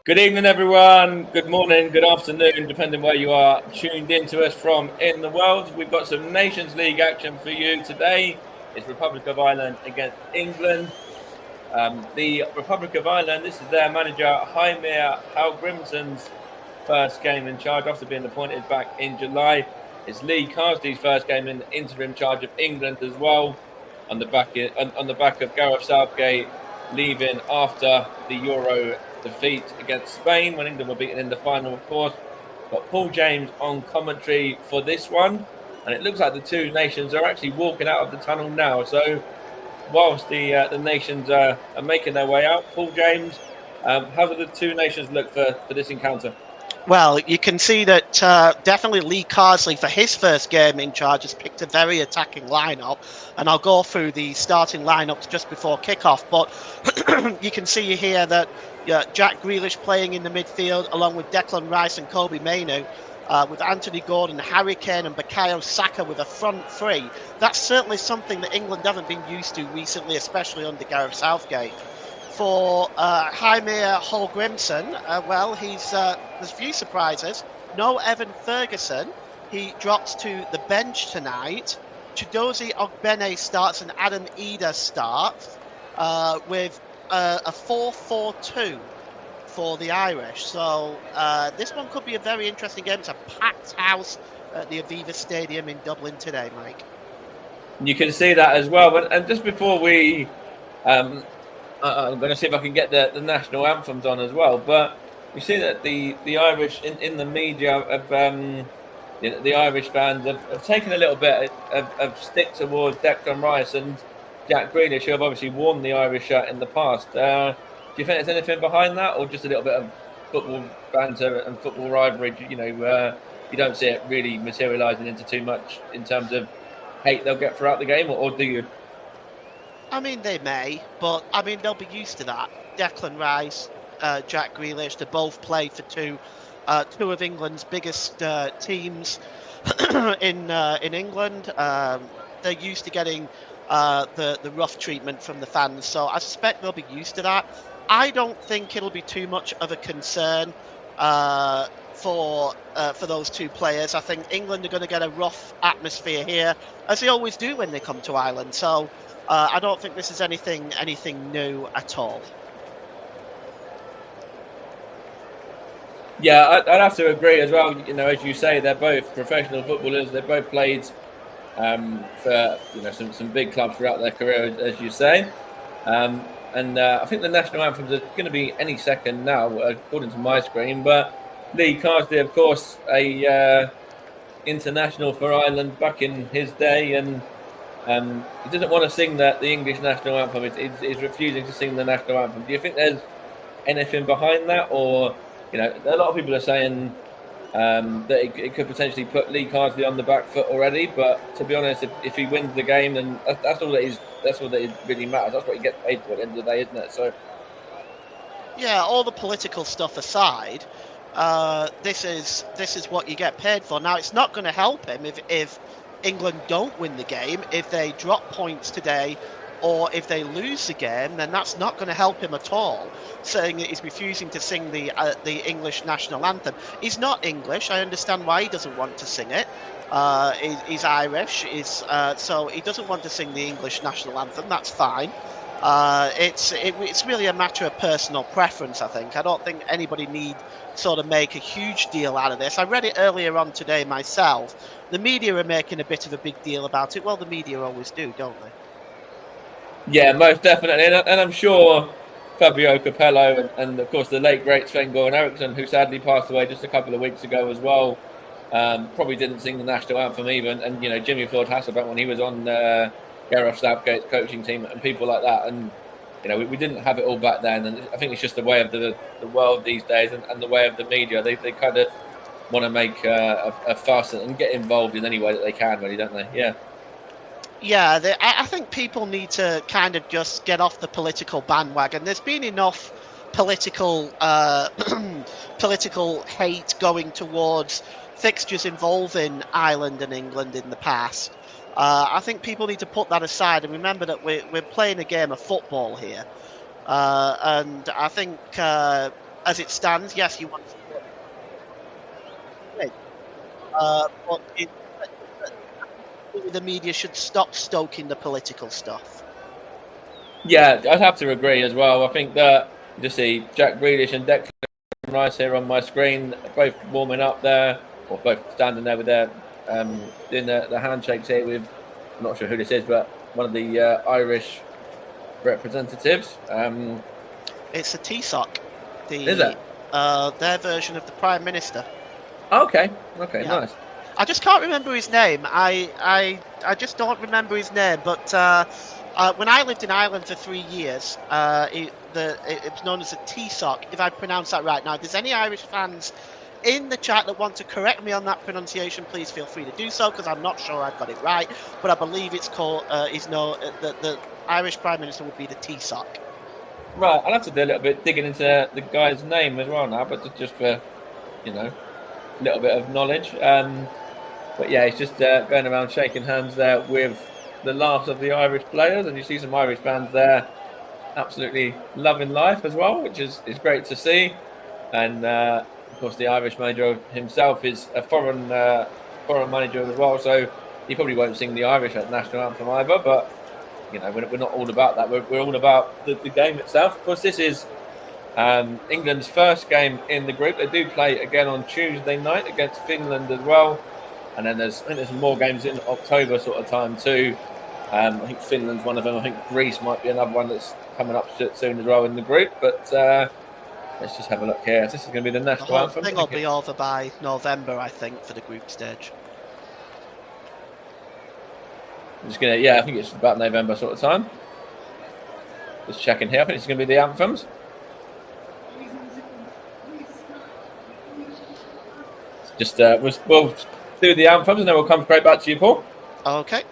Good evening, everyone. Good morning, good afternoon, depending where you are tuned in to us from in the world. We've got some Nations League action for you today. It's Republic of Ireland against England. The Republic of Ireland, this is their manager, Jaime Hallgrimsson's first game in charge after being appointed back in July. It's Lee Carsley's first game in interim charge of England as well, on the back of Gareth Southgate leaving after the Euro defeat against Spain when England were beaten in the final, of course. Got Paul James on commentary for this one, and it looks like the two nations are actually walking out of the tunnel now. So whilst the nations are making their way out, Paul James, how do the two nations look for this encounter? Well, you can see that definitely Lee Carsley, for his first game in charge, has picked a very attacking lineup. And I'll go through the starting lineups just before kickoff. But you can see here that Jack Grealish playing in the midfield, along with Declan Rice and Kobe Mainoo, with Anthony Gordon, Harry Kane and Bukayo Saka with a front three. That's certainly something that England haven't been used to recently, especially under Gareth Southgate. For Jaime Hallgrimsson, there's a few surprises. No Evan Ferguson. He drops to the bench tonight. Chidozie Ogbene starts and Adam Ida starts with a 4-4-2 for the Irish. So this one could be a very interesting game. It's a packed house at the Aviva Stadium in Dublin today, Mike. You can see that as well. And just before we I'm going to see if I can get the national anthems on as well. But you see that the Irish in the media of the Irish fans have taken a little bit of stick towards Declan Rice and Jack Grealish, who have obviously worn the Irish shirt in the past. Do you think there's anything behind that, or just a little bit of football banter and football rivalry? You don't see it really materialising into too much in terms of hate they'll get throughout the game, or do you? I mean, they may, but I mean, they'll be used to that. Declan Rice, Jack Grealish, they both play for two of England's biggest teams in England. They're used to getting the rough treatment from the fans, so I suspect they'll be used to that. I don't think it'll be too much of a concern for those two players. I think England are going to get a rough atmosphere here, as they always do when they come to Ireland. So I don't think this is anything new at all. Yeah, I'd have to agree as well. As you say, they're both professional footballers. They've both played for some big clubs throughout their career, as you say. And I think the national anthems are going to be any second now, according to my screen. But Lee Carsley, of course, a international for Ireland back in his day, and he doesn't want to sing the English national anthem. He's refusing to sing the national anthem. Do you think there's anything behind that, or a lot of people are saying that it could potentially put Lee Carsley on the back foot already? But to be honest, if he wins the game, then that's all that really matters. That's what he gets paid for at the end of the day, isn't it? So yeah, all the political stuff aside, this is what you get paid for. Now, it's not going to help him if England don't win the game. If they drop points today, or if they lose the game, then that's not going to help him at all. Saying that he's refusing to sing the English national anthem. He's not English. I understand why he doesn't want to sing it. He's Irish. So he doesn't want to sing the English national anthem. That's fine. It's really a matter of personal preference, I think. I don't think anybody need sort of make a huge deal out of this. I read it earlier on today myself. The media are making a bit of a big deal about it. Well, the media always do, don't they? Yeah, most definitely. And I'm sure Fabio Capello and of course, the late, great Sven-Goran Eriksson, who sadly passed away just a couple of weeks ago as well, probably didn't sing the national anthem even. And, Jimmy Floyd Hasselbank, when he was on Gareth Southgate's coaching team and people like that. And, we didn't have it all back then. And I think it's just the way of the world these days and the way of the media. They kind of want to make a fuss and get involved in any way that they can, really, don't they? Yeah. Yeah, I think people need to kind of just get off the political bandwagon. There's been enough political political hate going towards fixtures involving Ireland and England in the past. I think people need to put that aside and remember that we're playing a game of football here. And I think as it stands, yes, you want to win. But the media should stop stoking the political stuff. Yeah, I'd have to agree as well. I think that you see Jack Grealish and Declan Rice here on my screen, both warming up there, or both standing there with their doing the handshakes here with, I'm not sure who this is, but one of the Irish representatives. It's a TSOC, Is it? their version of the Prime Minister. Okay, Yeah. nice. I just can't remember his name. I just don't remember his name. But when I lived in Ireland for 3 years, it was known as a TSOC, if I pronounce that right. Now, if there's any Irish fans in the chat that want to correct me on that pronunciation, please feel free to do so, because I'm not sure I've got it right. But I believe it's called the Irish Prime Minister would be the TSOC. Right, I'll have to do a little bit digging into the guy's name as well now, but just for, a little bit of knowledge. But yeah, he's just going around shaking hands there with the last of the Irish players, and you see some Irish fans there absolutely loving life as well, which is great to see. And of course, the Irish manager himself is a foreign manager as well, so he probably won't sing the Irish national anthem either. But we're not all about that. We're all about the game itself. Of course, this is England's first game in the group. They do play again on Tuesday night against Finland as well. And then there's more games in October sort of time too. I think Finland's one of them. I think Greece might be another one that's coming up soon as well in the group. But let's just have a look here. This is going to be the national anthem. The thing will be over by November, I think, for the group stage. I'm just gonna, I think it's about November sort of time. Just checking here. I think it's going to be the anthems. Just we'll do the anthems and then we'll come straight back to you, Paul. Okay.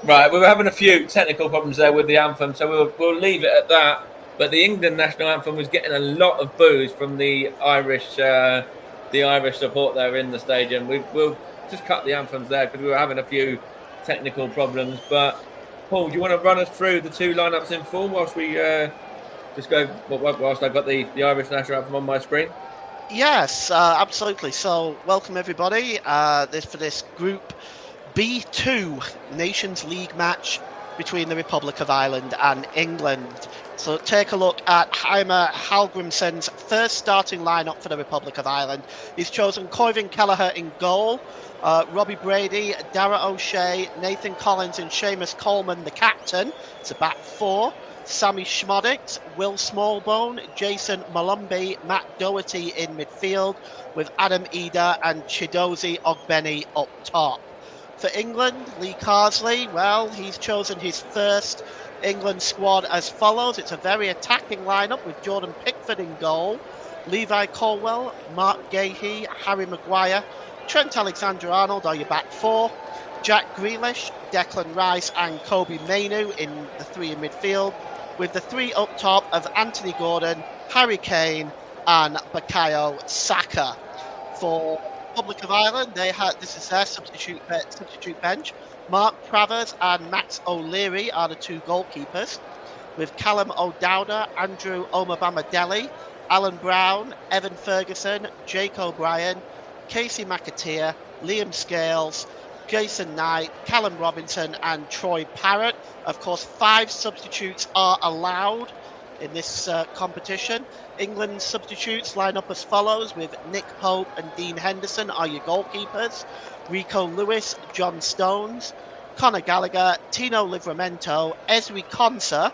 Right, we were having a few technical problems there with the anthem, so we'll leave it at that. But the England national anthem was getting a lot of boos from the Irish support there in the stadium. We'll just cut the anthems there because we were having a few technical problems. But Paul, do you want to run us through the two lineups in full whilst we just go? Whilst I've got the Irish national anthem on my screen. Yes, absolutely. So, welcome everybody. For this Group B2 Nations League match between the Republic of Ireland and England. So take a look at Heimer Hallgrimsson's first starting lineup for the Republic of Ireland. He's chosen Coivin Kelleher in goal, Robbie Brady, Dara O'Shea, Nathan Collins and Seamus Coleman, the captain. It's a back four. Sammy Schmodic, Will Smallbone, Jason Malumbi, Matt Doherty in midfield, with Adam Ida and Chidozie Ogbeni up top. For England, Lee Carsley, well, he's chosen his first England squad as follows. It's a very attacking lineup with Jordan Pickford in goal, Levi Colwell, Mark Gahey, Harry Maguire, Trent Alexander-Arnold are your back four, Jack Grealish, Declan Rice and Kobe Mainoo in the three in midfield, with the three up top of Anthony Gordon, Harry Kane and Bukayo Saka. For Republic of Ireland, this is their substitute bench. Mark Travers and Max O'Leary are the two goalkeepers, with Callum O'Dowda, Andrew Omobamidele, Alan Brown, Evan Ferguson, Jake O'Brien, Casey McAteer, Liam Scales, Jason Knight, Callum Robinson and Troy Parrott. Of course, 5 substitutes are allowed in this competition. England's substitutes line up as follows, with Nick Pope and Dean Henderson are your goalkeepers, Rico Lewis, John Stones, Conor Gallagher, Tino Livramento, Ezri Konsa,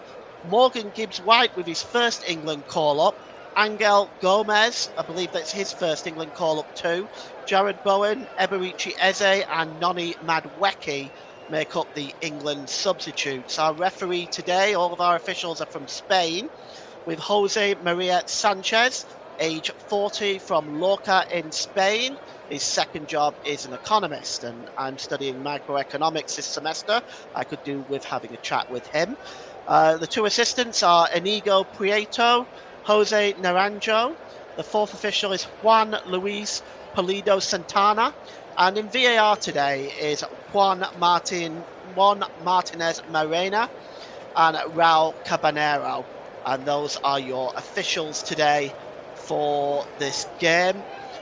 Morgan Gibbs-White with his first England call-up, Angel Gomez, I believe that's his first England call-up too, Jared Bowen, Eberici Eze and Noni Madweki make up the England substitutes. Our referee today, all of our officials are from Spain, with Jose Maria Sanchez, age 40, from Lorca in Spain. His second job is an economist, and I'm studying microeconomics this semester. I could do with having a chat with him. The two assistants are Inigo Prieto, Jose Naranjo. The fourth official is Juan Luis Polido Santana. And in VAR today is Juan Martinez Morena and Raul Cabanero. And those are your officials today for this game.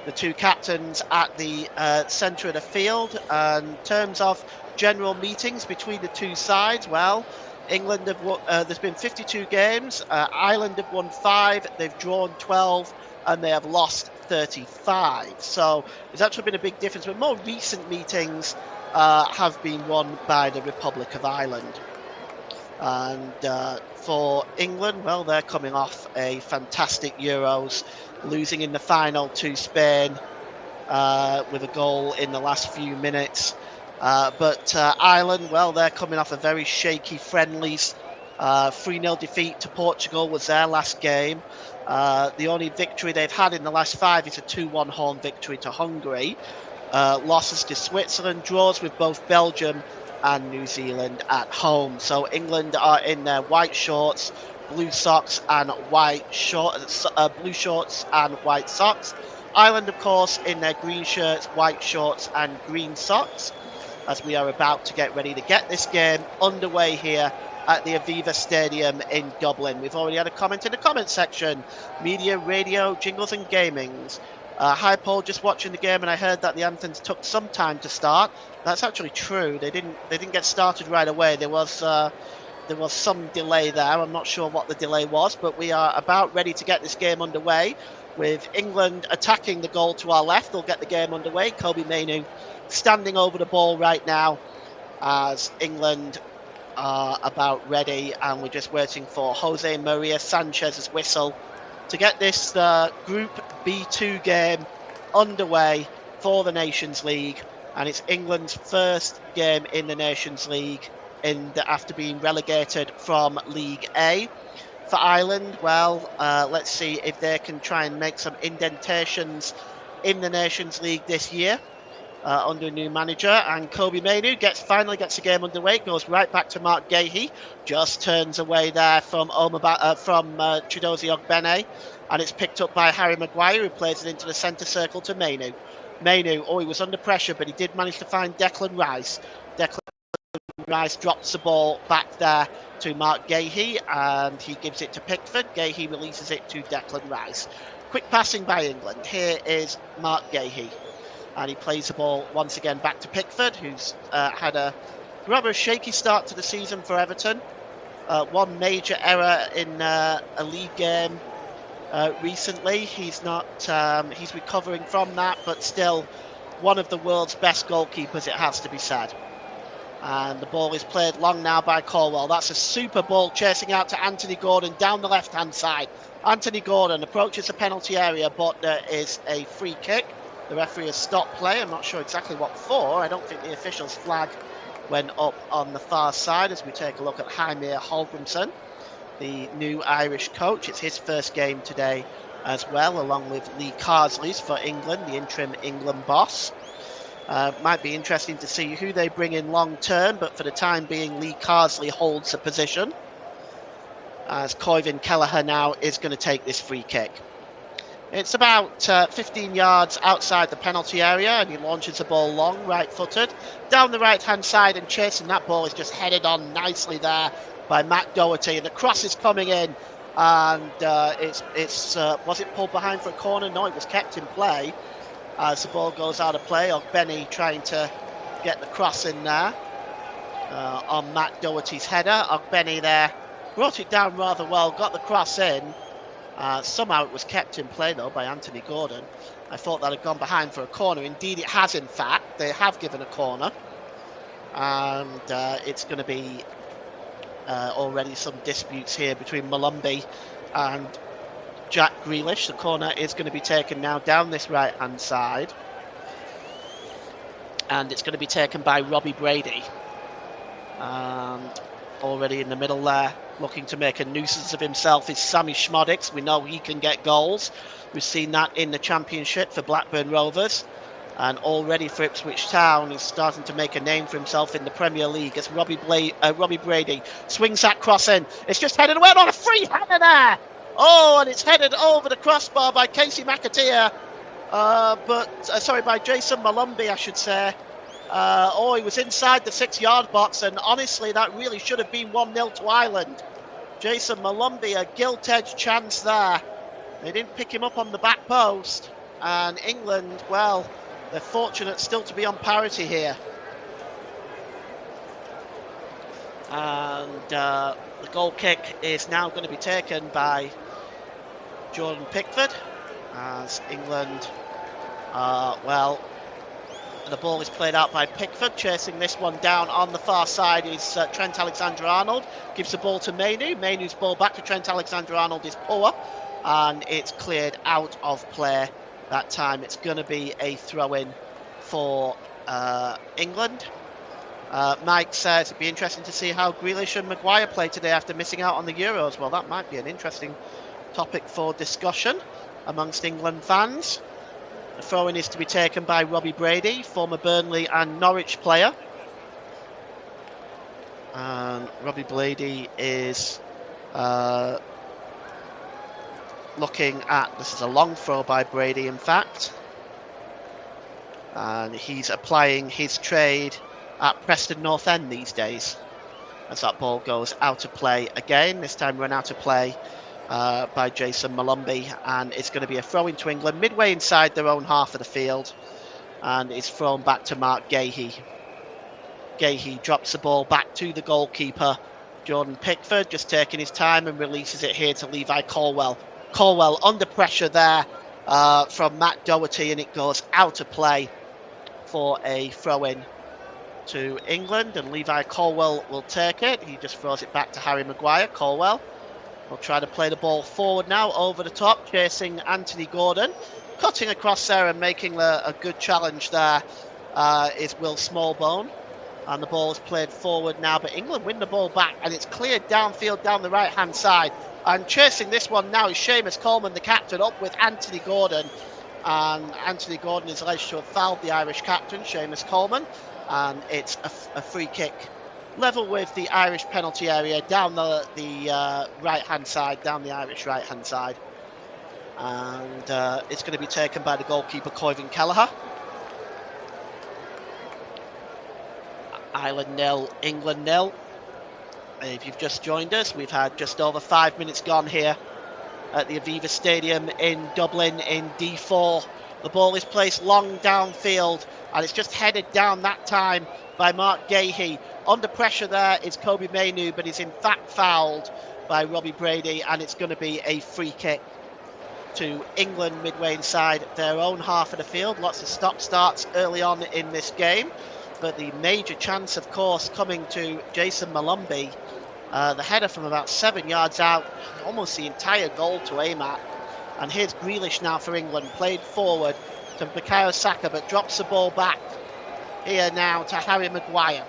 The two captains at the centre of the field. And in terms of general meetings between the two sides, well, England have won, there's been 52 games. Ireland have won 5, they've drawn 12, and they have lost 35. So there's actually been a big difference. But more recent meetings have been won by the Republic of Ireland. And for England, well, they're coming off a fantastic Euros, losing in the final to Spain with a goal in the last few minutes. But Ireland, well, they're coming off a very shaky friendlies. 3-0 defeat to Portugal was their last game. The only victory they've had in the last 5 is a 2-1 home victory to Hungary. Losses to Switzerland, draws with both Belgium and New Zealand at home. So England are in their white shorts, blue socks and white shorts, blue shorts and white socks. Ireland, of course, in their green shirts, white shorts and green socks, as we are about to get ready to get this game underway here at the Aviva Stadium in Dublin. We've already had a comment in the comment section. Media, radio, jingles and gamings. Hi Paul, just watching the game and I heard that the anthems took some time to start. That's actually true. They didn't get started right away. There was some delay there. I'm not sure what the delay was, but we are about ready to get this game underway with England attacking the goal to our left. They'll get the game underway. Kobe Mainoo standing over the ball right now as England are about ready, and we're just waiting for Jose Maria Sanchez's whistle to get this Group B2 game underway for the Nations League. And it's England's first game in the Nations League after being relegated from League A. For Ireland, well, let's see if they can try and make some indentations in the Nations League this year under a new manager. And Kobe Mainoo finally gets the game underway, goes right back to Mark Gahey, just turns away there from Chidozie Ogbene, and it's picked up by Harry Maguire, who plays it into the centre circle to Mainoo. Mainoo, he was under pressure, but he did manage to find Declan Rice. Declan Rice drops the ball back there to Mark Gahey, and he gives it to Pickford. Gahey releases it to Declan Rice. Quick passing by England. Here is Mark Gahey, and he plays the ball once again back to Pickford, who's had a rather shaky start to the season for Everton. One major error in a league game recently. He's recovering from that, but still one of the world's best goalkeepers, it has to be said. And the ball is played long now by Colwell. That's a super ball chasing out to Anthony Gordon down the left-hand side. Anthony Gordon approaches the penalty area, but there is a free kick. The referee has stopped play. I'm not sure exactly what for. I don't think the official's flag went up on the far side as we take a look at Jaime Holgrimson, the new Irish coach. It's his first game today as well, along with Lee Carsley's for England, the interim England boss. Might be interesting to see who they bring in long term, but for the time being, Lee Carsley holds the position, as Coivin Kelleher now is going to take this free kick. It's about 15 yards outside the penalty area, and he launches the ball long, right-footed, down the right-hand side, and chasing that ball is just headed on nicely there by Matt Doherty. And the cross is coming in, and was it pulled behind for a corner? No, it was kept in play as the ball goes out of play. Ogbene trying to get the cross in there on Matt Doherty's header. Ogbene there brought it down rather well, got the cross in. Somehow it was kept in play, though, by Anthony Gordon. I thought that had gone behind for a corner. Indeed, it has, in fact. They have given a corner. And it's going to be already some disputes here between Malumbi and Jack Grealish. The corner is going to be taken now down this right-hand side. And it's going to be taken by Robbie Brady. And already in the middle there, looking to make a nuisance of himself, is Sammy Schmodix. We know he can get goals. We've seen that in the Championship for Blackburn Rovers. And already for Ipswich Town, is starting to make a name for himself in the Premier League as Robbie Brady swings that cross in. It's just headed away on a free header there. Oh, and it's headed over the crossbar by Casey McAteer. By Jason Malumbi, I should say. He was inside the 6-yard box, and honestly, that really should have been 1-0 to Ireland. Jason Malumbi, a gilt-edged chance there. They didn't pick him up on the back post, and England, well, they're fortunate still to be on parity here. And the goal kick is now going to be taken by Jordan Pickford, as England, the ball is played out by Pickford. Chasing this one down on the far side is Trent Alexander-Arnold. Gives the ball to Mainu. Mainu's ball back to Trent Alexander-Arnold is poor, and it's cleared out of play. That time it's going to be a throw-in for England. Mike says it'd be interesting to see how Grealish and Maguire play today after missing out on the Euros. Well, that might be an interesting topic for discussion amongst England fans. The throw-in is to be taken by Robbie Brady, former Burnley and Norwich player. And Robbie Brady is looking at, this is a long throw by Brady, in fact. And he's applying his trade at Preston North End these days, as that ball goes out of play again, this time run out of play by Jason Malumbi, and it's going to be a throw into England midway inside their own half of the field, and it's thrown back to Mark Gahey. Gahey drops the ball back to the goalkeeper, Jordan Pickford, just taking his time, and releases it here to Levi Colwell. Colwell under pressure there from Matt Doherty, and it goes out of play for a throw-in to England, and Levi Colwell will take it. He just throws it back to Harry Maguire. Colwell will try to play the ball forward now, over the top, chasing Anthony Gordon. Cutting across there and making a good challenge there is Will Smallbone. And the ball is played forward now, but England win the ball back, and it's cleared downfield down the right-hand side. And chasing this one now is Seamus Coleman, the captain, up with Anthony Gordon. And Anthony Gordon is alleged to have fouled the Irish captain, Seamus Coleman. And it's a free kick level with the Irish penalty area down the right-hand side, down the Irish right-hand side. And it's going to be taken by the goalkeeper, Coivin Kelleher. Ireland 0, England 0. If you've just joined us, we've had just over 5 minutes gone here at the Aviva Stadium in Dublin in D4. The ball is placed long downfield, and it's just headed down that time by Mark Gahey. Under pressure there is Kobe Mainu, but he's in fact fouled by Robbie Brady, and it's going to be a free kick to England midway inside their own half of the field. Lots of stop-starts early on in this game, but the major chance, of course, coming to Jason Malumbi. The header from about 7 yards out, almost the entire goal to aim at. And here's Grealish now for England, played forward to Bukayo Saka, but drops the ball back here now to Harry Maguire.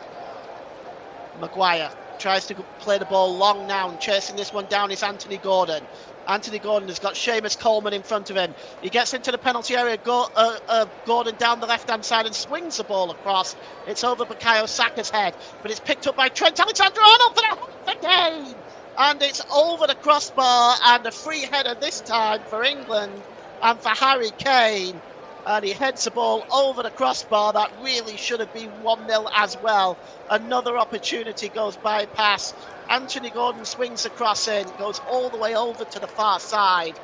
Maguire tries to play the ball long now, and chasing this one down is Anthony Gordon. Anthony Gordon has got Seamus Coleman in front of him. He gets into the penalty area, Gordon down the left-hand side and swings the ball across. It's over Bukayo Saka's head, but it's picked up by Trent Alexander-Arnold for the again. And it's over the crossbar, and a free header this time for England and for Harry Kane. And he heads the ball over the crossbar. That really should have been 1-0 as well. Another opportunity goes bypass. Anthony Gordon swings the cross in, goes all the way over to the far side.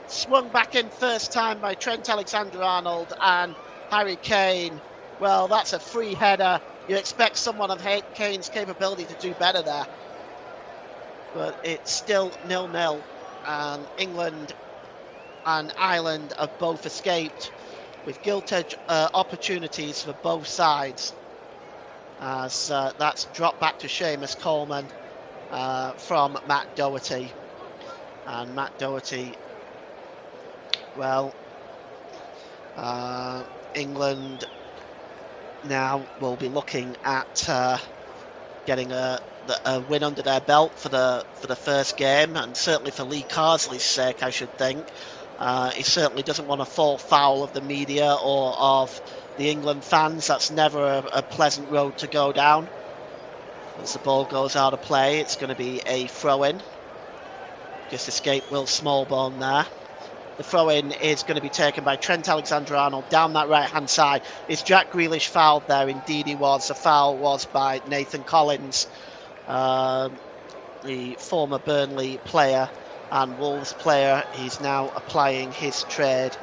Swung back in first time by Trent Alexander-Arnold, and Harry Kane. Well, that's a free header. You expect someone of Kane's capability to do better there. but it's still 0-0, and England and Ireland have both escaped with gilt-edged opportunities for both sides, as that's dropped back to Seamus Coleman from Matt Doherty. And Matt Doherty, well, England now will be looking at getting a win under their belt for the first game, and certainly for Lee Carsley's sake, I should think. He certainly doesn't want to fall foul of the media or of the England fans. That's never a pleasant road to go down. As the ball goes out of play, it's going to be a throw-in. Just escaped Will Smallbone there. The throw-in is going to be taken by Trent Alexander-Arnold down that right-hand side. Is Jack Grealish fouled there? Indeed he was. The foul was by Nathan Collins, the former Burnley player and Wolves player. He's now applying his trade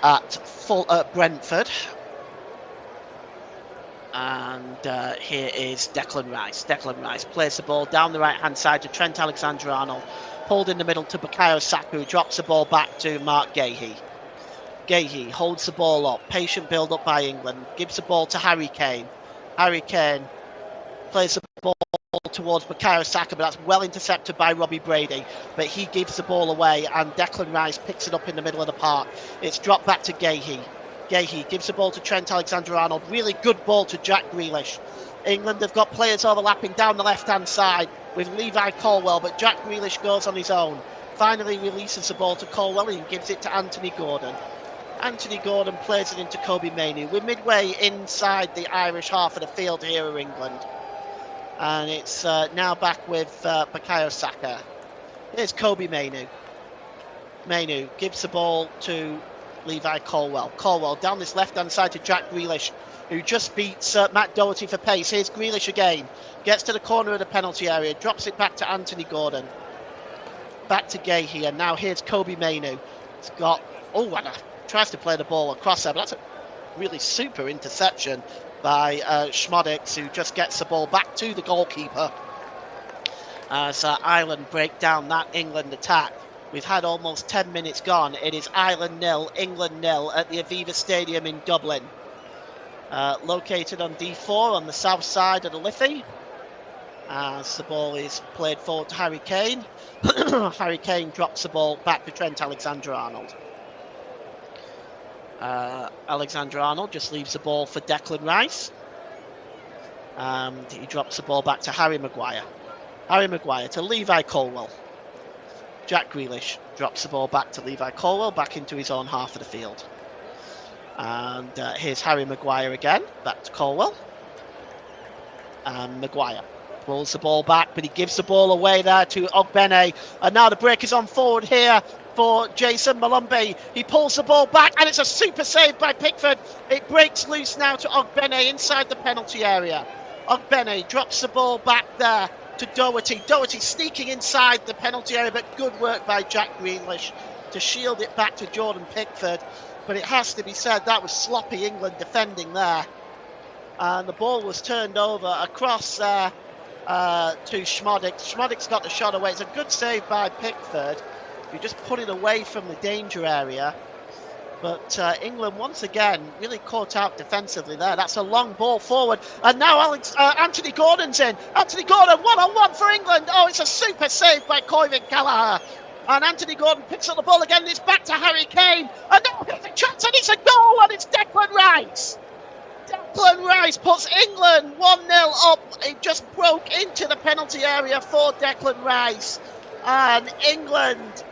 at Brentford. And here is Declan Rice. Declan Rice plays the ball down the right-hand side to Trent Alexander-Arnold. Pulled in the middle to Bukayo Saka, who drops the ball back to Mark Gahey. Gahey holds the ball up. Patient build-up by England. Gives the ball to Harry Kane. Harry Kane plays the ball towards Bukayo Saka, but that's well intercepted by Robbie Brady. But he gives the ball away, and Declan Rice picks it up in the middle of the park. It's dropped back to Gahey. Gahey gives the ball to Trent Alexander-Arnold. Really good ball to Jack Grealish. England have got players overlapping down the left-hand side with Levi Colwell, but Jack Grealish goes on his own. Finally releases the ball to Colwell and gives it to Anthony Gordon. Anthony Gordon plays it into Kobe Mainoo. We're midway inside the Irish half of the field here in England. And it's now back with Bukayo Saka. Here's Kobe Mainoo. Mainoo gives the ball to Levi Colwell. Colwell down this left-hand side to Jack Grealish, who just beats Matt Doherty for pace. Here's Grealish again. Gets to the corner of the penalty area. Drops it back to Anthony Gordon. Back to Gahey. And now here's Kobe Mainoo. He's got... Oh, and tries to play the ball across there. But that's a really super interception by Schmodix, who just gets the ball back to the goalkeeper. As Ireland break down that England attack. We've had almost 10 minutes gone. It is Ireland 0, England 0 at the Aviva Stadium in Dublin. Located on D4 on the south side of the Liffey. As the ball is played forward to Harry Kane. Harry Kane drops the ball back to Trent Alexander-Arnold. Alexander-Arnold just leaves the ball for Declan Rice. He drops the ball back to Harry Maguire. Harry Maguire to Levi Colwell. Jack Grealish drops the ball back to Levi Colwell, back into his own half of the field. And here's Harry Maguire again, back to Colwell. And Maguire pulls the ball back, but he gives the ball away there to Ogbene. And now the break is on forward here for Jason Malumbi. He pulls the ball back, and it's a super save by Pickford. It breaks loose now to Ogbene inside the penalty area. Ogbene drops the ball back there to Doherty. Doherty sneaking inside the penalty area, but good work by Jack Grealish to shield it back to Jordan Pickford. But it has to be said, that was sloppy England defending there. And the ball was turned over across there to Schmodix. Schmodix got the shot away. It's a good save by Pickford. You just put it away from the danger area. But England, once again, really caught out defensively there. That's a long ball forward. And now Anthony Gordon's in. Anthony Gordon, one-on-one for England. Oh, it's a super save by Koivin Kelleher. And Anthony Gordon picks up the ball again. It's back to Harry Kane. And now here's a chance, and it's a goal, and it's Declan Rice. Declan Rice puts England 1-0 up. It just broke into the penalty area for Declan Rice. And England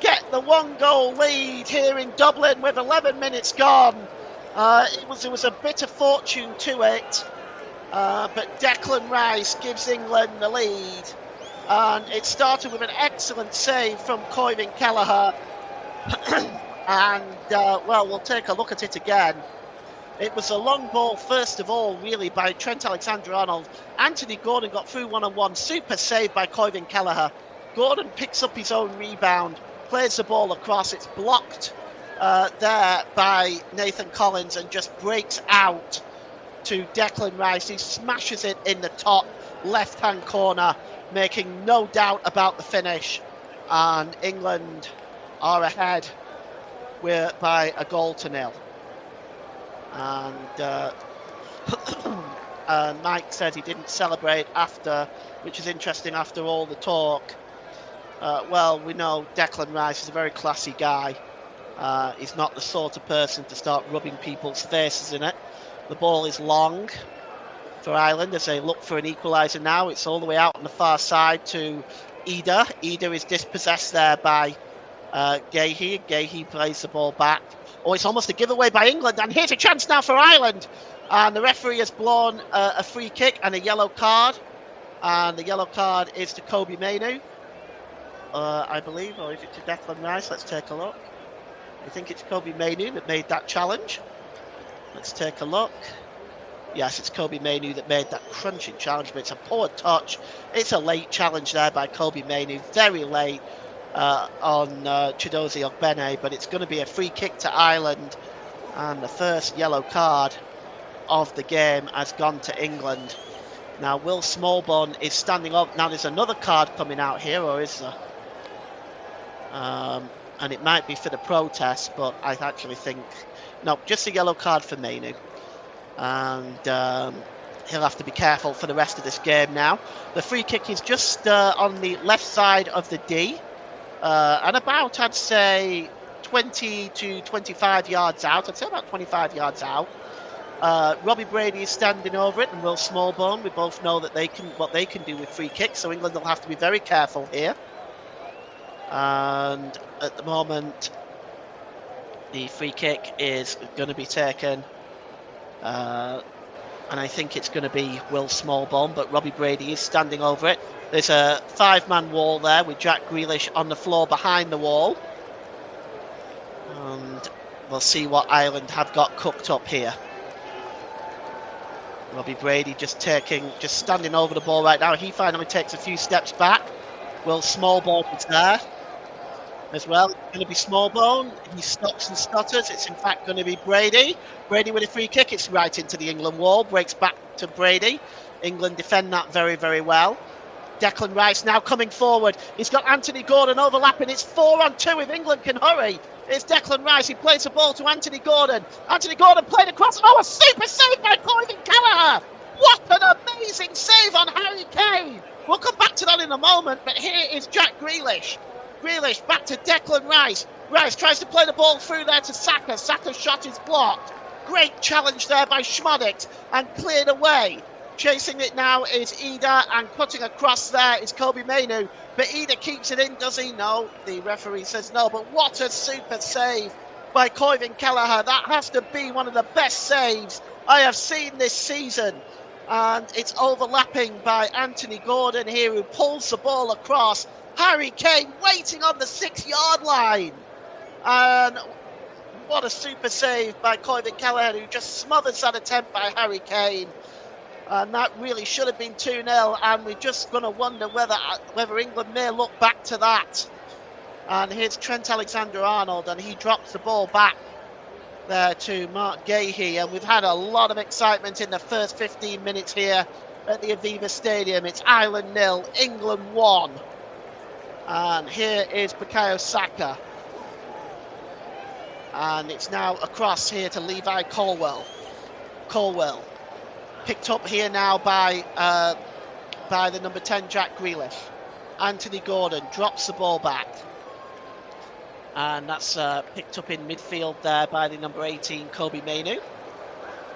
get the one-goal lead here in Dublin with 11 minutes gone. It was a bit of fortune to it. But Declan Rice gives England the lead. And it started with an excellent save from Koivin Kelleher. And, well, we'll take a look at it again. It was a long ball, first of all, really, by Trent Alexander-Arnold. Anthony Gordon got through one-on-one. Super save by Koivin Kelleher. Gordon picks up his own rebound, plays the ball across. It's blocked there by Nathan Collins and just breaks out to Declan Rice. He smashes it in the top left-hand corner making no doubt about the finish, and England are ahead by a 1-0. And Mike says he didn't celebrate after, which is interesting after all the talk. Well, we know Declan Rice is a very classy guy. He's not the sort of person to start rubbing people's faces in it. The ball is long for Ireland as they look for an equaliser now. It's all the way out on the far side to Ida. Ida is dispossessed there by Gahey. Gahey plays the ball back. Oh, it's almost a giveaway by England. And here's a chance now for Ireland. And the referee has blown a free kick and a yellow card. And the yellow card is to Kobbie Mainoo, I believe. Or is it to Declan Rice? Let's take a look. I think it's Kobbie Mainoo that made that challenge. Let's take a look. Yes, it's Kobbie Mainoo that made that crunching challenge, but it's a poor touch. It's a late challenge there by Kobbie Mainoo, very late on Chidozie Ogbene, but it's going to be a free kick to Ireland, and the first yellow card of the game has gone to England. Now, Will Smallbone is standing up. Now, there's another card coming out here, or is there? And it might be for the protest, but I actually think... No, just a yellow card for Mainoo. And he'll have to be careful for the rest of this game now. The free kick is just on the left side of the D. And about, I'd say, 20 to 25 yards out. I'd say about 25 yards out. Robbie Brady is standing over it, and Will Smallbone. We both know that what they can do with free kicks, so England will have to be very careful here. And at the moment, the free kick is going to be taken, and I think it's going to be Will Smallbone, but Robbie Brady is standing over it. There's a 5-man wall there with Jack Grealish on the floor behind the wall, and we'll see what Ireland have got cooked up here. Robbie Brady just standing over the ball right now. He finally takes a few steps back. Will Smallbone is there as well. It's going to be Smallbone. He stops and stutters. It's in fact going to be Brady. Brady with a free kick. It's right into the England wall. Breaks back to Brady. England defend that very, very well. Declan Rice now coming forward. He's got Anthony Gordon overlapping. It's 4-on-2 if England can hurry. It's Declan Rice. He plays the ball to Anthony Gordon. Anthony Gordon played across. Oh, a super save by Coivan Kelleher. What an amazing save on Harry Kane. We'll come back to that in a moment, but here is Jack Grealish. Grealish back to Declan Rice. Rice tries to play the ball through there to Saka. Saka's shot is blocked. Great challenge there by Schmodic and cleared away. Chasing it now is Ida, and putting across there is Kobbie Mainoo. But Ida keeps it in, does he? No, the referee says no. But what a super save by Coivan Kelleher. That has to be one of the best saves I have seen this season. And it's overlapping by Anthony Gordon here, who pulls the ball across. Harry Kane waiting on the 6-yard line. And what a super save by Coivan Kelleher, who just smothers that attempt by Harry Kane. And that really should have been 2-0, and we're just going to wonder whether England may look back to that. And here's Trent Alexander-Arnold, and he drops the ball back there to Mark Gahey, and we've had a lot of excitement in the first 15 minutes here at the Aviva Stadium. It's Ireland 0, England 1. And here is Bukayo Saka. And it's now across here to Levi Colwill. Colwill. Picked up here now by the number 10, Jack Grealish. Anthony Gordon drops the ball back. And that's picked up in midfield there by the number 18, Kobbie Mainoo.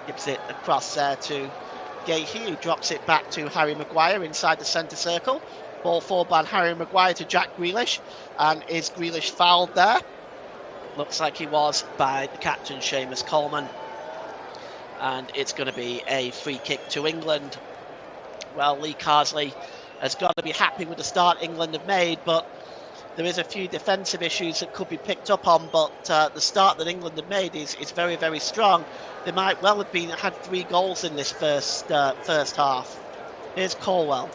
Gives it across there to Gahey, who drops it back to Harry Maguire inside the centre circle. Ball forward by Harry Maguire to Jack Grealish. And is Grealish fouled there? Looks like he was by the captain, Seamus Coleman. And it's going to be a free kick to England. Well, Lee Carsley has got to be happy with the start England have made, but there is a few defensive issues that could be picked up on. But the start that England have made is very, very strong. They might well have had 3 goals in this first half. Here's Colwill.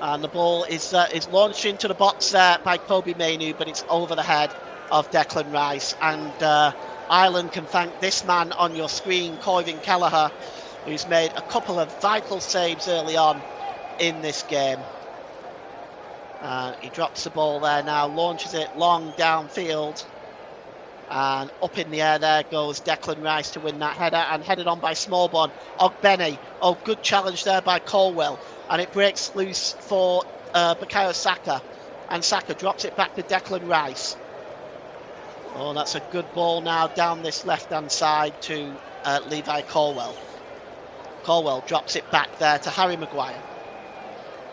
And the ball is launched into the box there by Kobbie Mainoo, but it's over the head of Declan Rice. And Ireland can thank this man on your screen, Coivan Kelleher, who's made a couple of vital saves early on in this game. He drops the ball there now, launches it long downfield. And up in the air there goes Declan Rice to win that header, and headed on by Smallbone. Ogbene. Oh, good challenge there by Colwell. And it breaks loose for Bukayo Saka. And Saka drops it back to Declan Rice. Oh, that's a good ball now down this left-hand side to Levi Colwell. Colwell drops it back there to Harry Maguire.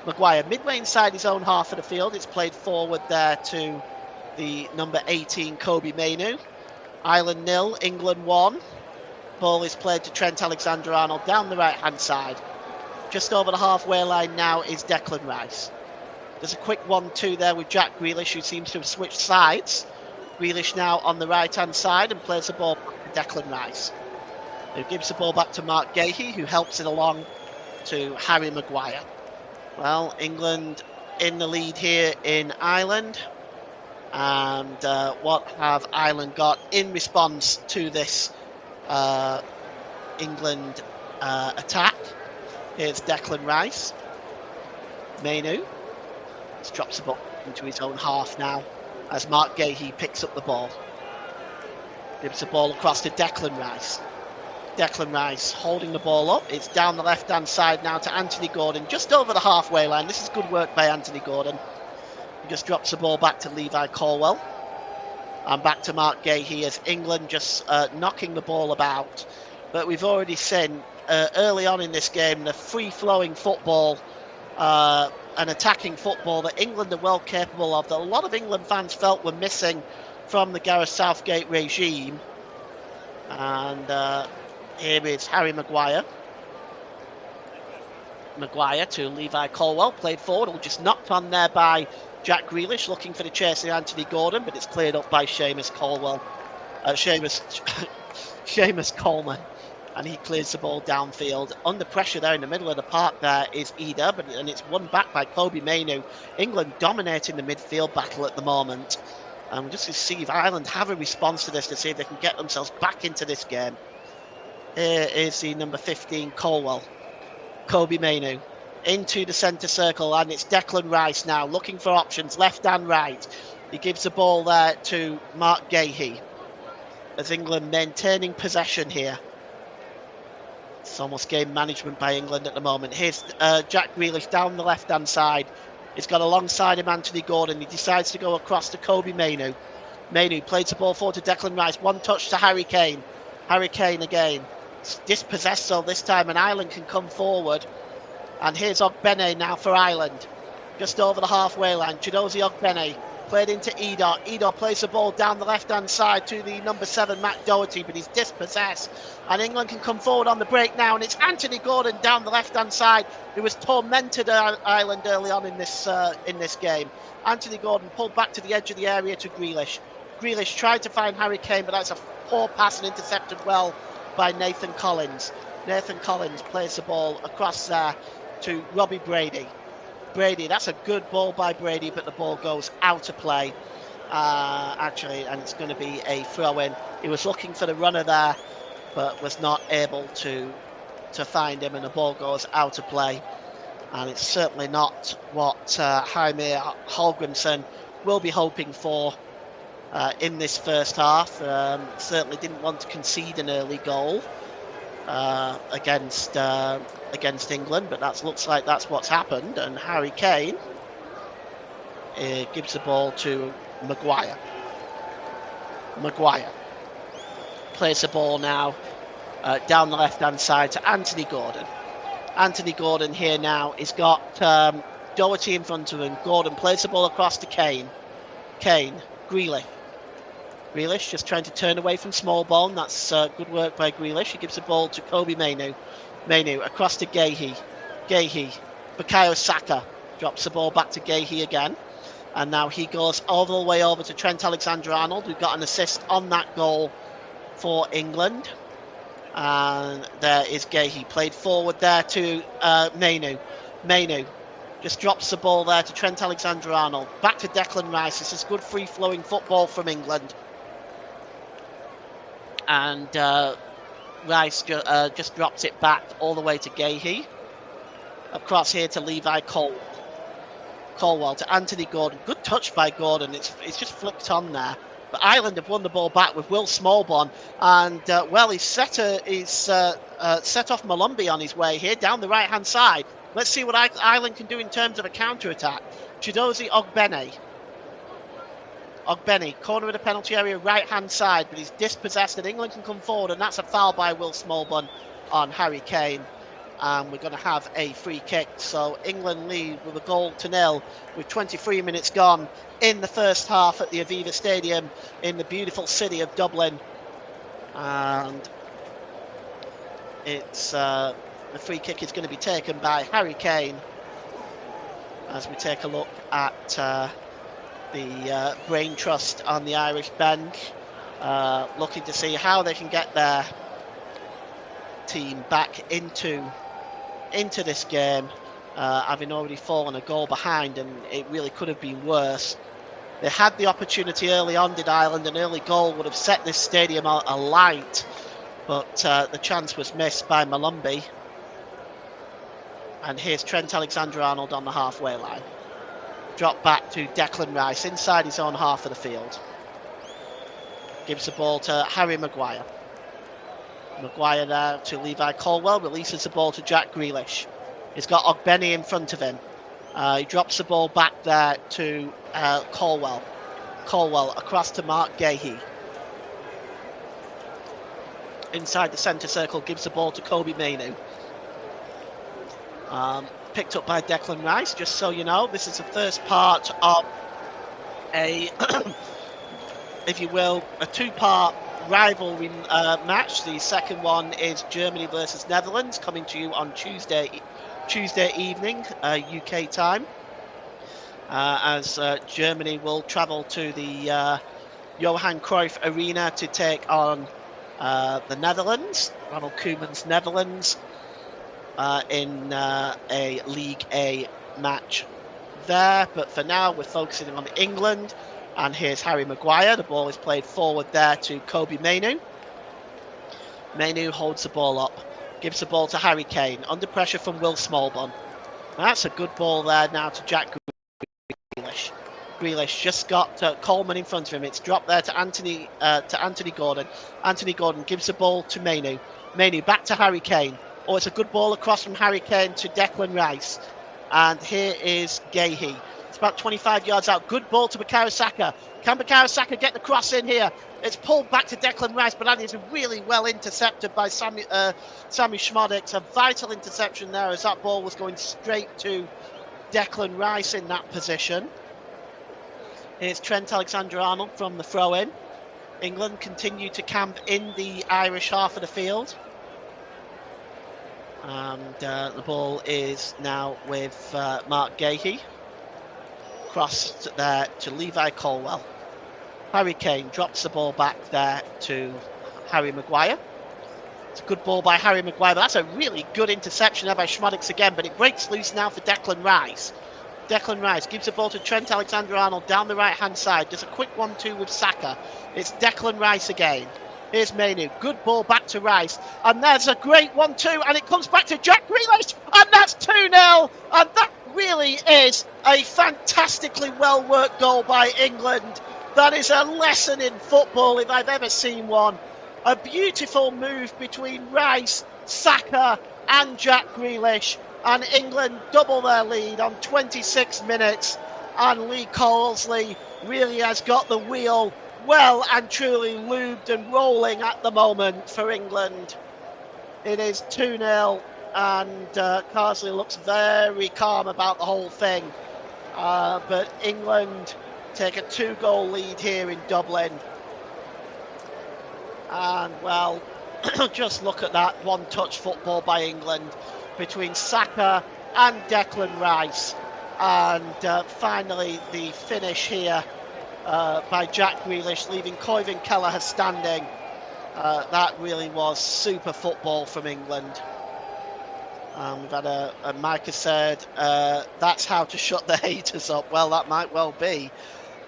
Maguire midway inside his own half of the field. It's played forward there to the number 18, Kobe Mainoo. Ireland 0, England 1. Ball is played to Trent Alexander-Arnold down the right-hand side. Just over the halfway line now is Declan Rice. There's a quick 1-2 there with Jack Grealish, who seems to have switched sides. Grealish now on the right-hand side and plays the ball back to Declan Rice, who gives the ball back to Mark Gahey, who helps it along to Harry Maguire. Well, England in the lead here in Ireland. And what have Ireland got in response to this England attack? Here's Declan Rice. Mainoo drops the ball into his own half now as Mark Gahey picks up the ball. Gives the ball across to Declan Rice. Declan Rice holding the ball up. It's down the left-hand side now to Anthony Gordon, just over the halfway line. This is good work by Anthony Gordon. He just drops the ball back to Levi Colwell. And back to Mark Gahey as England just knocking the ball about. But we've already seen early on in this game the free-flowing football and attacking football that England are well capable of, that a lot of England fans felt were missing from the Gareth Southgate regime. And here is Harry Maguire. Maguire to Levi Colwell, played forward, just knocked on there by Jack Grealish, looking for the chase of Anthony Gordon, but it's cleared up by Seamus Coleman, and he clears the ball downfield. Under pressure there in the middle of the park there is Ida, and it's won back by Kobe Mainoo. England dominating the midfield battle at the moment. And we'll just to see if Ireland have a response to this, to see if they can get themselves back into this game. Here is the number 15, Colwell. Kobe Mainoo into the centre circle, and it's Declan Rice now looking for options left and right. He gives the ball there to Mark Gahey as England maintaining possession here. It's almost game management by England at the moment. Here's Jack Grealish down the left hand side. He's got alongside him Anthony Gordon. He decides to go across to Kobe Mainoo. Mainoo plays the ball forward to Declan Rice. One touch to Harry Kane. Harry Kane again. It's dispossessed so this time, and Ireland can come forward. And here's Ogbene now for Ireland. Just over the halfway line. Chidozie Ogbene played into Ida. Ida plays the ball down the left-hand side to the number 7, Matt Doherty, but he's dispossessed. And England can come forward on the break now. And it's Anthony Gordon down the left-hand side who has tormented Ireland early on in this game. Anthony Gordon pulled back to the edge of the area to Grealish. Grealish tried to find Harry Kane, but that's a poor pass and intercepted well by Nathan Collins. Nathan Collins plays the ball across there to Robbie Brady. Brady, that's a good ball by Brady, but the ball goes out of play. Actually, and it's going to be a throw-in. He was looking for the runner there, but was not able to find him, and the ball goes out of play. And it's certainly not what Jaime Hallgrimsson will be hoping for in this first half. Certainly didn't want to concede an early goal against England, but that looks like that's what's happened. And Harry Kane gives the ball to Maguire. Maguire plays the ball now down the left-hand side to Anthony Gordon. Anthony Gordon here now has got Doherty in front of him. Gordon plays the ball across to Kane. Kane, Grealish. Grealish just trying to turn away from Smallbone. That's good work by Grealish. He gives the ball to Kobe Mainoo. Mainoo across to Gahey. Gahey. Bukayo Saka drops the ball back to Gahey again. And now he goes all the way over to Trent Alexander-Arnold, who got an assist on that goal for England. And there is Gahey. Played forward there to Mainoo. Mainoo just drops the ball there to Trent Alexander-Arnold. Back to Declan Rice. This is good free-flowing football from England. And Rice just drops it back all the way to Gahey. Across here to Levi Colwell to Anthony Gordon. Good touch by Gordon. It's just flicked on there. But Ireland have won the ball back with Will Smallbone. And, well, his setter is set off Malumbi on his way here down the right-hand side. Let's see what Ireland can do in terms of a counter-attack. Chidozie Ogbeni, corner of the penalty area, right-hand side, but he's dispossessed and England can come forward, and that's a foul by Will Smallbone on Harry Kane. And we're going to have a free kick. So England lead with a 1-0 with 23 minutes gone in the first half at the Aviva Stadium in the beautiful city of Dublin. And it's the free kick is going to be taken by Harry Kane as we take a look at the brain trust on the Irish bench, looking to see how they can get their team back into this game, having already fallen a goal behind, and it really could have been worse. They had the opportunity early on, did Ireland. An early goal would have set this stadium alight, but the chance was missed by Malumbi. And here's Trent Alexander-Arnold on the halfway line. Drop back to Declan Rice inside his own half of the field. Gives the ball to Harry Maguire. Maguire there to Levi Colwell, releases the ball to Jack Grealish. He's got Ogbeni in front of him. He drops the ball back there to Colwell. Colwell across to Mark Gahey. Inside the centre circle, gives the ball to Kobe Mainoo. Picked up by Declan Rice, just so you know. This is the first part of a, if you will, a two-part rivalry match. The second one is Germany versus Netherlands, coming to you on Tuesday evening, UK time, as Germany will travel to the Johan Cruyff Arena to take on the Netherlands, Ronald Koeman's Netherlands, in a League A match there. But for now, we're focusing on England. And here's Harry Maguire. The ball is played forward there to Kobe Mainoo. Mainoo holds the ball up, gives the ball to Harry Kane, under pressure from Will Smallbone. That's a good ball there now to Jack Grealish. Grealish just got Coleman in front of him. It's dropped there to Anthony Gordon. Anthony Gordon gives the ball to Mainoo. Mainoo back to Harry Kane. Oh, it's a good ball across from Harry Kane to Declan Rice. And here is Gahey. It's about 25 yards out. Good ball to Bukayo Saka. Can Bukayo Saka get the cross in here? It's pulled back to Declan Rice, but that is really well intercepted by Sammy Schmodic. A vital interception there, as that ball was going straight to Declan Rice in that position. Here's Trent Alexander-Arnold from the throw-in. England continue to camp in the Irish half of the field. And the ball is now with Mark Gahey. Crossed there to Levi Colwell. Harry Kane drops the ball back there to Harry Maguire. It's a good ball by Harry Maguire. That's a really good interception there by Schmodic again, but it breaks loose now for Declan Rice. Declan Rice gives the ball to Trent Alexander-Arnold down the right-hand side. Does a quick 1-2 with Saka. It's Declan Rice again. Here's Mainoo. Good ball back to Rice. And there's a great 1-2, and it comes back to Jack Grealish, and that's 2-0. And that really is a fantastically well-worked goal by England. That is a lesson in football if I've ever seen one. A beautiful move between Rice, Saka and Jack Grealish, and England double their lead on 26 minutes. And Lee Colsley really has got the wheel well and truly lubed and rolling at the moment for England. It is 2-0, and Carsley looks very calm about the whole thing. But England take a 2-goal lead here in Dublin. And, well, just look at that one-touch football by England between Saka and Declan Rice. And finally, the finish here by Jack Grealish, leaving Koivin Kelleher standing. That really was super football from England. We've had a Mike has said, that's how to shut the haters up. Well, that might well be.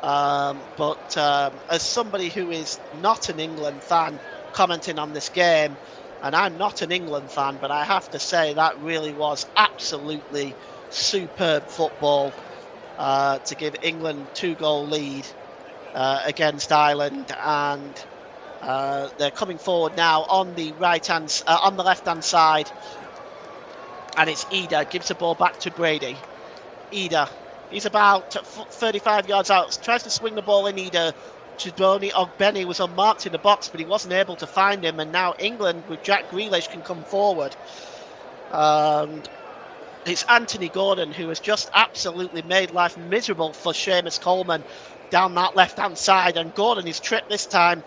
But as somebody who is not an England fan commenting on this game, And I'm not an England fan, but I have to say that really was absolutely superb football to give England 2-goal lead against Ireland. And they're coming forward now on the on the left-hand side, and it's Ida gives the ball back to Brady. Ida, he's about 35 yards out, tries to swing the ball in. Ida Chidoni Ogbeni was unmarked in the box, but he wasn't able to find him. And now England with Jack Grealish can come forward. It's Anthony Gordon who has just absolutely made life miserable for Seamus Coleman down that left-hand side. And Gordon is tripped this time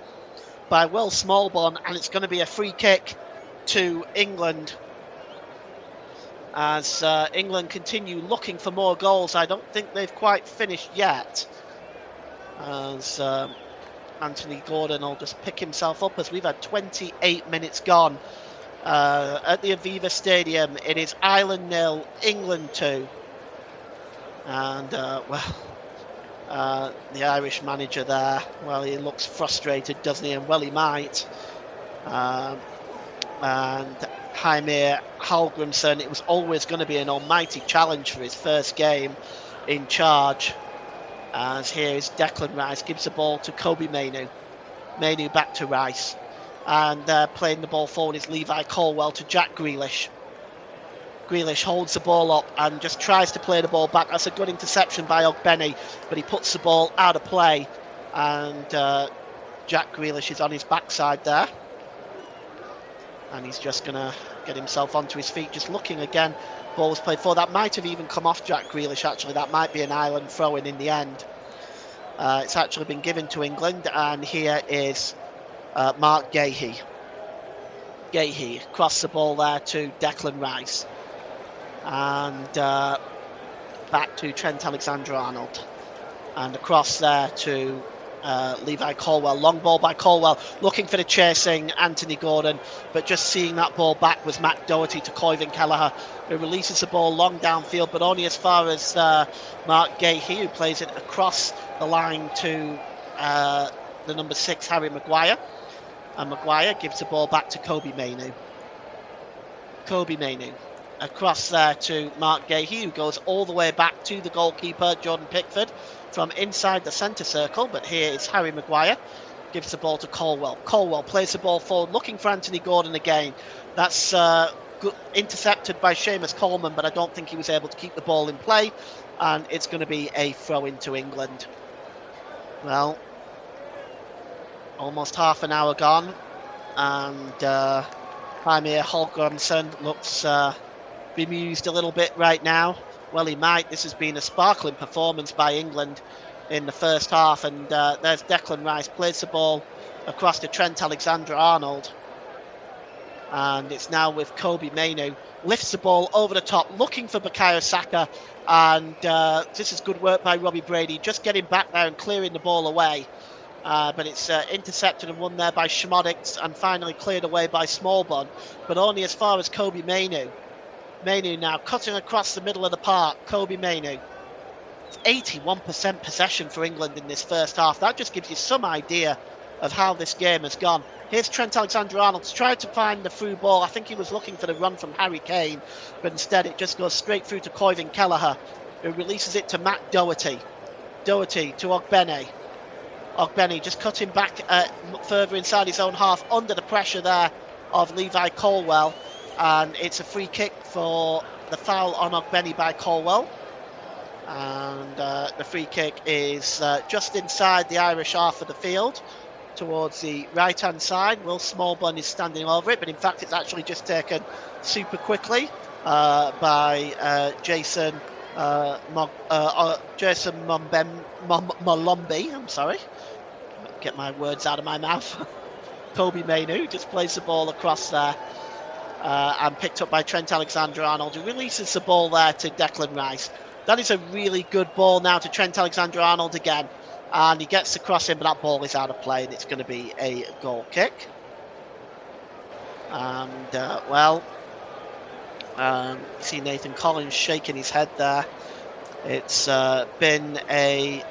by Will Smallbone, and it's going to be a free kick to England. As England continue looking for more goals, I don't think they've quite finished yet. As Anthony Gordon will just pick himself up, as we've had 28 minutes gone at the Aviva Stadium. It is Ireland 0, England 2. And, the Irish manager there, well, he looks frustrated, doesn't he? And well, he might. And Jaime Hallgrimsson, it was always going to be an almighty challenge for his first game in charge. As here is Declan Rice, gives the ball to Kobe Mainoo. Mainoo back to Rice. And playing the ball forward is Levi Colwell to Jack Grealish. Grealish holds the ball up and just tries to play the ball back. That's a good interception by Ogbeni, but he puts the ball out of play. And Jack Grealish is on his backside there. And he's just going to get himself onto his feet, just looking again. Ball was played for. That might have even come off Jack Grealish, actually. That might be an Ireland throw-in in the end. It's actually been given to England. And here is Mark Gahey. Gahey across the ball there to Declan Rice. And back to Trent Alexander-Arnold. And across there to Levi Colwell. Long ball by Colwell, looking for the chasing Anthony Gordon, but just seeing that ball back was Matt Doherty to Coivin Kelleher, who releases the ball long downfield, but only as far as Mark Gahey, who plays it across the line to the number 6, Harry Maguire. And Maguire gives the ball back to Kobe Mainoo. Kobe Mainoo across there to Mark Gahey, who goes all the way back to the goalkeeper, Jordan Pickford, from inside the centre circle. But here is Harry Maguire, gives the ball to Colwell. Colwell plays the ball forward, looking for Anthony Gordon again. That's intercepted by Seamus Coleman, but I don't think he was able to keep the ball in play. And it's going to be a throw into England. Well, almost half an hour gone. And Jaime Hallgrimsson looks bemused a little bit right now. Well, he might. This has been a sparkling performance by England in the first half. And there's Declan Rice, plays the ball across to Trent Alexander-Arnold. And it's now with Kobe Mainoo. Lifts the ball over the top, looking for Bukayo Saka. And this is good work by Robbie Brady, just getting back there and clearing the ball away. But it's intercepted and won there by Schmodic, and finally cleared away by Smallbone. But only as far as Kobe Mainoo. Mainoo now cutting across the middle of the park. Kobe Mainoo. 81% possession for England in this first half. That just gives you some idea of how this game has gone. Here's Trent Alexander-Arnold to try to find the through ball. I think he was looking for the run from Harry Kane, but instead it just goes straight through to Coivin Kelleher, who releases it to Matt Doherty. Doherty to Ogbeni. Ogbeni just cutting back further inside his own half under the pressure there of Levi Colwell. And it's a free kick for the foul on Ogbeni by Colwell. And the free kick is just inside the Irish half of the field towards the right-hand side. Will Smallbone is standing over it, but in fact it's actually just taken super quickly by Jason Molombi. I'm sorry. Get my words out of my mouth. Kobe Mainoo just plays the ball across there and picked up by Trent Alexander-Arnold, who releases the ball there to Declan Rice. That is a really good ball now to Trent Alexander-Arnold again. And he gets the cross in, but that ball is out of play, and it's going to be a goal kick. And, see Nathan Collins shaking his head there. It's been a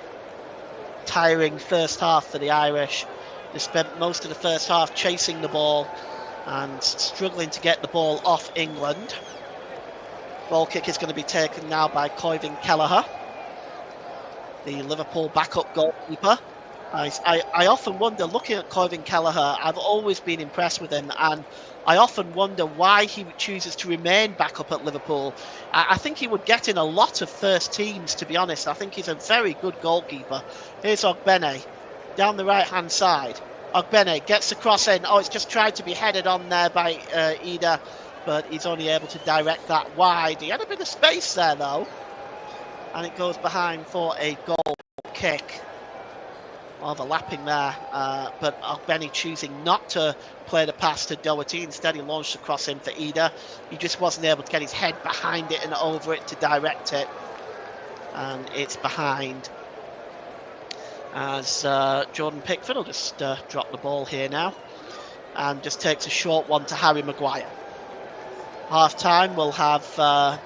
tiring first half for the Irish. They spent most of the first half chasing the ball, and struggling to get the ball off England. Ball kick is going to be taken now by Koivin Kelleher, the Liverpool backup goalkeeper. I often wonder, looking at Koivin Kelleher, I've always been impressed with him, and I often wonder why he chooses to remain back up at Liverpool. I think he would get in a lot of first teams, to be honest. I think he's a very good goalkeeper. Here's Ogbene down the right-hand side. Ogbene gets the cross in. Oh, it's just tried to be headed on there by Ida, but he's only able to direct that wide. He had a bit of space there, though, and it goes behind for a goal kick. Overlapping there, but Ogbene choosing not to play the pass to Doherty. Instead, he launched the cross in for Ida. He just wasn't able to get his head behind it and over it to direct it. And it's behind as Jordan Pickford will just drop the ball here now and just takes a short one to Harry Maguire. Half time, we'll have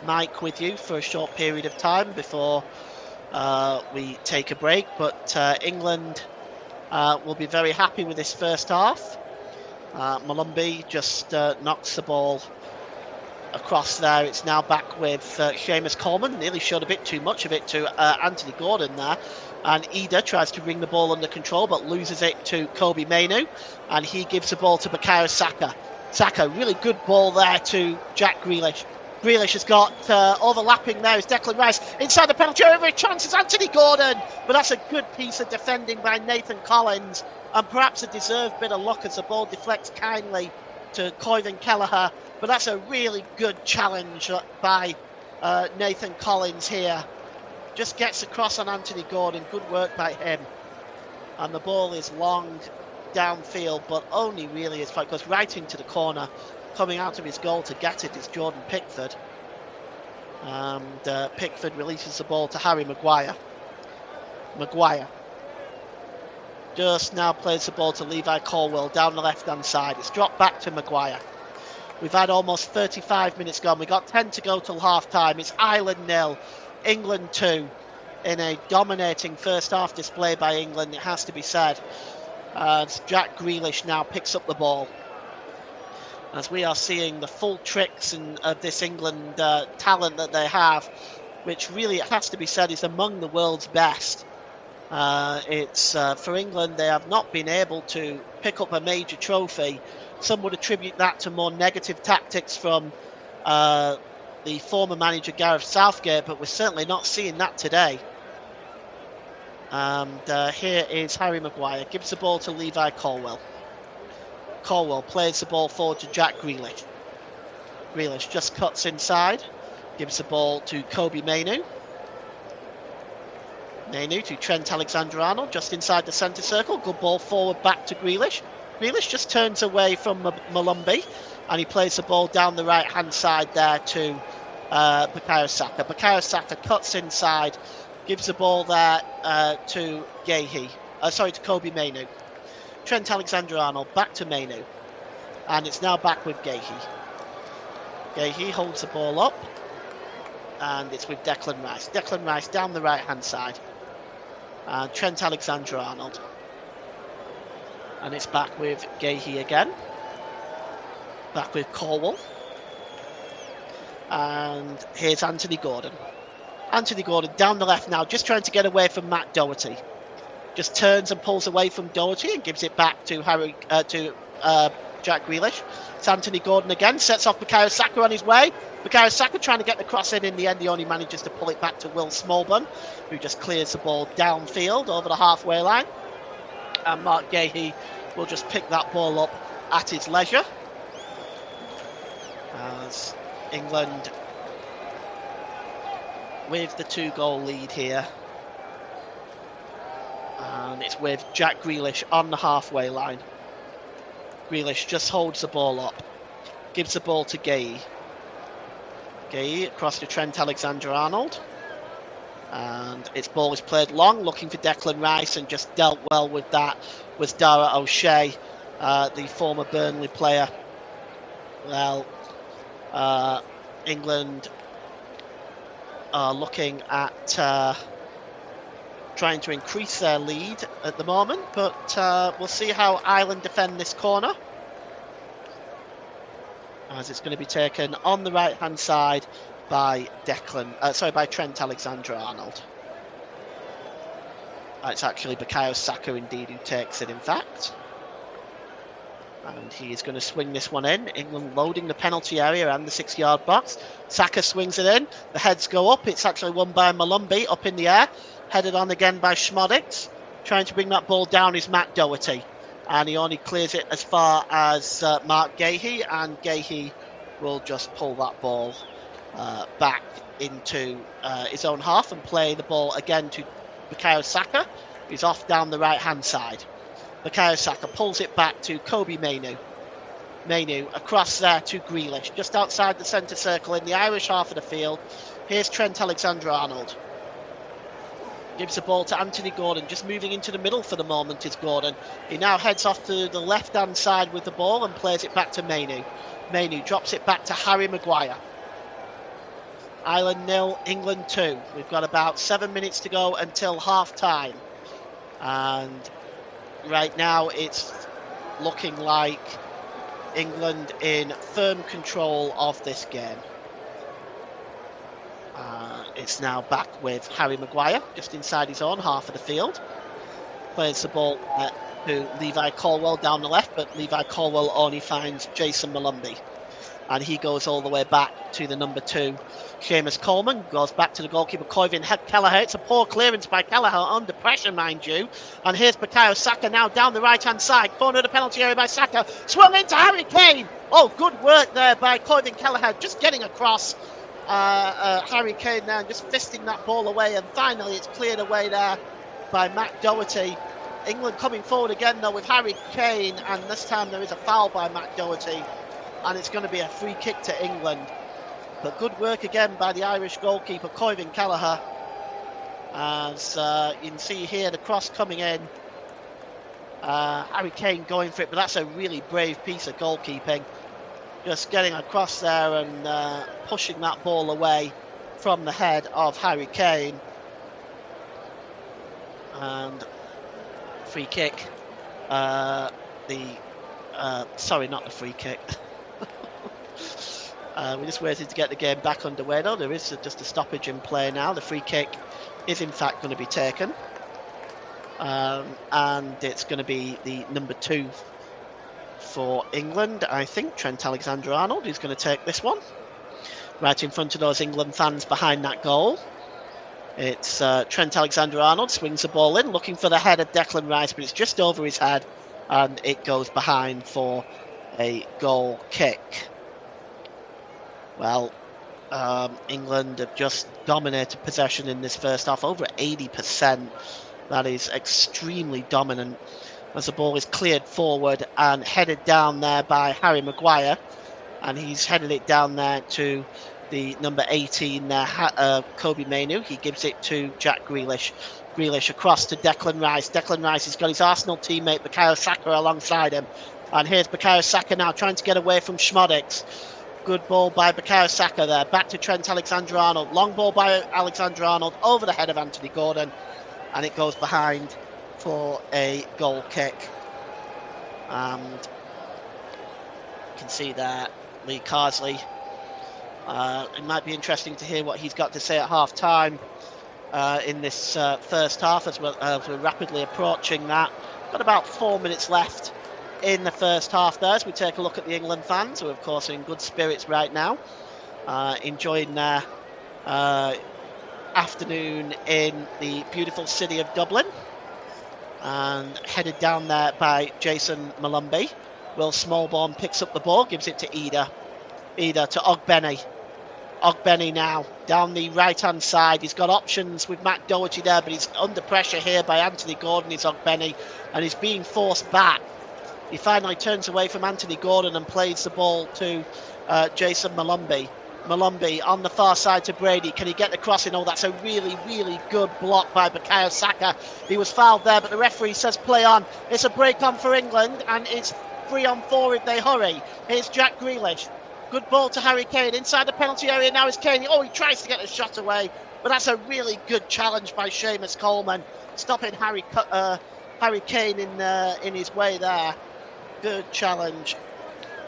Mike with you for a short period of time before we take a break, but England will be very happy with this first half. Malumbi just knocks the ball across there. It's now back with Seamus Coleman. Nearly showed a bit too much of it to Anthony Gordon there. And Ida tries to bring the ball under control, but loses it to Kobe Mainoo. And he gives the ball to Bukayo Saka. Saka, really good ball there to Jack Grealish. Grealish has got overlapping there is Declan Rice inside the penalty area. Chances Anthony Gordon, but that's a good piece of defending by Nathan Collins, and perhaps a deserved bit of luck as the ball deflects kindly to Koivin Kelleher. But that's a really good challenge by Nathan Collins here. Just gets across on Anthony Gordon. Good work by him. And the ball is long downfield, but only really as far, goes right into the corner. Coming out of his goal to get it is Jordan Pickford. And Pickford releases the ball to Harry Maguire. Maguire just now plays the ball to Levi Colwill down the left-hand side. It's dropped back to Maguire. We've had almost 35 minutes gone. We've got 10 to go till half-time. It's Ireland 0, England 2, in a dominating first-half display by England, it has to be said. As Jack Grealish now picks up the ball. As we are seeing the full tricks of this England talent that they have, which really, it has to be said, is among the world's best. It's for England, they have not been able to pick up a major trophy. Some would attribute that to more negative tactics from the former manager Gareth Southgate, but we're certainly not seeing that today. And here is Harry Maguire, gives the ball to Levi Colwill. Colwill plays the ball forward to Jack Grealish. Grealish just cuts inside, gives the ball to Kobe Mainoo. Mainoo to Trent Alexander-Arnold, just inside the centre circle. Good ball forward back to Grealish. Grealish just turns away from Malumbi, and he plays the ball down the right-hand side there to Bukayo Saka. Bukayo Saka cuts inside, gives the ball there to to Kobe Mainoo. Trent Alexander-Arnold back to Mainoo, and it's now back with Gahey. Gahey holds the ball up, and it's with Declan Rice. Declan Rice down the right-hand side, and Trent Alexander-Arnold, and it's back with Gahey again, back with Colwill, and here's Anthony Gordon. Anthony Gordon down the left now, just trying to get away from Matt Doherty. Just turns and pulls away from Doherty and gives it back to Jack Grealish. It's Anthony Gordon again, sets off Bukayo Saka on his way. Bukayo Saka trying to get the cross in the end, he only manages to pull it back to Will Smallburn, who just clears the ball downfield over the halfway line. And Mark Gahey will just pick that ball up at his leisure. As England with the 2-goal lead here. And it's with Jack Grealish on the halfway line. Grealish just holds the ball up, gives the ball to Gahey. Gahey across to Trent Alexander-Arnold. And its ball is played long, looking for Declan Rice, and just dealt well with that was Dara O'Shea, the former Burnley player. Well, England are looking at trying to increase their lead at the moment, but we'll see how Ireland defend this corner. as it's going to be taken on the right-hand side by by Trent Alexander-Arnold. It's actually Bukayo Saka indeed who takes it, in fact. And he is going to swing this one in. England loading the penalty area and the 6-yard box. Saka swings it in. The heads go up. It's actually won by Malumbi up in the air. Headed on again by Schmodix. Trying to bring that ball down is Matt Doherty. And he only clears it as far as Mark Gahey. And Gahey will just pull that ball back into his own half and play the ball again to Bukayo Saka. He's off down the right-hand side. Bukayo Saka pulls it back to Kobbie Mainoo. Mainoo across there to Grealish, just outside the centre circle in the Irish half of the field. Here's Trent Alexander-Arnold. Gives the ball to Anthony Gordon, just moving into the middle for the moment is Gordon. He now heads off to the left-hand side with the ball and plays it back to Mainoo. Mainoo drops it back to Harry Maguire. Ireland 0, England 2. We've got about 7 minutes to go until half-time. And right now it's looking like England in firm control of this game. It's now back with Harry Maguire, just inside his own half of the field. Plays the ball to Levi Colwill down the left, but Levi Colwill only finds Jason Malumbi. And he goes all the way back to the number 2, Seamus Coleman. Goes back to the goalkeeper, Koivin Kelleher. It's a poor clearance by Kelleher, under pressure, mind you. And here's Bukayo Saka now down the right-hand side. Corner of the penalty area by Saka. Swung into Harry Kane. Oh, good work there by Koivin Kelleher, just getting across Harry Kane there and just fisting that ball away. And finally, it's cleared away there by Matt Doherty. England coming forward again, though, with Harry Kane. And this time there is a foul by Matt Doherty. And it's going to be a free kick to England. But good work again by the Irish goalkeeper, Koivin Kelleher. As you can see here, the cross coming in. Harry Kane going for it, but that's a really brave piece of goalkeeping. Just getting across there and pushing that ball away from the head of Harry Kane. And free kick. Sorry, not the free kick. We're just waiting to get the game back underway, though. There is just a stoppage in play now. The free kick is, in fact, going to be taken. And it's going to be the number 2 for England, I think, Trent Alexander-Arnold, who's going to take this one. Right in front of those England fans behind that goal. It's Trent Alexander-Arnold swings the ball in, looking for the head of Declan Rice, but it's just over his head, and it goes behind for a goal kick. Well, England have just dominated possession in this first half, over 80%. That is extremely dominant as the ball is cleared forward and headed down there by Harry Maguire. And he's headed it down there to the number 18 there, Kobbie Mainoo. He gives it to Jack Grealish. Grealish across to Declan Rice. Declan Rice has got his Arsenal teammate Bukayo Saka alongside him. And here's Bukayo Saka now trying to get away from Schmodix. Good ball by Bukayo Saka there. Back to Trent Alexander-Arnold. Long ball by Alexander-Arnold over the head of Anthony Gordon. And it goes behind for a goal kick. And you can see there Lee Carsley. It might be interesting to hear what he's got to say at half-time in this first half as we're rapidly approaching that. Got about 4 minutes left in the first half there as we take a look at the England fans, who of course are in good spirits right now, enjoying their afternoon in the beautiful city of Dublin, and headed down there by Jason Malumbi. Will Smallborn picks up the ball, gives it to Ida to Ogbenny. Ogbenny now down the right hand side. He's got options with Matt Doherty there, but he's under pressure here by Anthony Gordon. Is Ogbenny, and he's being forced back. He finally turns away from Anthony Gordon and plays the ball to Jason Malumbi. Malumbi on the far side to Brady. Can he get the crossing? Oh, that's a really, really good block by Bukayo Saka. He was fouled there, but the referee says play on. It's a break on for England, and it's 3-on-4 if they hurry. Here's Jack Grealish. Good ball to Harry Kane. Inside the penalty area now is Kane. Oh, he tries to get the shot away, but that's a really good challenge by Seamus Coleman, stopping Harry Kane in his way there. Good challenge.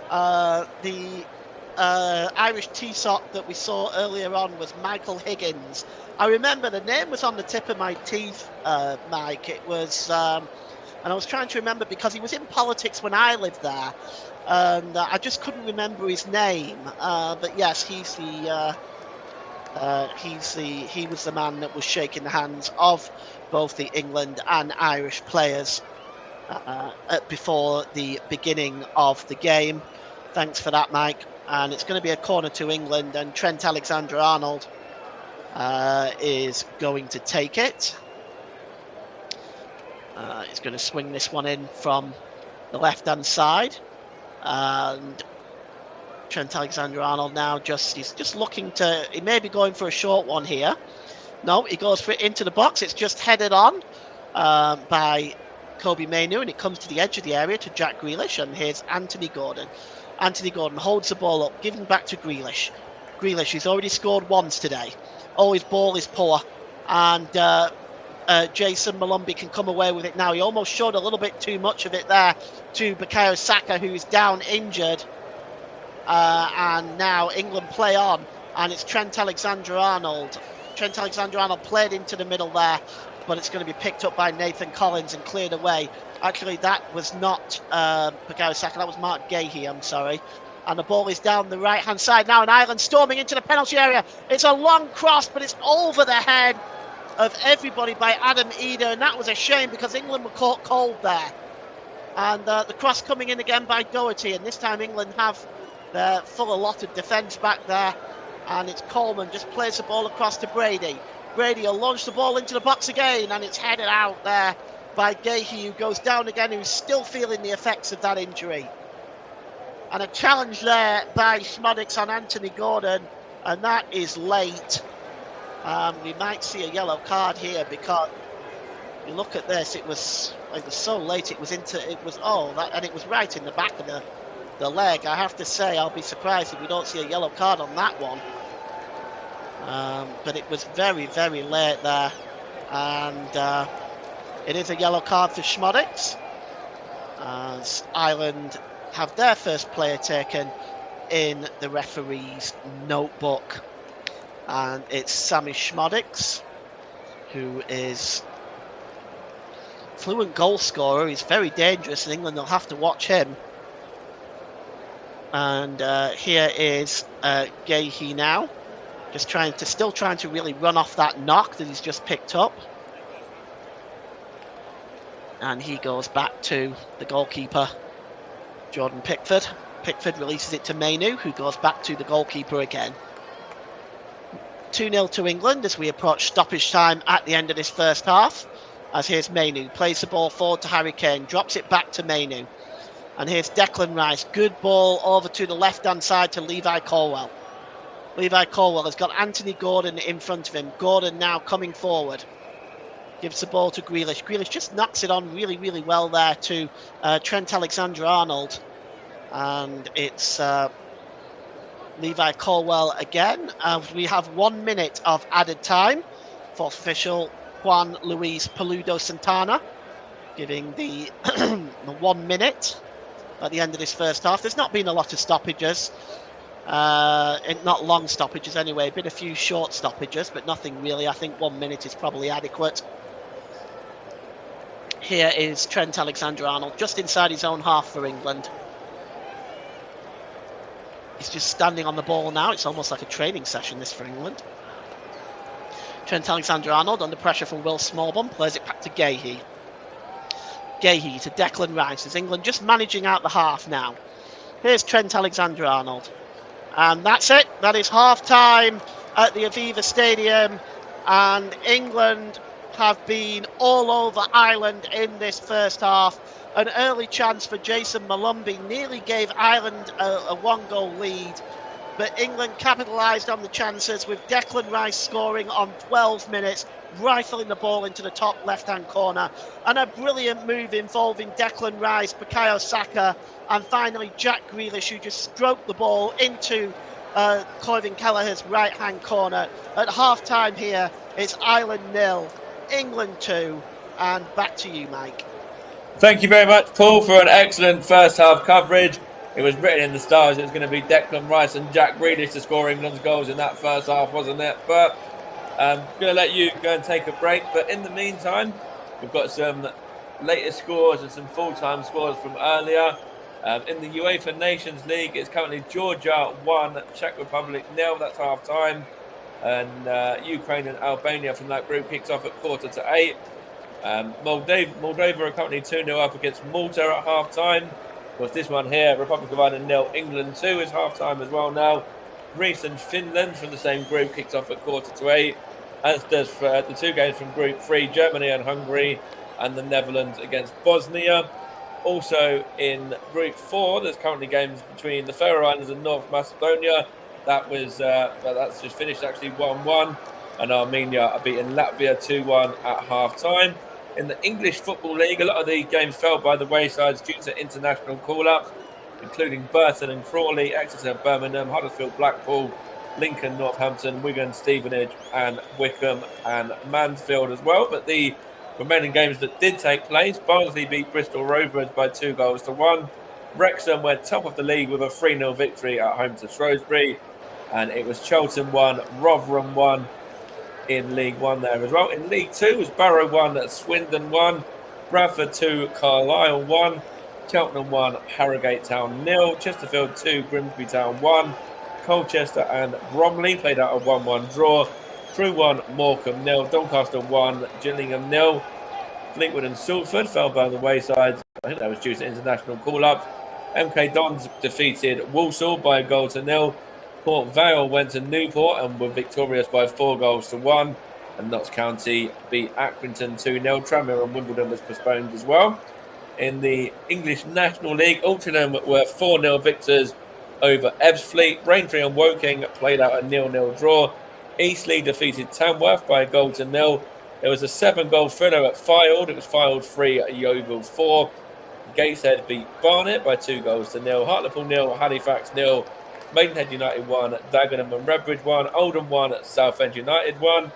The Irish T-sock that we saw earlier on was Michael Higgins. I remember the name was on the tip of my teeth, Mike. It was, and I was trying to remember because he was in politics when I lived there, and I just couldn't remember his name. But yes, he was the man that was shaking the hands of both the England and Irish players before the beginning of the game. Thanks for that, Mike. And it's going to be a corner to England, and Trent Alexander-Arnold is going to take it. He's going to swing this one in from the left-hand side, and Trent Alexander-Arnold now he's just looking to, he may be going for a short one here. No, he goes for it into the box. It's just headed on by Kobe Mainoo, and it comes to the edge of the area to Jack Grealish, and here's Anthony Gordon. Anthony Gordon holds the ball up, giving back to Grealish. Grealish, who's already scored once today. Oh, his ball is poor, and Jason Malumbi can come away with it now. He almost showed a little bit too much of it there to Bukayo Saka, who's down injured. And now England play on, and it's Trent Alexander-Arnold. Trent Alexander-Arnold played into the middle there, but it's going to be picked up by Nathan Collins and cleared away. Actually, that was not Bukayo Saka, that was Mark Gahey, I'm sorry. And the ball is down the right-hand side now, and Ireland storming into the penalty area. It's a long cross, but it's over the head of everybody by Adam Eder, and that was a shame because England were caught cold there. And the cross coming in again by Doherty, and this time England have their full allotted defence back there, and it's Coleman just plays the ball across to Brady. Brady will launch the ball into the box again, and it's headed out there by Gahey, who goes down again, who's still feeling the effects of that injury. And a challenge there by Schmodix on Anthony Gordon, and that is late. We might see a yellow card here because you look at this, it was so late, it was right in the back of the leg. I have to say, I'll be surprised if we don't see a yellow card on that one. But it was very, very late there, and it is a yellow card for Schmodix, as Ireland have their first player taken in the referee's notebook, and it's Sammy Schmodix, who is fluent goal scorer. He's very dangerous, and England will have to watch him. And here is Gahey now, still trying to really run off that knock that he's just picked up. And he goes back to the goalkeeper, Jordan Pickford. Pickford releases it to Mainoo, who goes back to the goalkeeper again. 2-0 to England as we approach stoppage time at the end of this first half. As here's Mainoo, plays the ball forward to Harry Kane, drops it back to Mainoo. And here's Declan Rice, good ball over to the left-hand side to Levi Colwell. Levi Colwell has got Anthony Gordon in front of him. Gordon now coming forward. Gives the ball to Grealish. Grealish just knocks it on really, really well there to Trent Alexander-Arnold. And it's Levi Colwell again. We have 1 minute of added time. Fourth official Juan Luis Peludo Santana giving the 1 minute at the end of this first half. There's not been a lot of stoppages. Not long stoppages anyway. Been a few short stoppages, but nothing really. I think 1 minute is probably adequate. Here is Trent Alexander-Arnold, just inside his own half for England. He's just standing on the ball now. It's almost like a training session, this, for England. Trent Alexander-Arnold under pressure from Will Smallbum, plays it back to Gahey. Gahey to Declan Rice. Is England just managing out the half now? Here's Trent Alexander-Arnold. And that's it. That is half-time at the Aviva Stadium. And England have been all over Ireland in this first half. An early chance for Jason Malumbi nearly gave Ireland a one-goal lead. But England capitalised on the chances with Declan Rice scoring on 12 minutes, rifling the ball into the top left-hand corner. And a brilliant move involving Declan Rice, Bukayo Saka, and finally Jack Grealish, who just stroked the ball into Cloyven Kelleher's right-hand corner. At half-time here, it's Ireland 0, England 2, and back to you, Mike. Thank you very much, Paul, for an excellent first half coverage. it was written in the stars it was going to be Declan Rice and Jack Grealish to score England's goals in that first half, wasn't it? But I'm going to let you go and take a break. But in the meantime, we've got some latest scores and some full-time scores from earlier. In the UEFA Nations League, it's currently Georgia 1, Czech Republic 0. That's half-time. And Ukraine and Albania from that group kicks off at 7:45. Moldova are currently 2-0 up against Malta at half-time. Of course, this one here, Republic of Ireland 0, England 2 is half-time as well now. Greece and Finland from the same group kicks off at 7:45. As does the two games from Group 3, Germany and Hungary, and the Netherlands against Bosnia. Also in Group 4, there's currently games between the Faroe Islands and North Macedonia. That's just finished actually 1-1, and Armenia are beating Latvia 2-1 at half-time. In the English Football League, a lot of the games fell by the wayside due to international call-ups, including Burton and Crawley, Exeter, Birmingham, Huddersfield, Blackpool, Lincoln, Northampton, Wigan, Stevenage, and Wickham and Mansfield as well. But the remaining games that did take place, Barnsley beat Bristol Rovers by 2-1. Wrexham were top of the league with a 3-0 victory at home to Shrewsbury. And it was Charlton 1, Rotherham 1 in League 1 there as well. In League 2 was Barrow 1, Swindon 1, Bradford 2, Carlisle 1, Cheltenham 1, Harrogate Town 0, Chesterfield 2, Grimsby Town 1, Colchester and Bromley played out a 1-1 draw. Crewe 1, Morecambe 0, Doncaster 1, Gillingham 0. Fleetwood and Salford fell by the wayside. I think that was due to international call-ups. MK Dons defeated Walsall by 1-0. Port Vale went to Newport and were victorious by 4-1. And Notts County beat Accrington 2-0. Tranmere and Wimbledon was postponed as well. In the English National League, Altrincham were 4-0 victors over Ebbsfleet. Braintree and Woking played out a 0-0 draw. Eastleigh defeated Tamworth by 1-0. There was a 7-goal thriller at Fylde. It was Fylde 3 at Yeovil 4. Gateshead beat Barnet by 2-0. Hartlepool 0, Halifax 0. Maidenhead United 1, Dagenham and Redbridge 1. Oldham 1, Southend United 1.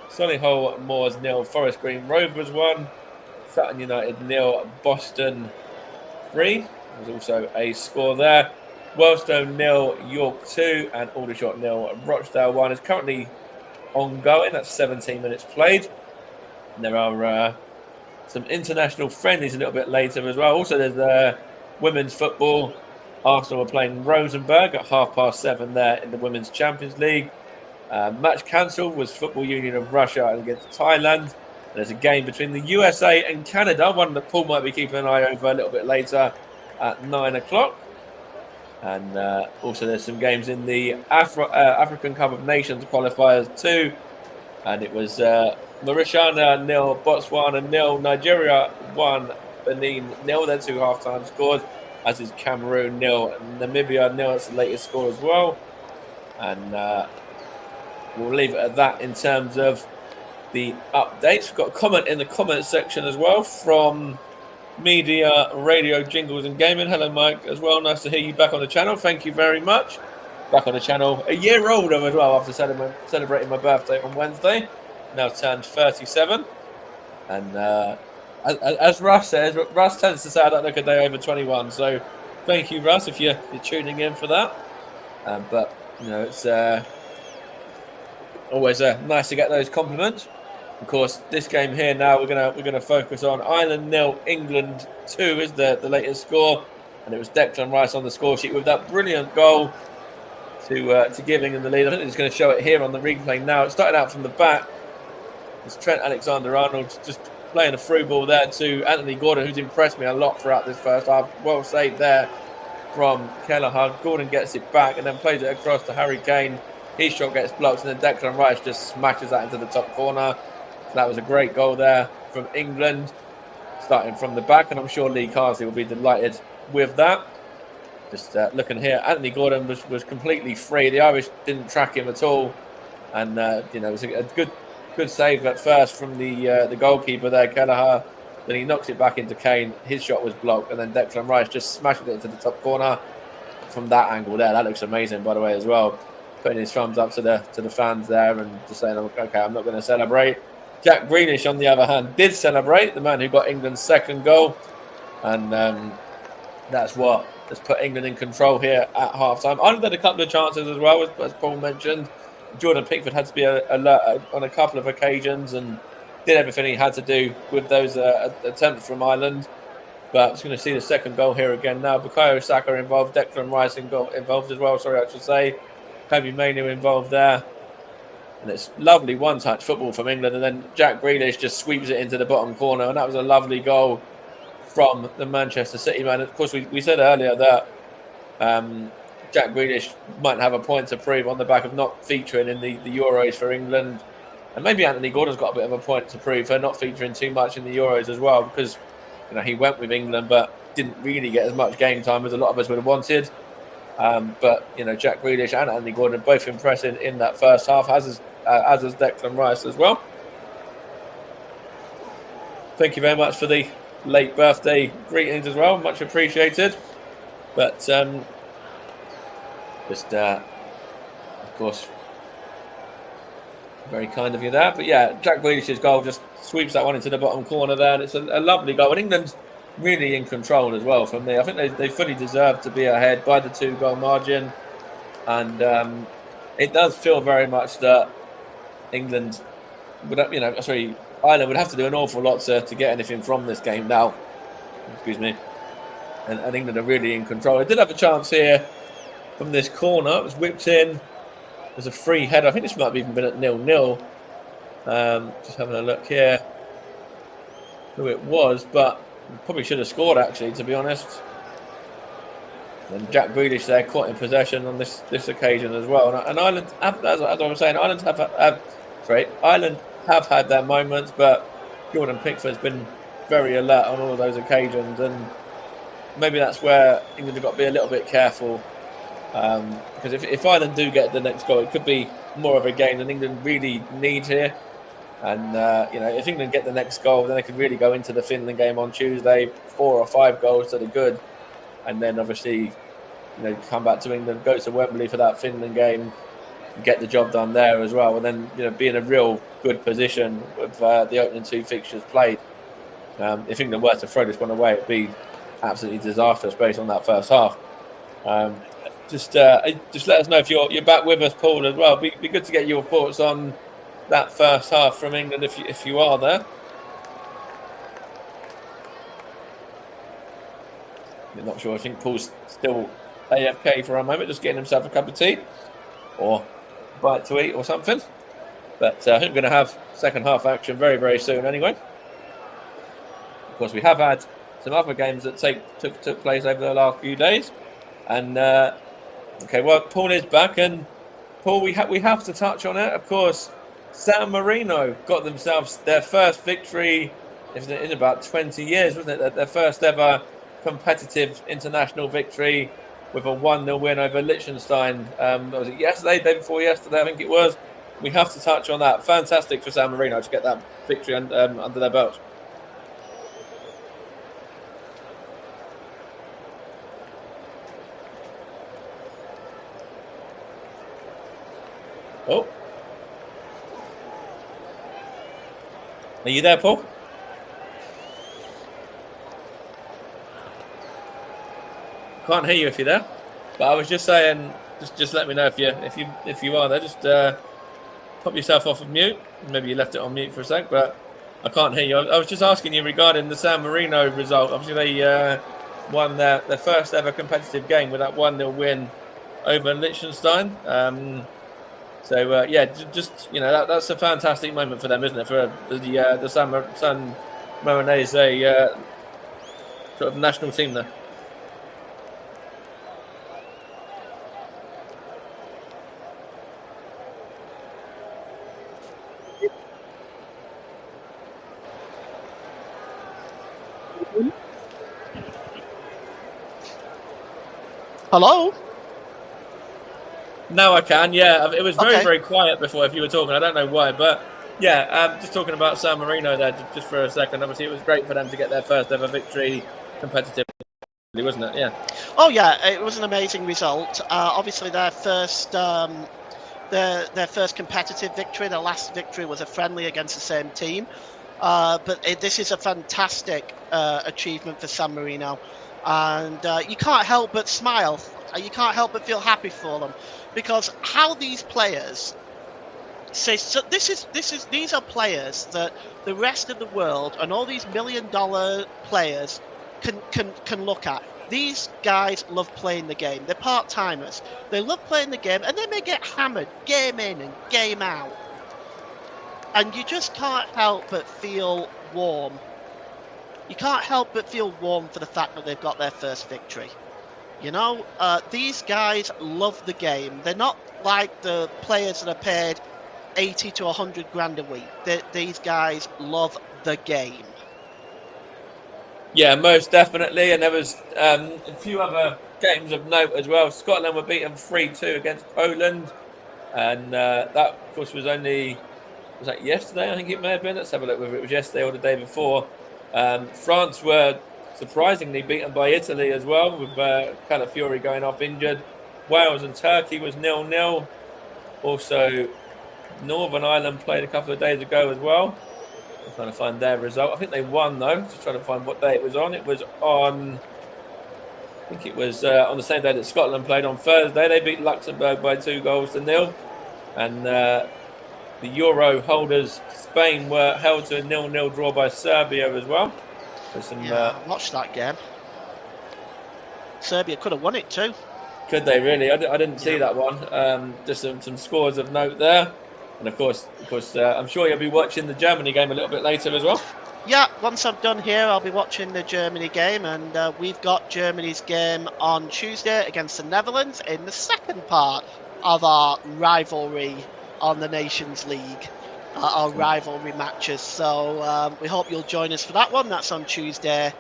Solihull Moors 0, Forest Green Rovers 1. Sutton United 0, Boston 3. There was also a score there. Wellstone 0, York 2, and Aldershot 0, Rochdale 1 is currently ongoing. That's 17 minutes played. And there are some international friendlies a little bit later as well. Also, there's women's football. Arsenal are playing Rosenborg at 7:30 there in the Women's Champions League. Match cancelled was Football Union of Russia against Thailand. There's a game between the USA and Canada, one that Paul might be keeping an eye over a little bit later at 9 o'clock. And also there's some games in the African Cup of Nations qualifiers too. And it was Mauritania 0, Botswana 0, Nigeria 1, Benin 0. They're 2 half-time scores, as is Cameroon 0, and Namibia 0. That's the latest score as well. And we'll leave it at that in terms of the updates. We've got a comment in the comment section as well from Media, Radio, Jingles and Gaming. Hello, Mike, as well. Nice to hear you back on the channel. Thank you very much. Back on the channel a year older as well after celebrating my birthday on Wednesday. Now turned 37. And as Russ says, Russ tends to say I don't look a day over 21. So thank you, Russ, if you're tuning in for that. But, you know, it's always nice to get those compliments. Of course, this game here now we're gonna focus on Ireland 0, England 2 is the latest score, and it was Declan Rice on the score sheet with that brilliant goal to give England the lead. I think it's going to show it here on the replay now. It started out from the back. It's Trent Alexander-Arnold just playing a through ball there to Anthony Gordon, who's impressed me a lot throughout this first half. Well saved there from Kelleher. Gordon gets it back and then plays it across to Harry Kane. His shot gets blocked, and then Declan Rice just smashes that into the top corner. That was a great goal there from England, starting from the back, and I'm sure Lee Carsley will be delighted with that. Just looking here, Anthony Gordon was completely free. The Irish didn't track him at all, and you know, it was a good save at first from the goalkeeper there, Kelleher. Then he knocks it back into Kane. His shot was blocked, and then Declan Rice just smashed it into the top corner from that angle there. That looks amazing, by the way, as well. Putting his thumbs up to the fans there and just saying, okay, I'm not going to celebrate. Jack Grealish, on the other hand, did celebrate, the man who got England's second goal. And that's what has put England in control here at half-time. Ireland had a couple of chances as well, as Paul mentioned. Jordan Pickford had to be alert on a couple of occasions and did everything he had to do with those attempts from Ireland. But it's going to see the second goal here again now. Bukayo Saka involved, Declan Rice involved as well, sorry, I should say. Kobe Mainoo involved there. And it's lovely one-touch football from England. And then Jack Grealish just sweeps it into the bottom corner. And that was a lovely goal from the Manchester City man. Of course, we said earlier that Jack Grealish might have a point to prove on the back of not featuring in the Euros for England. And maybe Anthony Gordon's got a bit of a point to prove for not featuring too much in the Euros as well, because he went with England but didn't really get as much game time as a lot of us would have wanted. But Jack Grealish and Anthony Gordon both impressive in that first half, as is Declan Rice as well. Thank you very much for the late birthday greetings as well, much appreciated. But of course, very kind of you there. But yeah, Jack Grealish's goal just sweeps that one into the bottom corner there, and it's a lovely goal. And England's really in control as well from me. I think they fully deserve to be ahead by the 2-goal margin, and it does feel very much that England would, Ireland would have to do an awful lot to get anything from this game now. Excuse me. And England are really in control. They did have a chance here from this corner. It was whipped in. There's a free header. I think this might have even been at 0-0. Just having a look here who it was, but probably should have scored, actually, to be honest. And Jack Grealish there caught in possession on this occasion as well. And Ireland, as I was saying, Ireland have had their moments, but Jordan Pickford's been very alert on all of those occasions, and maybe that's where England have got to be a little bit careful. Because if Ireland do get the next goal, it could be more of a game than England really need here. And if England get the next goal, then they could really go into the Finland game on Tuesday, 4 or 5 goals to the good, and then obviously come back to England, go to Wembley for that Finland game, get the job done there as well, and then be in a real good position with the opening 2 fixtures played. If England were to throw this one away, it'd be absolutely disastrous based on that first half. Just let us know if you're back with us, Paul, as well. Be good to get your thoughts on that first half from England if you are there. I'm not sure. I think Paul's still AFK for a moment, just getting himself a cup of tea or a bite to eat or something. But I think we're going to have second half action very, very soon anyway. Of course, we have had some other games that took place over the last few days. And Paul is back, and Paul, we have to touch on it. Of course, San Marino got themselves their first victory in about 20 years, wasn't it? Their first ever competitive international victory with a 1-0 win over Liechtenstein. Was it yesterday, day before yesterday, I think it was. We have to touch on that. Fantastic for San Marino to get that victory under their belt. Oh. Are you there, Paul? Can't hear you if you're there. But I was just saying, just let me know if you are there. Just pop yourself off of mute. Maybe you left it on mute for a sec, but I can't hear you. I was just asking you regarding the San Marino result. Obviously, they won their first ever competitive game with that 1-0 win over Liechtenstein. That's a fantastic moment for them, isn't it? For the San Marinese sort of national team there. Hello? Now I can, yeah. It was very, Okay. very quiet before if you were talking. I don't know why, but yeah, just talking about San Marino there just for a second. Obviously, it was great for them to get their first ever victory competitively, wasn't it? Yeah. Oh yeah, it was an amazing result. Obviously, their first competitive victory. Their last victory was a friendly against the same team. But this is a fantastic achievement for San Marino. And you can't help but smile. You can't help but feel happy for them, because how these players say, so these are players that the rest of the world and all these $1 million players can look at. These guys love playing the game. They're part-timers. They love playing the game, and they may get hammered game in and game out. And you just can't help but feel warm. You can't help but feel warm for the fact that they've got their first victory. You know, these guys love the game. They're not like the players that are paid 80 to 100 grand a week. These guys love the game. Yeah, most definitely. And there was a few other games of note as well. Scotland were beaten 3-2 against Poland. And that, of course, was that yesterday? I think it may have been. Let's have a look whether it was yesterday or the day before. France were surprisingly beaten by Italy as well, with Calafiori going off injured. Wales and Turkey was 0-0. Also, Northern Ireland played a couple of days ago as well. I'm trying to find their result. I think they won, though. Just trying to find what day it was on. It was on, I think it was on the same day that Scotland played on Thursday. They beat Luxembourg by 2-0. And the Euro holders, Spain, were held to a 0-0 draw by Serbia as well. I watched that game. Serbia could have won it too. Could they really? I didn't see that one. Just some scores of note there. And of course, I'm sure you'll be watching the Germany game a little bit later as well. Yeah, once I'm done here, I'll be watching the Germany game, and we've got Germany's game on Tuesday against the Netherlands in the second part of our rivalry on the Nations League, our rivalry matches. So we hope you'll join us for that one. That's on Tuesday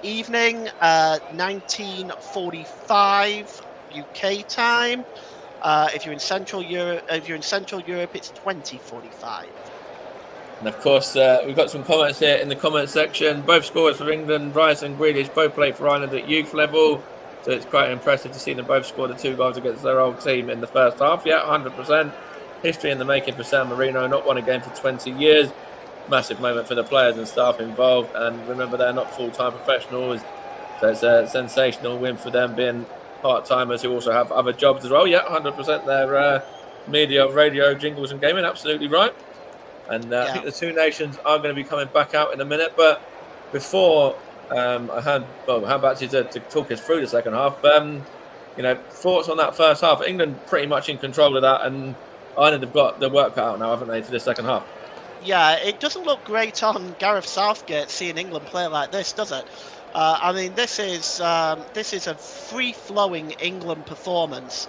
evening, 19:45 UK time. If you're in Central Europe, it's 20:45. And of course, we've got some comments here in the comment section. Both scorers for England, Rice and Grealish, both played for Ireland at youth level. So it's quite impressive to see them both score the 2 goals against their old team in the first half. Yeah, 100%. History in the making for San Marino. Not won a game for 20 years. Massive moment for the players and staff involved. And remember, they're not full-time professionals. So it's a sensational win for them, being part-timers who also have other jobs as well. Yeah, 100%. They're media, radio, jingles and gaming. Absolutely right. And I think the two nations are going to be coming back out in a minute. But before I hand back to you to talk us through the second half, thoughts on that first half? England pretty much in control of that, and Ireland have got the work cut out now, haven't they, for the second half? Yeah, it doesn't look great on Gareth Southgate seeing England play like this, does it? I mean, this is a free-flowing England performance,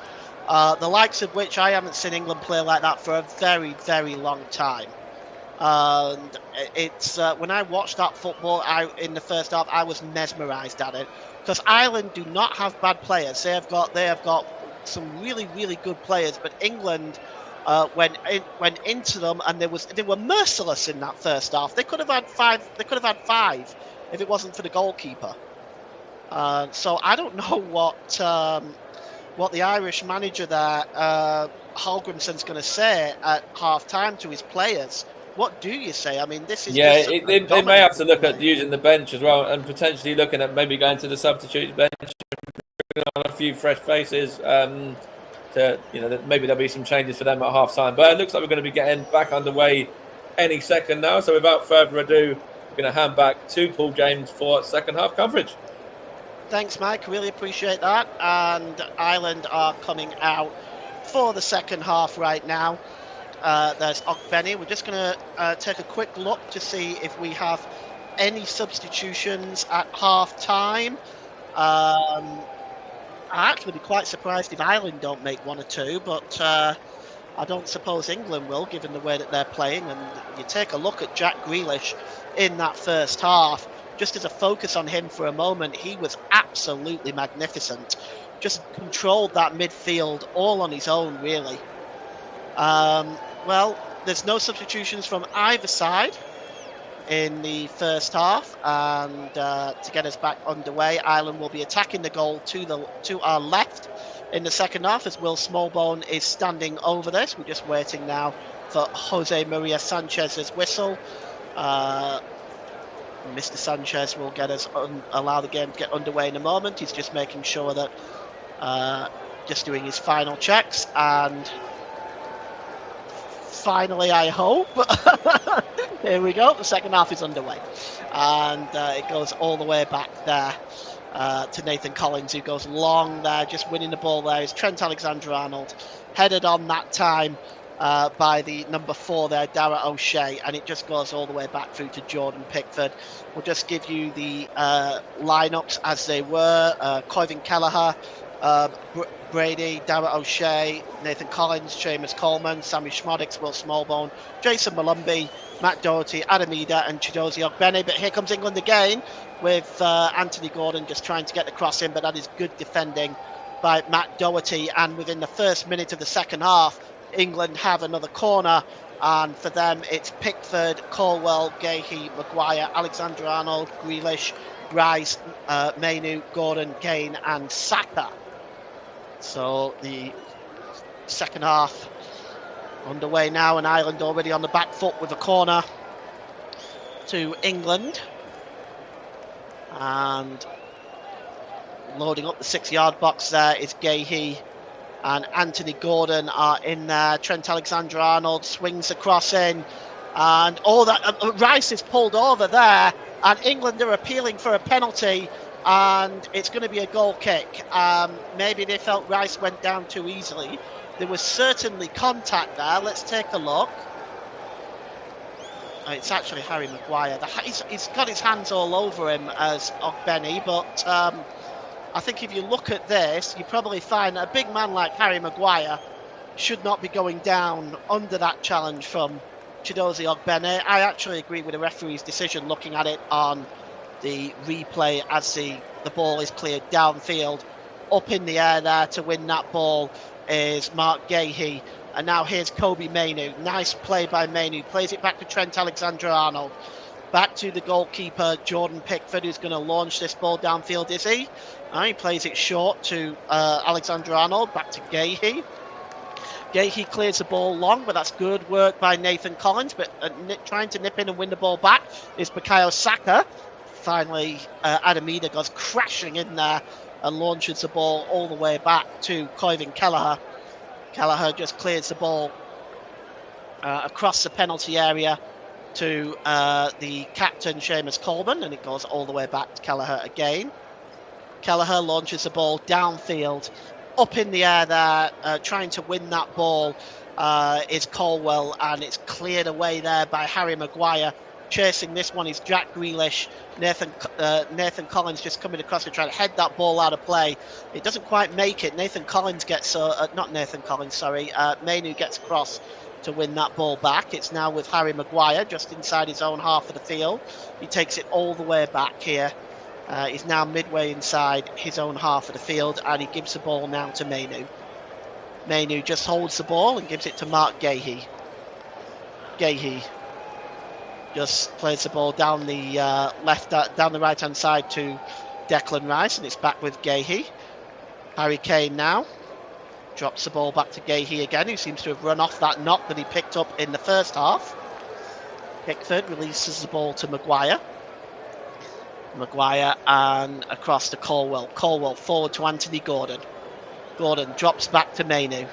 the likes of which I haven't seen England play like that for a very, very long time. And it's when I watched that football in the first half, I was mesmerised at it, because Ireland do not have bad players. They have got some really, really good players, but England went into them, and they were merciless in that first half. They could have had 5. They could have had 5 if it wasn't for the goalkeeper. So I don't know what the Irish manager there, Hallgrimsson's going to say at half time to his players. What do you say? I mean, this is they may have to look at using the bench as well, and potentially looking at maybe going to the substitute bench, on a few fresh faces. Maybe there'll be some changes for them at half time. But it looks like we're going to be getting back underway any second now. So without further ado, we're going to hand back to Paul James for second half coverage. Thanks, Mike. Really appreciate that. And Ireland are coming out for the second half right now. There's Ogbenny. We're just going to take a quick look to see if we have any substitutions at half time. I'd actually be quite surprised if Ireland don't make 1 or 2, but I don't suppose England will, given the way that they're playing. And you take a look at Jack Grealish in that first half, just as a focus on him for a moment, he was absolutely magnificent. Just controlled that midfield all on his own, really. Well, there's no substitutions from either side in the first half, and to get us back underway, Ireland will be attacking the goal to our left in the second half, as Will Smallbone is standing over this. We're just waiting now for Jose Maria Sanchez's whistle. Mr. Sanchez will get us allow the game to get underway in a moment. He's just making sure that just doing his final checks, and finally, I hope. Here we go. The second half is underway, and it goes all the way back there to Nathan Collins, who goes long there, just winning the ball there. Is Trent Alexander-Arnold, headed on that time by the number 4 there, Dara O'Shea, and it just goes all the way back through to Jordan Pickford. We'll just give you the lineups as they were. Coivin Kelleher, Brady, Dara O'Shea, Nathan Collins, Seamus Coleman, Sammy Schmoddix, Will Smallbone, Jason Malumbi, Matt Doherty, Adam Ida, and Chidozie Ogbene. But here comes England again with Anthony Gordon just trying to get the cross in, but that is good defending by Matt Doherty. And within the first minute of the second half, England have another corner, and for them it's Pickford, Colwell, Gahey, Maguire, Alexander-Arnold, Grealish, Rice, Mainu, Gordon, Kane, and Saka. So the second half underway now, and Ireland already on the back foot with a corner to England. And loading up the 6-yard box there is Gahey, and Anthony Gordon are in there. Trent Alexander-Arnold swings across in, and Rice is pulled over there, and England are appealing for a penalty, and it's going to be a goal kick. Maybe they felt Rice went down too easily. There was certainly contact there. Let's take a look. It's actually Harry Maguire. He's got his hands all over him as Ogbene, but I think if you look at this, you probably find a big man like Harry Maguire should not be going down under that challenge from Chidozie Ogbene. I actually agree with the referee's decision looking at it on the replay as the ball is cleared downfield. Up in the air there to win that ball is Mark Gahey. And now here's Kobe Mainu. Nice play by Mainu. Plays it back to Trent Alexander-Arnold. Back to the goalkeeper, Jordan Pickford, who's going to launch this ball downfield, is he? He plays it short to Alexander-Arnold. Back to Gahey. Gahey clears the ball long, but that's good work by Nathan Collins. But trying to nip in and win the ball back is Bukayo Saka. Finally, Adam Ida goes crashing in there and launches the ball all the way back to Coivin Kelleher. Kelleher just clears the ball across the penalty area to the captain, Seamus Coleman, and it goes all the way back to Kelleher again. Kelleher launches the ball downfield, up in the air there, trying to win that ball is Colwell, and it's cleared away there by Harry Maguire. Chasing this one is Jack Grealish. Nathan Collins just coming across to try to head that ball out of play. It doesn't quite make it. Mainu gets across to win that ball back. It's now with Harry Maguire just inside his own half of the field. He takes it all the way back here. He's now midway inside his own half of the field, and he gives the ball now to Mainu. Mainu just holds the ball and gives it to Mark Gahey. Gahey just plays the ball down the down the right-hand side to Declan Rice, and it's back with Gahey. Harry Kane now drops the ball back to Gahey again, who seems to have run off that knock that he picked up in the first half. Pickford releases the ball to Maguire. Maguire and across to Colwell. Colwell forward to Anthony Gordon. Gordon drops back to Mainu.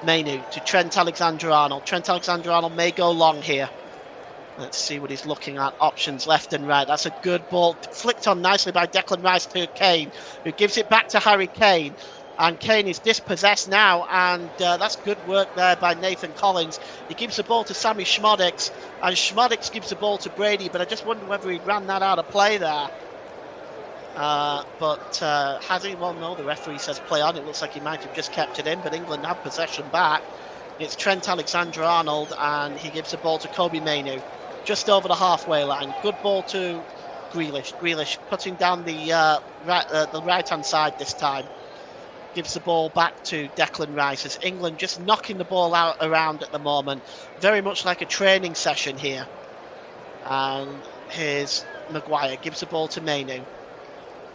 Mainu to Trent Alexander-Arnold. Trent Alexander-Arnold may go long here. Let's see what he's looking at. Options left and right. That's a good ball. Flicked on nicely by Declan Rice to Kane, who gives it back to Harry Kane. And Kane is dispossessed now, and that's good work there by Nathan Collins. He gives the ball to Sammy Schmoddix, and Schmoddix gives the ball to Brady, but I just wonder whether he ran that out of play there. But has he? Well, no, the referee says play on. It looks like he might have just kept it in, but England have possession back. It's Trent Alexander-Arnold, and he gives the ball to Kobe Mainu. Just over the halfway line. Good ball to Grealish. Grealish putting down the right-hand side this time. Gives the ball back to Declan Rice, as England just knocking the ball out around at the moment. Very much like a training session here. And here's Maguire. Gives the ball to Mainu.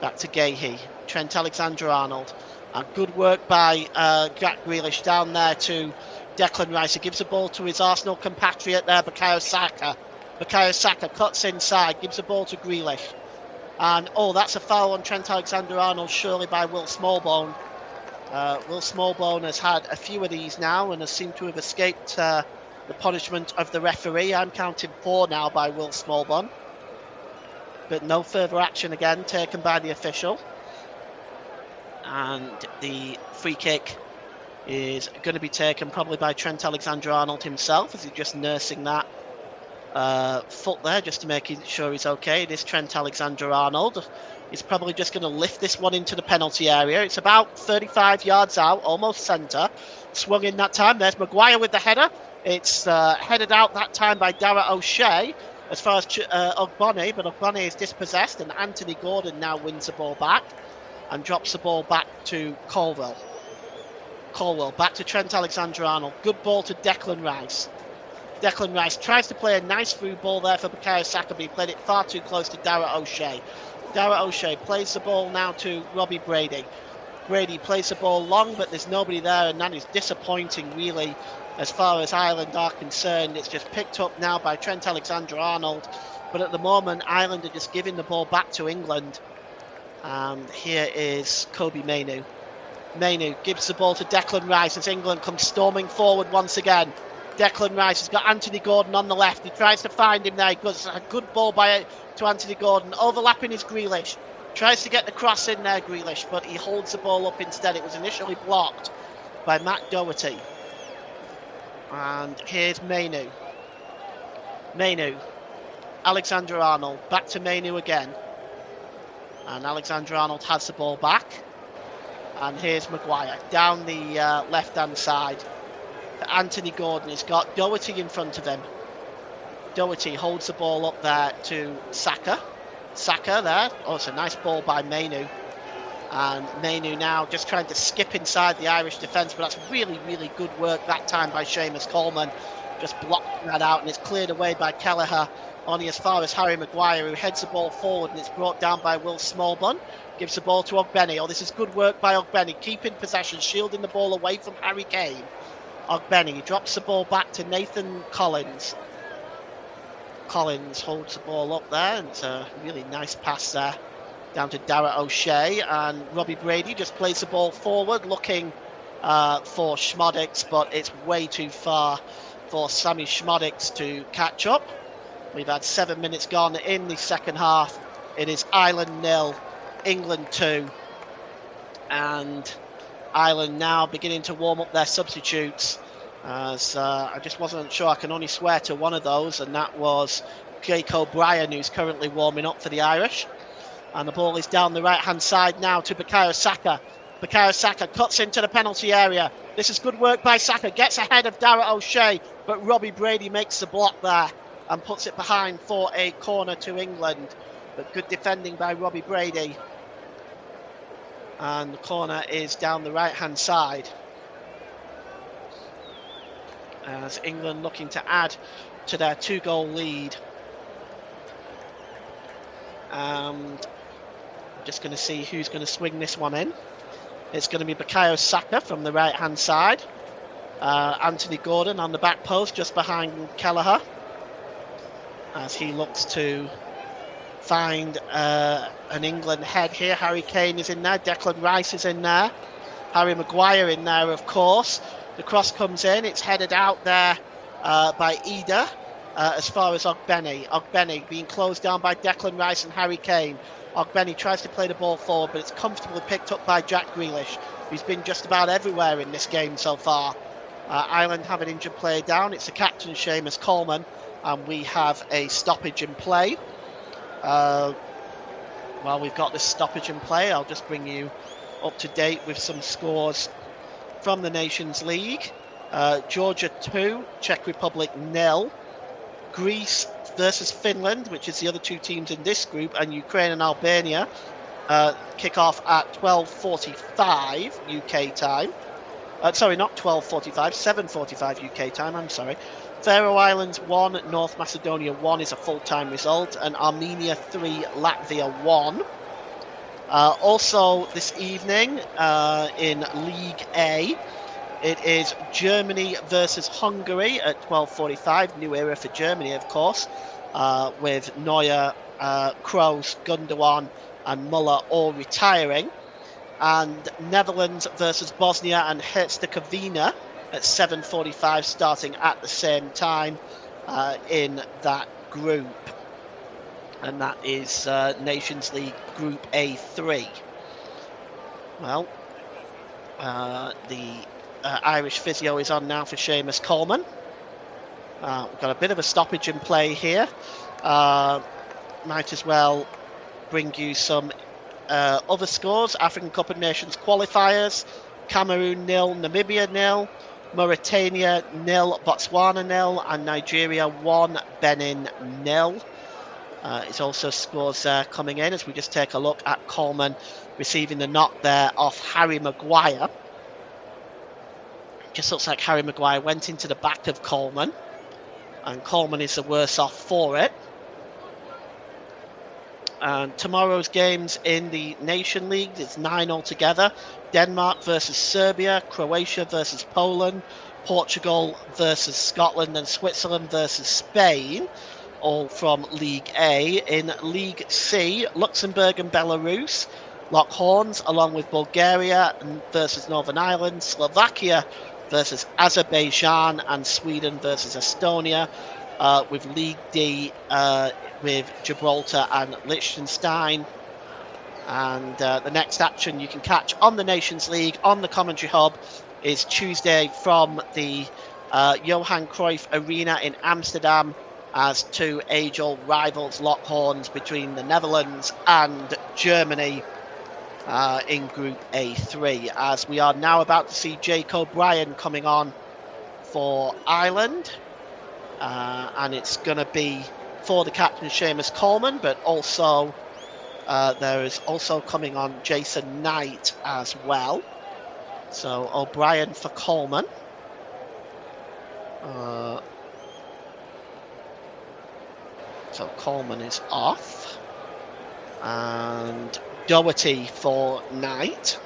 Back to Gahey. Trent Alexander-Arnold. And good work by Jack Grealish down there to Declan Rice. He gives the ball to his Arsenal compatriot there, Bukayo Saka. Bukayo Saka cuts inside, gives the ball to Grealish. And, that's a foul on Trent Alexander-Arnold, surely by Will Smallbone. Will Smallbone has had a few of these now and has seemed to have escaped the punishment of the referee. I'm counting 4 now by Will Smallbone. But no further action again taken by the official. And the free kick is going to be taken probably by Trent Alexander-Arnold himself, as he's just nursing that foot there just to make sure he's okay. It is Trent Alexander-Arnold. He's probably just going to lift this one into the penalty area. It's about 35 yards out, almost centre. Swung in that time. There's Maguire with the header. It's headed out that time by Dara O'Shea as far as Ogbonni, but Ogbonni is dispossessed, and Anthony Gordon now wins the ball back and drops the ball back to Colwell. Colwell back to Trent Alexander-Arnold. Good ball to Declan Rice. Declan Rice tries to play a nice through ball there for Bukayo Saka, but he played it far too close to Dara O'Shea. Dara O'Shea plays the ball now to Robbie Brady. Brady plays the ball long, but there's nobody there, and that is disappointing, really, as far as Ireland are concerned. It's just picked up now by Trent Alexander-Arnold, but at the moment, Ireland are just giving the ball back to England. And here is Kobe Mainoo. Mainoo gives the ball to Declan Rice as England comes storming forward once again. Declan Rice has got Anthony Gordon on the left. He tries to find him there. He goes a good ball to Anthony Gordon. Overlapping is Grealish. Tries to get the cross in there, Grealish, but he holds the ball up instead. It was initially blocked by Matt Doherty. And here's Mainoo. Mainoo. Alexander-Arnold. Back to Mainoo again. And Alexander-Arnold has the ball back. And here's Maguire down the left-hand side. Anthony Gordon has got Doherty in front of him. Doherty holds the ball up there to Saka. Saka there. Oh, it's a nice ball by Mainoo. And Mainoo now just trying to skip inside the Irish defence, but that's really, really good work that time by Seamus Coleman. Just blocking that out, and it's cleared away by Kelleher, only as far as Harry Maguire, who heads the ball forward, and it's brought down by Will Smallbone. Gives the ball to Ogbeni. Oh, this is good work by Ogbeni, keeping possession, shielding the ball away from Harry Kane. Ogbeni drops the ball back to Nathan Collins. Collins holds the ball up there, and it's a really nice pass there down to Dara O'Shea, and Robbie Brady just plays the ball forward looking for Schmodix, but it's way too far for Sammy Schmodix to catch up. We've had 7 minutes gone in the second half. It is Ireland 0, England 2, and Ireland now beginning to warm up their substitutes, as I just wasn't sure. I can only swear to one of those, and that was Jake O'Brien, who's currently warming up for the Irish. And the ball is down the right-hand side now to Bukayo Saka. Bukayo Saka cuts into the penalty area. This is good work by Saka. Gets ahead of Dara O'Shea, but Robbie Brady makes the block there and puts it behind for a corner to England. But good defending by Robbie Brady. And the corner is down the right-hand side, as England looking to add to their 2-goal lead. I'm just going to see who's going to swing this one in. It's going to be Bukayo Saka from the right-hand side. Anthony Gordon on the back post just behind Kelleher, as he looks to find an England head here. Harry Kane is in there. Declan Rice is in there. Harry Maguire in there, of course. The cross comes in. It's headed out there by Ida as far as Ogbeni. Ogbeni being closed down by Declan Rice and Harry Kane. Ogbeni tries to play the ball forward, but it's comfortably picked up by Jack Grealish, who's been just about everywhere in this game so far. Ireland have an injured player down. It's the captain, Seamus Coleman, and we have a stoppage in play. While we've got this stoppage in play, I'll just bring you up to date with some scores from the Nations League. Georgia 2, Czech Republic 0. Greece versus Finland, which is the other two teams in this group, and Ukraine and Albania kick off at 12:45 UK time. Sorry, not 12:45, 7:45 UK time, I'm sorry. Faroe Islands 1, North Macedonia 1 is a full-time result, and Armenia 3, Latvia 1. Also this evening in League A, it is Germany versus Hungary at 12:45, new era for Germany, of course. with Neuer, Kroos, Gundogan and Muller all retiring. And Netherlands versus Bosnia and Herzegovina at 7:45 starting at the same time in that group. And that is Nations League Group A3. Well, the Irish physio is on now for Seamus Coleman. We've got a bit of a stoppage in play here. Might as well bring you some other scores. African Cup of Nations qualifiers. Cameroon 0, Namibia 0, Mauritania 0, Botswana 0, and Nigeria 1, Benin 0. It's also scores coming in as we just take a look at Coleman receiving the knock there off Harry Maguire. Just looks like Harry Maguire went into the back of Coleman, and Coleman is the worse off for it. And tomorrow's games in the Nation League, it's 9 altogether. Denmark versus Serbia, Croatia versus Poland, Portugal versus Scotland, and Switzerland versus Spain, all from League A. In League C, Luxembourg and Belarus, lock horns along with Bulgaria versus Northern Ireland, Slovakia versus Azerbaijan, and Sweden versus Estonia. With League D with Gibraltar and Liechtenstein. And the next action you can catch on the Nations League on the Commentary Hub is Tuesday from the Johan Cruyff Arena in Amsterdam as two age-old rivals lock horns between the Netherlands and Germany in Group A3, as we are now about to see Jake O'Brien coming on for Ireland. And it's going to be for the captain Seamus Coleman, but also there is also coming on Jason Knight as well. So O'Brien for Coleman. So Coleman is off. And Doherty for Knight.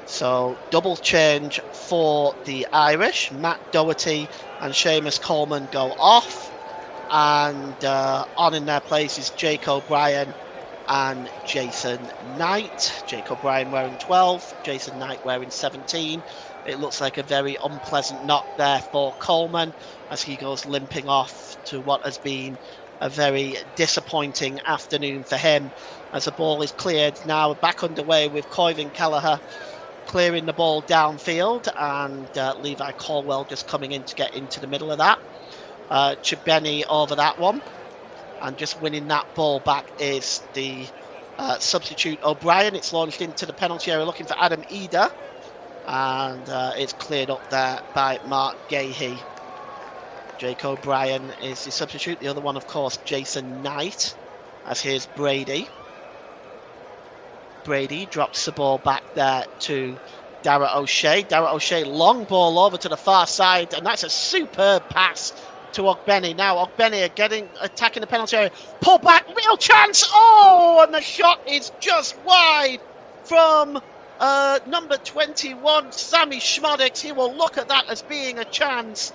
So double change for the Irish. Matt Doherty and Seamus Coleman go off. And on in their places, Jake O'Brien and Jason Knight. Jake O'Brien wearing 12, Jason Knight wearing 17. It looks like a very unpleasant knock there for Coleman as he goes limping off to what has been a very disappointing afternoon for him. As the ball is cleared now, back underway with Koivin Kelleher clearing the ball downfield, and Levi Colwell just coming in to get into the middle of that. Chibeni over that one, and just winning that ball back is the substitute O'Brien. It's launched into the penalty area looking for Adam Eder, and it's cleared up there by Mark Gahey. Jake O'Brien is the substitute. The other one, of course, Jason Knight, as here's Brady. Brady drops the ball back there to Darragh O'Shea. Darragh O'Shea, long ball over to the far side, and that's a superb pass to Ogbene. Now Ogbene attacking the penalty area. Pull back, real chance. Oh, and the shot is just wide from number 21, Sammy Schmodix. He will look at that as being a chance.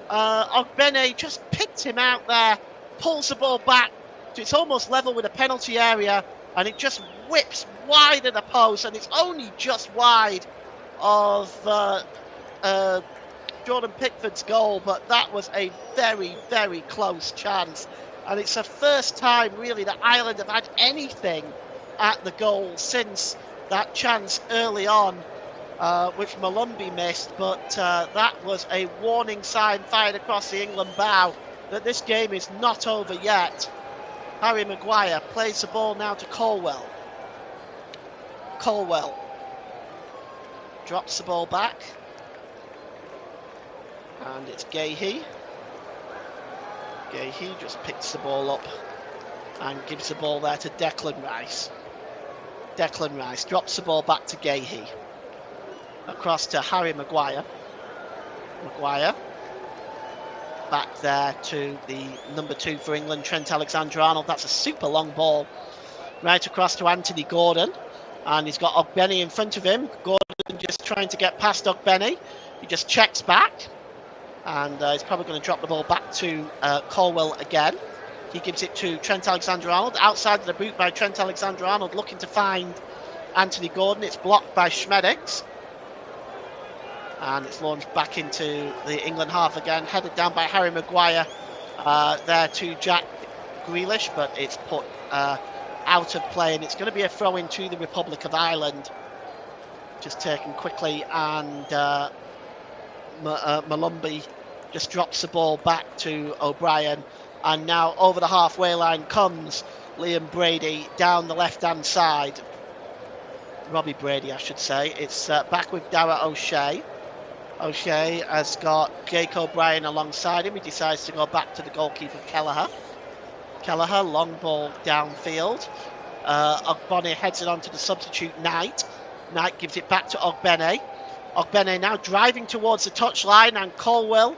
Ogbene just picked him out there, pulls the ball back. So it's almost level with the penalty area, and it just whips wide of the post, and it's only just wide of Jordan Pickford's goal, but that was a very, very close chance. And it's the first time, really, that Ireland have had anything at the goal since that chance early on, which Malumbi missed. But that was a warning sign fired across the England bow that this game is not over yet. Harry Maguire plays the ball now to Colwell. Colwell drops the ball back. And it's Gahey. Gahey just picks the ball up and gives the ball there to Declan Rice. Declan Rice drops the ball back to Gahey. Across to Harry Maguire. Maguire. Back there to the number 2 for England, Trent Alexander-Arnold. That's a super long ball. Right across to Anthony Gordon. And he's got Ogbene in front of him. Gordon just trying to get past Ogbene. He just checks back. And he's probably going to drop the ball back to Colwell again. He gives it to Trent Alexander-Arnold. Outside of the boot by Trent Alexander-Arnold, looking to find Anthony Gordon. It's blocked by Schmedix. And it's launched back into the England half again. Headed down by Harry Maguire there to Jack Grealish, but it's put out of play. And it's going to be a throw-in to the Republic of Ireland. Just taken quickly, and Malumbi just drops the ball back to O'Brien. And now over the halfway line comes Liam Brady down the left-hand side. Robbie Brady, I should say. It's back with Dara O'Shea. O'Shea has got Jake O'Brien alongside him. He decides to go back to the goalkeeper, Kelleher. Kelleher, long ball downfield. Ogbene heads it on to the substitute, Knight. Knight gives it back to Ogbene. Ogbene now driving towards the touchline, and Colwell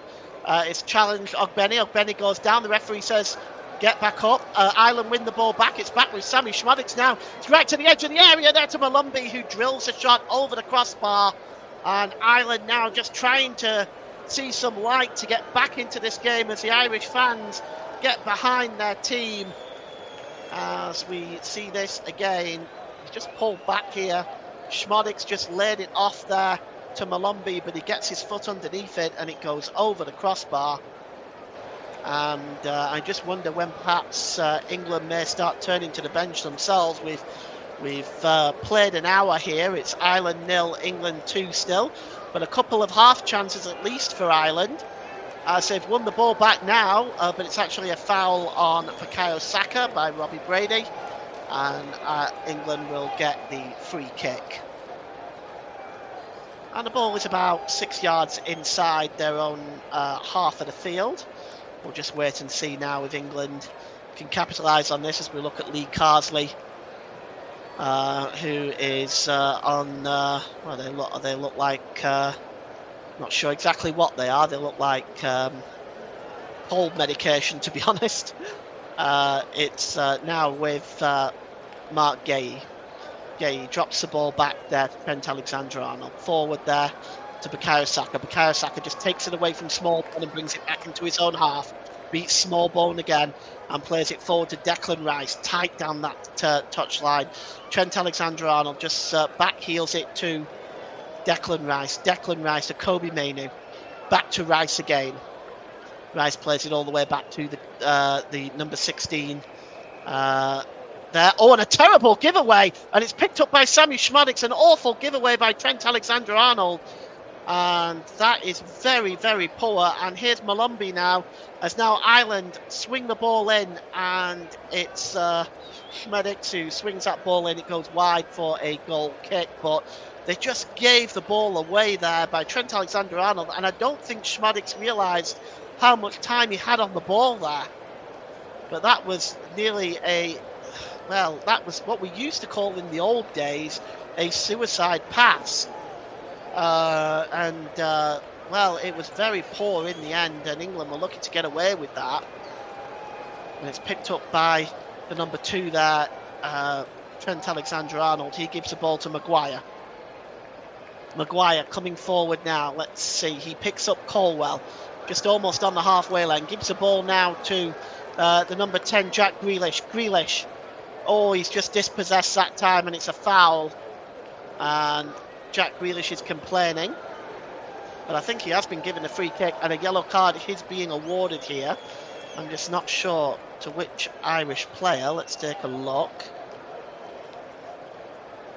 is challenged Ogbene. Ogbene goes down. The referee says, get back up. Ireland win the ball back. It's back with Sammy Schmodix now. It's right to the edge of the area there to Malumbi, who drills a shot over the crossbar. And Ireland now just trying to see some light to get back into this game as the Irish fans get behind their team. As we see this again, he's just pulled back here. Schmodix just laid it off there to Malumbi, but he gets his foot underneath it and it goes over the crossbar. And I just wonder when perhaps England may start turning to the bench themselves. We've played an hour here. It's Ireland 0, England 2 still, but a couple of half chances at least for Ireland, as they've won the ball back now, but it's actually a foul on Bukayo Saka by Robbie Brady, and England will get the free kick. And the ball is about 6 yards inside their own half of the field. We'll just wait and see now if England can capitalise on this as we look at Lee Carsley, who is on, well, they look like, not sure exactly what they are. They look like cold medication, to be honest. It's now with Mark Gay. Gay drops the ball back there to Trent Alexander-Arnold. Forward there to Bukayo Saka. Bukayo Saka just takes it away from Smallbone and brings it back into his own half. Beats Smallbone again and plays it forward to Declan Rice, tight down that touchline. Trent Alexander-Arnold just back heels it to Declan Rice. Declan Rice to Kobe Mainoo. Back to Rice again. Rice plays it all the way back to the number 16 there. Oh, and a terrible giveaway. And it's picked up by Sammy Schmodix. An awful giveaway by Trent Alexander-Arnold. And that is very, very poor. And here's Malumbi now, as now Ireland swing the ball in, and it's Schmedix who swings that ball in. It goes wide for a goal kick, but they just gave the ball away there by Trent Alexander-Arnold, and I don't think Schmedix realised how much time he had on the ball there. But that was nearly well, that was what we used to call in the old days a suicide pass. Well, it was very poor in the end, and England were lucky to get away with that. And it's picked up by the number 2 there, Trent Alexander-Arnold. He gives the ball to Maguire. Maguire coming forward now. Let's see. He picks up Colwell, just almost on the halfway line. Gives the ball now to the number 10, Jack Grealish. Grealish. Oh, he's just dispossessed that time, and it's a foul. And Jack Grealish is complaining, but I think he has been given a free kick, and a yellow card is being awarded here. I'm just not sure to which Irish player. Let's take a look.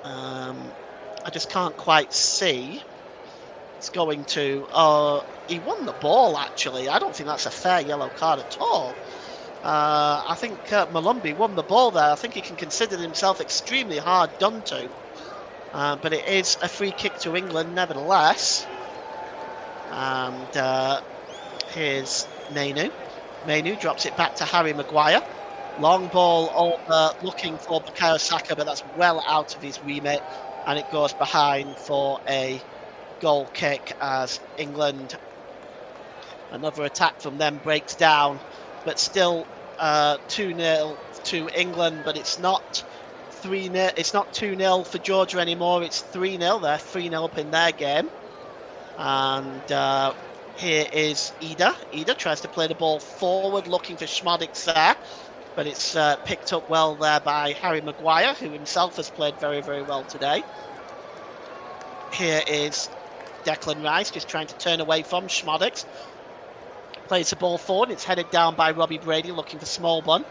I just can't quite see. It's going to... he won the ball, actually. I don't think that's a fair yellow card at all. I think Malumbi won the ball there. I think he can consider himself extremely hard done to. But it is a free kick to England, nevertheless. And here's Mainoo. Mainoo drops it back to Harry Maguire. Long ball over, looking for Bukayo Saka, but that's well out of his remit. And it goes behind for a goal kick as England, another attack from them, breaks down. But still 2-0 to England, but it's not 3-0. It's not 2-0 for Georgia anymore. It's 3-0. They're 3-0 up in their game. And Here is Ida. Ida tries to play the ball forward, looking for Schmodix there, but it's picked up well there by Harry Maguire, who himself has played very, very well today. Here is Declan Rice, just trying to turn away from Schmodix. Plays the ball forward. It's headed down by Robbie Brady, looking for Smallbun,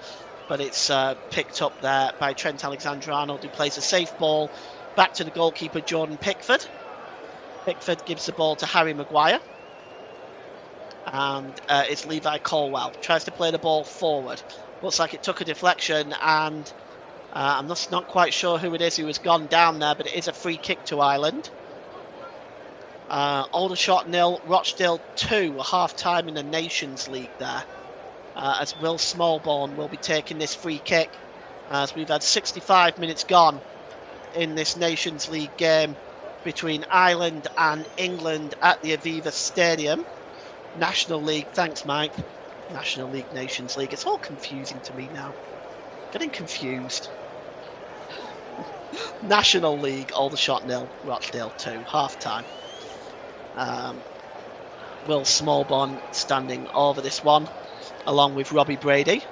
but it's picked up there by Trent Alexander-Arnold, who plays a safe ball back to the goalkeeper, Jordan Pickford. Pickford gives the ball to Harry Maguire. And it's Levi Colwell. Tries to play the ball forward. Looks like it took a deflection, and I'm not quite sure who it is who has gone down there, but it is a free kick to Ireland. Aldershot 0, Rochdale 2, half-time in the Nations League there. As Will Smallborn will be taking this free kick, as we've had 65 minutes gone in this Nations League game between Ireland and England at the Aviva Stadium. National League, thanks Mike. National League, Nations League. It's all confusing to me now. Getting confused. National League, Aldershot 0, Rochdale 2, half-time. Will Smallborn standing over this one, along with Robbie Brady.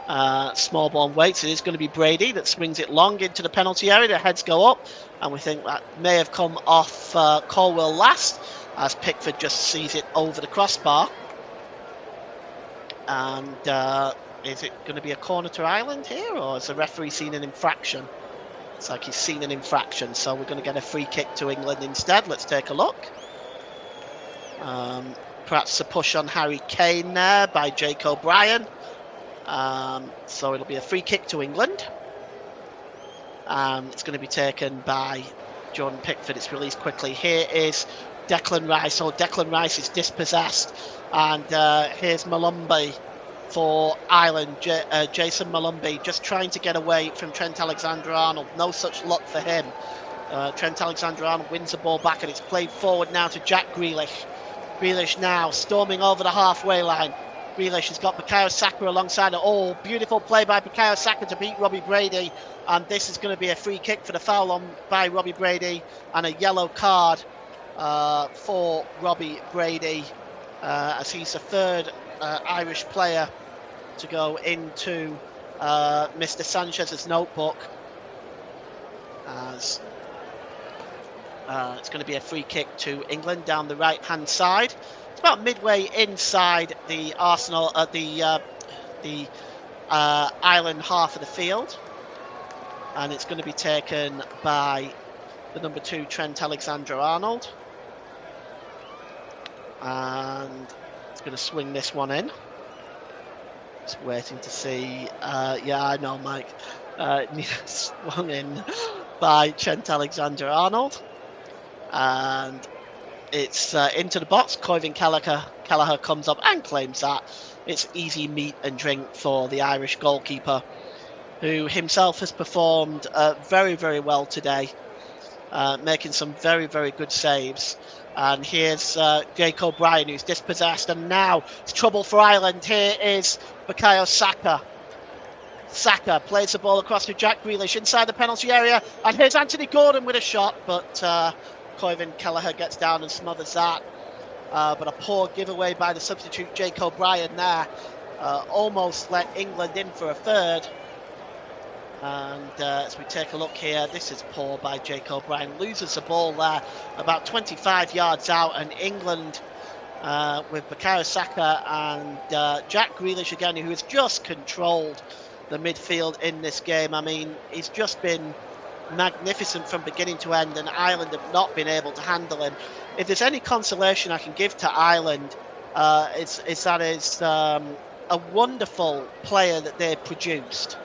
Smallborn waits. It is going to be Brady that swings it long into the penalty area. The heads go up, and we think that may have come off Colwell last, as Pickford just sees it over the crossbar. And is it going to be a corner to Ireland here, or has the referee seen an infraction? It's like he's seen an infraction, so we're going to get a free kick to England instead. Let's take a look. Perhaps a push on Harry Kane there by Jake O'Brien. So it'll be a free kick to England. It's going to be taken by Jordan Pickford. It's released quickly. Here is Declan Rice. Oh, Declan Rice is dispossessed. And here's Malumbi for Ireland. Jason Malumbi just trying to get away from Trent Alexander-Arnold. No such luck for him. Trent Alexander-Arnold wins the ball back, and it's played forward now to Jack Grealish. Grealish now storming over the halfway line. Grealish has got Bukayo Saka alongside it. Oh, beautiful play by Bukayo Saka to beat Robbie Brady. And this is going to be a free kick for the foul on by Robbie Brady, and a yellow card for Robbie Brady, as he's the third Irish player to go into Mr. Sanchez's notebook. As it's going to be a free kick to England down the right-hand side. It's about midway inside the Arsenal, the Ireland half of the field, and it's going to be taken by the number 2 Trent Alexander-Arnold, and it's going to swing this one in. Just waiting to see. Yeah, I know, Mike. Swung in by Trent Alexander-Arnold, and it's into the box. Coivin Kelleher comes up and claims that. It's easy meat and drink for the Irish goalkeeper, who himself has performed very, very well today, making some very, very good saves. And here's Jake O'Brien, who's dispossessed, and now it's trouble for Ireland. Here is Bukayo Saka. Saka plays the ball across to Jack Grealish inside the penalty area, and here's Anthony Gordon with a shot, but Coivin Kelleher gets down and smothers that. But a poor giveaway by the substitute Jake O'Brien there. Almost let England in for a third. And as we take a look here, this is poor by Jake O'Brien. Loses the ball there about 25 yards out, and England with Bukayo Saka and Jack Grealish again, who has just controlled the midfield in this game. I mean, he's just been magnificent from beginning to end, and Ireland have not been able to handle him. If there's any consolation I can give to Ireland, it's that it's a wonderful player that they produced.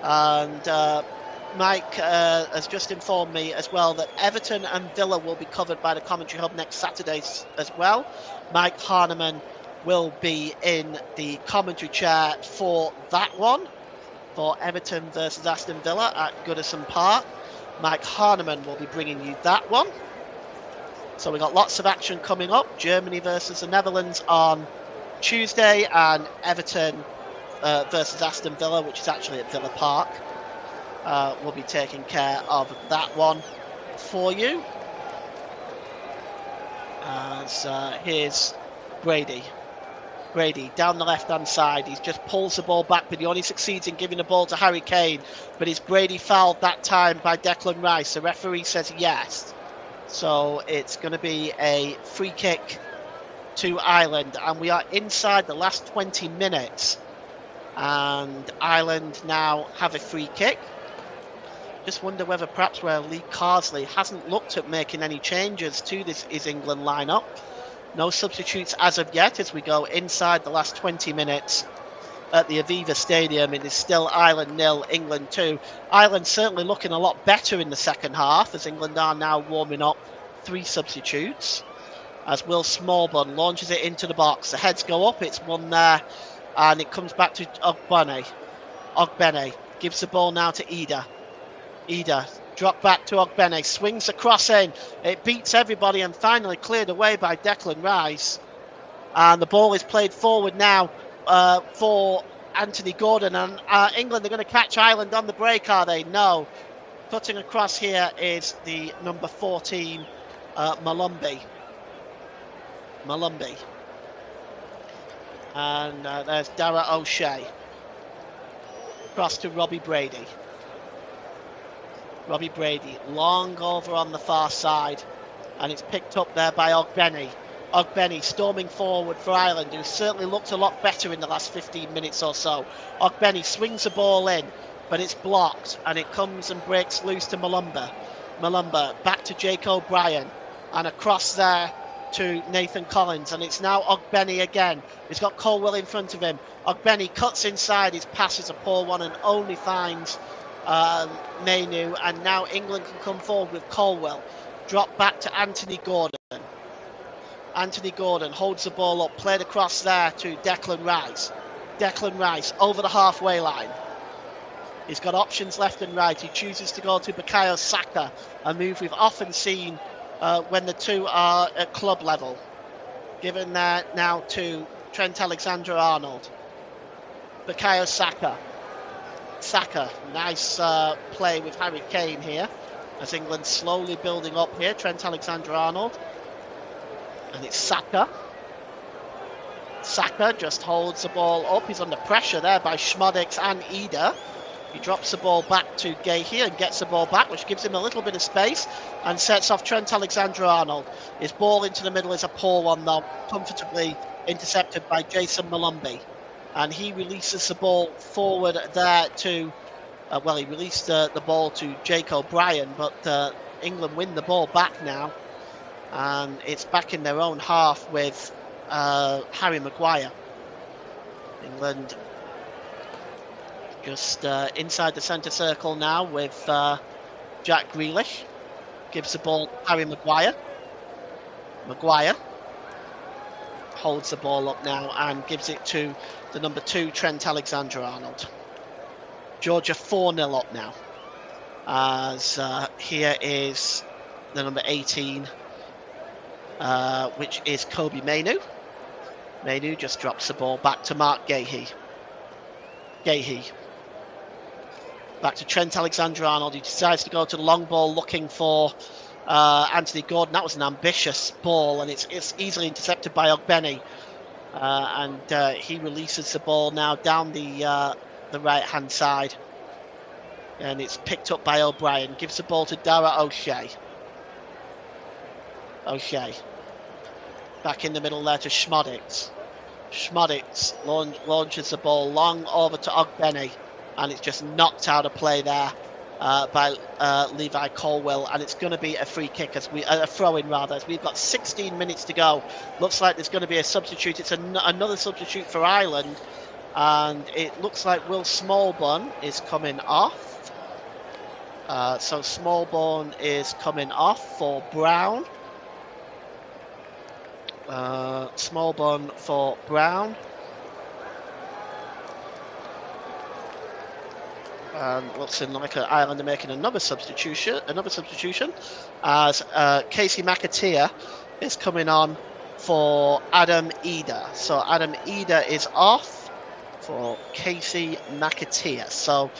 And Mike has just informed me as well that Everton and Villa will be covered by the Commentary Hub next Saturday as well. Mike Harneman will be in the commentary chair for that one, for Everton versus Aston Villa at Goodison Park. Mike Harneman will be bringing you that one. So we've got lots of action coming up. Germany versus the Netherlands on Tuesday, and Everton versus Aston Villa, which is actually at Villa Park. We'll be taking care of that one for you. As here's Brady. Brady down the left-hand side. He just pulls the ball back, but he only succeeds in giving the ball to Harry Kane. But is Brady fouled that time by Declan Rice? The referee says yes. So it's going to be a free kick to Ireland. And we are inside the last 20 minutes. And Ireland now have a free kick. Just wonder whether perhaps where Lee Carsley hasn't looked at making any changes to his England lineup. No substitutes as of yet as we go inside the last 20 minutes at the Aviva Stadium. It is still Ireland 0, England 2. Ireland certainly looking a lot better in the second half as England are now warming up 3 substitutes. As Will Smallbun launches it into the box. The heads go up, it's one there, and it comes back to Ogbene. Ogbene gives the ball now to Ida. Ida drop back to Ogbene, swings the cross in. It beats everybody and finally cleared away by Declan Rice. And the ball is played forward now for Anthony Gordon. And England are going to catch Ireland on the break, are they? No. Cutting across here is the number 14, Malumbi. And there's Dara O'Shea. Cross to Robbie Brady. Robbie Brady, long over on the far side, and it's picked up there by Ogbene. Ogbene storming forward for Ireland, who certainly looked a lot better in the last 15 minutes or so. Ogbene swings the ball in, but it's blocked, and it comes and breaks loose to Malumba. Malumba back to Jake O'Brien, and across there to Nathan Collins, and it's now Ogbene again. He's got Colwell in front of him. Ogbene cuts inside, his pass is a poor one and only finds Mainu, and now England can come forward with Colwell. Drop back to Anthony Gordon. Anthony Gordon holds the ball up, played across there to Declan Rice. Declan Rice over the halfway line. He's got options left and right. He chooses to go to Bukayo Saka, a move we've often seen when the two are at club level. Given that now to Trent Alexander-Arnold. Bukayo Saka. Saka, nice play with Harry Kane here as England slowly building up here. Trent Alexander-Arnold, and it's Saka. Saka just holds the ball up. He's under pressure there by Schmodix and Ida. He drops the ball back to Gahey and gets the ball back, which gives him a little bit of space and sets off Trent Alexander-Arnold. His ball into the middle is a poor one though, comfortably intercepted by Jason Malumbi. And he releases the ball forward there to, he released the ball to Jake O'Brien, but England win the ball back now. And it's back in their own half with Harry Maguire. England just inside the centre circle now with Jack Grealish. Gives the ball to Harry Maguire. Maguire holds the ball up now and gives it to the number 2, Trent Alexander-Arnold. Georgia 4-0 up now. As here is the number 18, which is Kobe Mainu. Mainu just drops the ball back to Mark Gahey. Gahey. Back to Trent Alexander-Arnold. He decides to go to the long ball looking for Anthony Gordon. That was an ambitious ball, and it's easily intercepted by Ogbene. And he releases the ball now down the right-hand side. And it's picked up by O'Brien. Gives the ball to Dara O'Shea. O'Shea. Back in the middle there to Schmodix. Schmodix launches the ball long over to Ogbene. And it's just knocked out of play there by Levi Colwell, and it's going to be a free kick as a throw-in rather, as we've got 16 minutes to go. Looks like there's going to be a substitute. It's another substitute for Ireland, and it looks like Will Smallbun is coming off. So Smallbun is coming off for Brown. Smallbun for Brown. And looks like Ireland are making another substitution as Casey McAteer is coming on for Adam Ida. So Adam Ida is off for Casey McAteer. So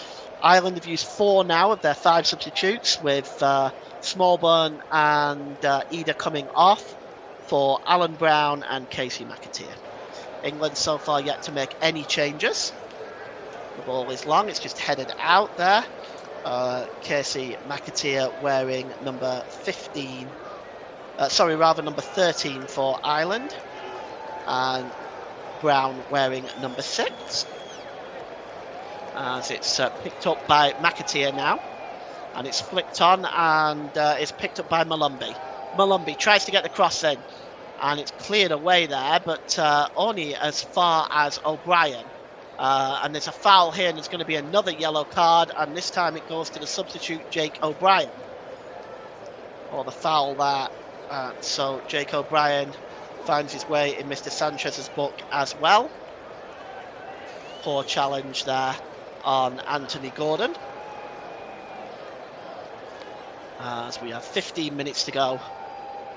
Ireland have used 4 now of their 5 substitutes, with Smallbun and Ida coming off for Alan Brown and Casey McAteer. England so far yet to make any changes. The ball is long, it's just headed out there. Casey McAteer wearing number 13 for Ireland, and Brown wearing number 6. As it's picked up by McAteer now, and it's flicked on, and it's picked up by Malumbi. Malumbi tries to get the cross in, and it's cleared away there, but only as far as O'Brien. And there's a foul here, and there's going to be another yellow card, and this time it goes to the substitute, Jake O'Brien. Or the foul there. So Jake O'Brien finds his way in Mr. Sanchez's book as well. Poor challenge there on Anthony Gordon. As we have 15 minutes to go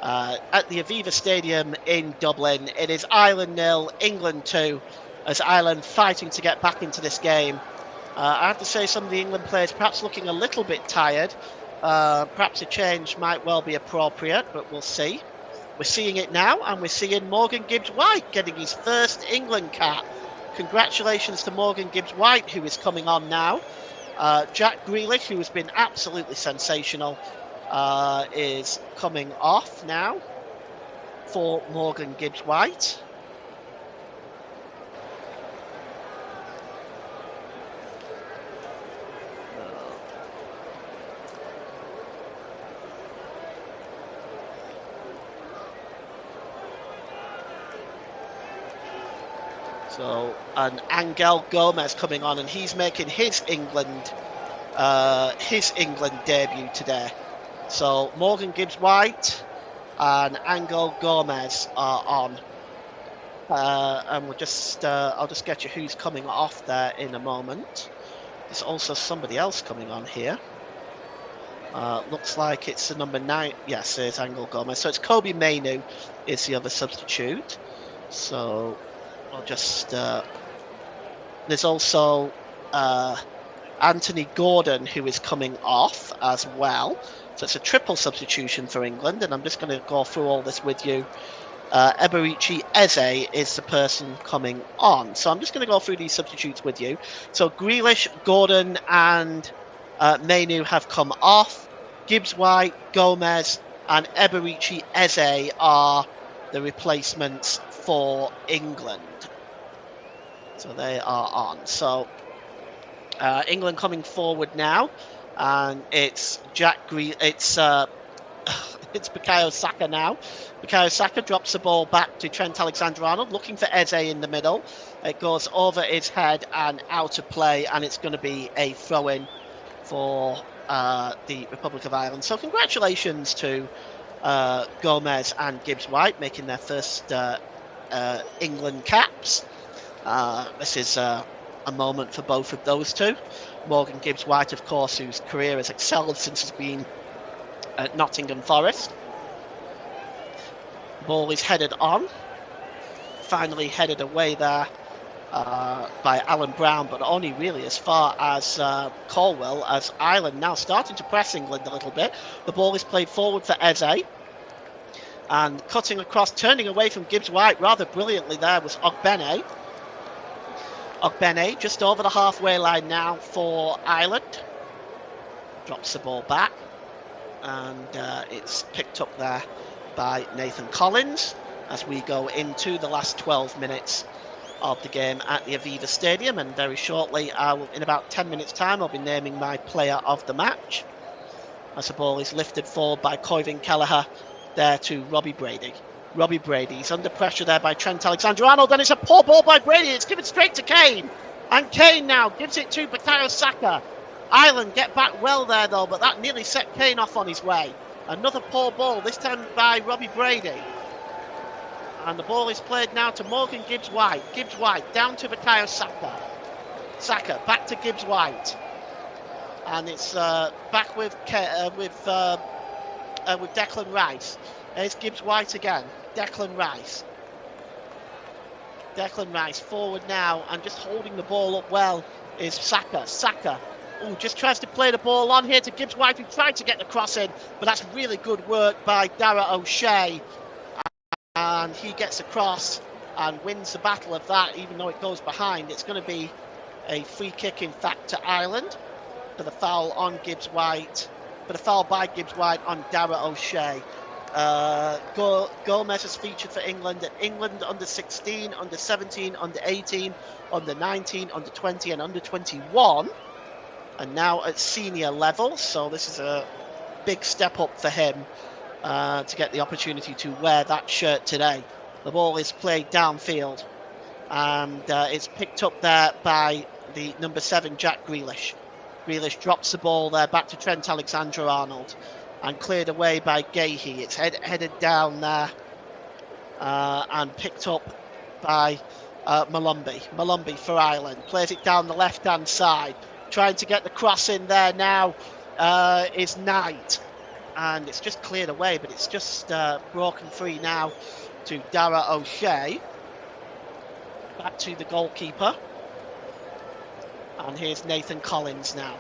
at the Aviva Stadium in Dublin. It is Ireland 0, England 2, as Ireland fighting to get back into this game. I have to say some of the England players perhaps looking a little bit tired. Perhaps a change might well be appropriate, but we'll see. We're seeing it now, and we're seeing Morgan Gibbs-White getting his first England cap. Congratulations to Morgan Gibbs-White, who is coming on now. Jack Grealish, who has been absolutely sensational, is coming off now for Morgan Gibbs-White. So, and Angel Gomez coming on, and he's making his England debut today. So Morgan Gibbs-White and Angel Gomez are on, and we'll just I'll just get you who's coming off there in a moment. There's also somebody else coming on here. Looks like it's the number 9. Yes, it's Angel Gomez. So it's Kobe Mainu is the other substitute. So I'll just there's also Anthony Gordon, who is coming off as well. So it's a triple substitution for England, and I'm just going to go through all this with you. Eberici Eze is the person coming on. So I'm just going to go through these substitutes with you. So Grealish, Gordon and Mainu have come off. Gibbs-White, Gomez and Eberici Eze are the replacements for England. So they are on. So England coming forward now, and it's it's Bukayo Saka now. Bukayo Saka drops the ball back to Trent Alexander-Arnold, looking for Eze in the middle. It goes over his head and out of play, and it's going to be a throw-in for the Republic of Ireland. So congratulations to Gomez and Gibbs-White making their first England caps. This is a moment for both of those two. Morgan Gibbs-White, of course, whose career has excelled since he's been at Nottingham Forest. Ball is headed on. Finally headed away there by Alan Brown, but only really as far as Colwell, as Ireland now starting to press England a little bit. The ball is played forward for Eze. And cutting across, turning away from Gibbs-White rather brilliantly there was Ogbene. Ogbene just over the halfway line now for Ireland. Drops the ball back, and it's picked up there by Nathan Collins as we go into the last 12 minutes of the game at the Aviva Stadium. And very shortly, in about 10 minutes time, I'll be naming my player of the match as the ball is lifted forward by Coivin Kelleher there to Robbie Brady. Robbie Brady's under pressure there by Trent Alexander-Arnold, and it's a poor ball by Brady. It's given straight to Kane, and Kane now gives it to Bukayo Saka. Ireland get back well there though, but that nearly set Kane off on his way. Another poor ball, this time by Robbie Brady. And the ball is played now to Morgan Gibbs-White. Gibbs-White down to Bukayo Saka. Saka back to Gibbs-White. And it's back with Declan Rice. There's Gibbs-White again. Declan Rice. Declan Rice forward now, and just holding the ball up well is Saka. Saka, just tries to play the ball on here to Gibbs-White, who tried to get the cross in, but that's really good work by Dara O'Shea. and he gets across and wins the battle of that, even though it goes behind. It's going to be a free kick, in fact, to Ireland for the foul on Gibbs White, for the foul by Gibbs White on Dara O'Shea. Gomez has featured for England at England under 16, under 17, under 18, under 19, under 20, and under 21, and now at senior level. So this is a big step up for him to get the opportunity to wear that shirt today. The ball is played downfield, and it's picked up there by the number 7, Jack Grealish. Grealish drops the ball there back to Trent Alexander-Arnold and cleared away by Gahey. It's headed down there and picked up by Malumbi. Malumbi for Ireland. Plays it down the left-hand side. Trying to get the cross in there now is Knight. And it's just cleared away, but it's just broken free now to Dara O'Shea. Back to the goalkeeper. And here's Nathan Collins now.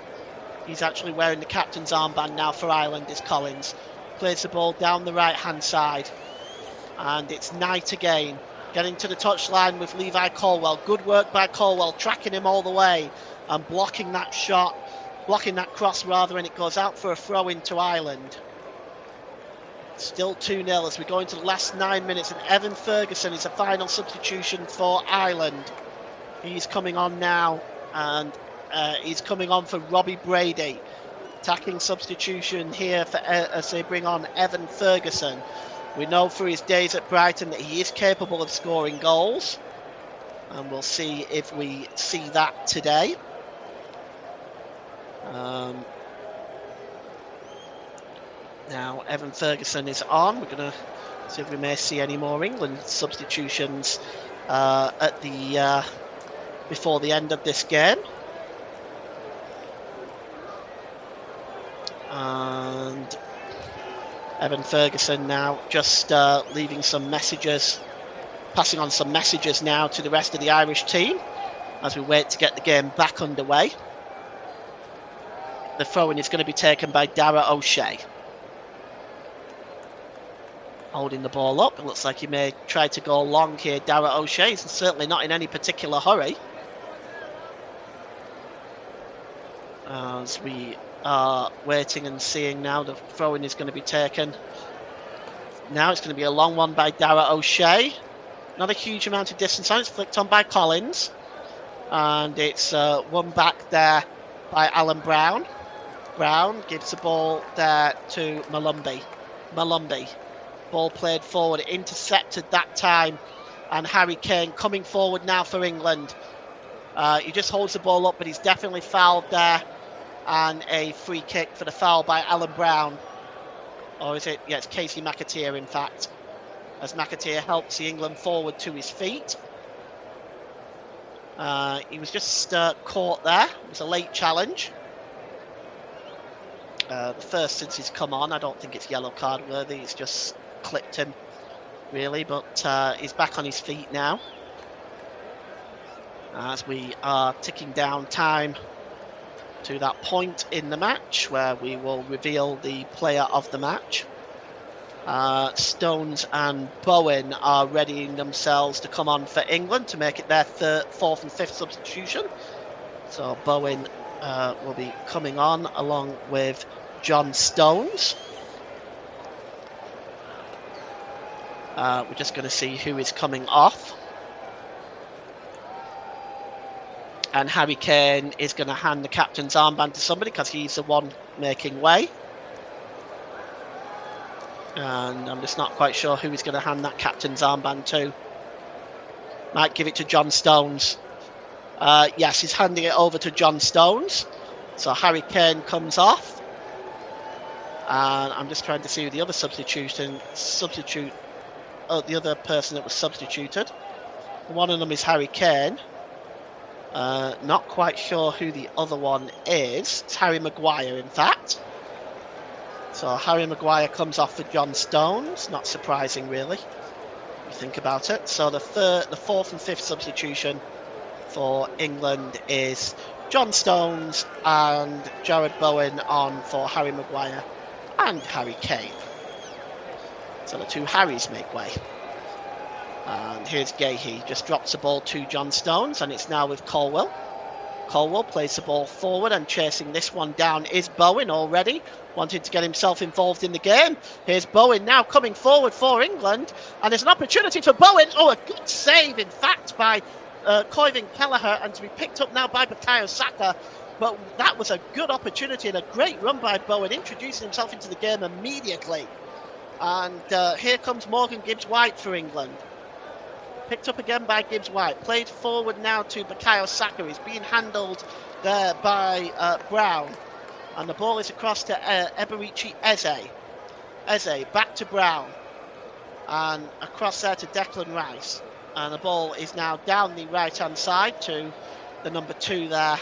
He's actually wearing the captain's armband now for Ireland, is Collins. Plays the ball down the right-hand side. And it's Knight again, getting to the touchline with Levi Colwell. Good work by Colwell, tracking him all the way and blocking that shot, blocking that cross rather, and it goes out for a throw into Ireland. Still 2-0 as we go into the last 9 minutes, and Evan Ferguson is a final substitution for Ireland. He's coming on now, and he's coming on for Robbie Brady. Attacking substitution here for as they bring on Evan Ferguson. We know through his days at Brighton that he is capable of scoring goals, and we'll see if we see that today. Now Evan Ferguson is on. We're going to see if we may see any more England substitutions at the before the end of this game. And Evan Ferguson now just leaving some messages, passing on some messages now to the rest of the Irish team as we wait to get the game back underway. The throw-in is going to be taken by Dara O'Shea. Holding the ball up. It looks like he may try to go long here. Dara O'Shea is certainly not in any particular hurry. As we are waiting and seeing now, the throw-in is going to be taken. Now it's going to be a long one by Dara O'Shea. Not a huge amount of distance on. It's flicked on by Collins. And it's won back there by Alan Brown. Brown gives the ball there to Malumbi. Malumbi. Ball played forward, intercepted that time. And Harry Kane coming forward now for England. He just holds the ball up, but he's definitely fouled there. And a free kick for the foul by Alan Brown. Or is it? Yeah, it's Casey McAteer, in fact. As McAteer helps the England forward to his feet. He was just caught there. It was a late challenge. The first since he's come on. I don't think it's yellow card worthy. It's just clipped him, really. But he's back on his feet now. As we are ticking down time to that point in the match where we will reveal the player of the match. Stones and Bowen are readying themselves to come on for England to make it their fourth and fifth substitution. So Bowen will be coming on along with John Stones. We're just going to see who is coming off. And Harry Kane is going to hand the captain's armband to somebody because he's the one making way. And I'm just not quite sure who he's going to hand that captain's armband to. Might give it to John Stones. Yes, he's handing it over to John Stones. So Harry Kane comes off. And I'm just trying to see who the other the other person that was substituted. One of them is Harry Kane. Not quite sure who the other one is. It's Harry Maguire, in fact. So Harry Maguire comes off for John Stones. Not surprising, really, if you think about it. So the fourth and fifth substitution for England is John Stones and Jared Bowen on for Harry Maguire and Harry Kane. So the two Harrys make way. And here's Gahey, just drops the ball to John Stones, and it's now with Colwell. Colwell plays the ball forward, and chasing this one down is Bowen already, wanting to get himself involved in the game. Here's Bowen now coming forward for England, and there's an opportunity for Bowen. Oh, a good save, in fact, by Koivin Kelleher, and to be picked up now by Bukayo Saka. But that was a good opportunity and a great run by Bowen, introducing himself into the game immediately. And here comes Morgan Gibbs-White for England. Picked up again by Gibbs-White. Played forward now to Bukayo Saka. He's being handled there by Brown. And the ball is across to Eberici Eze. Eze back to Brown. And across there to Declan Rice. And the ball is now down the right-hand side to the number 2 there,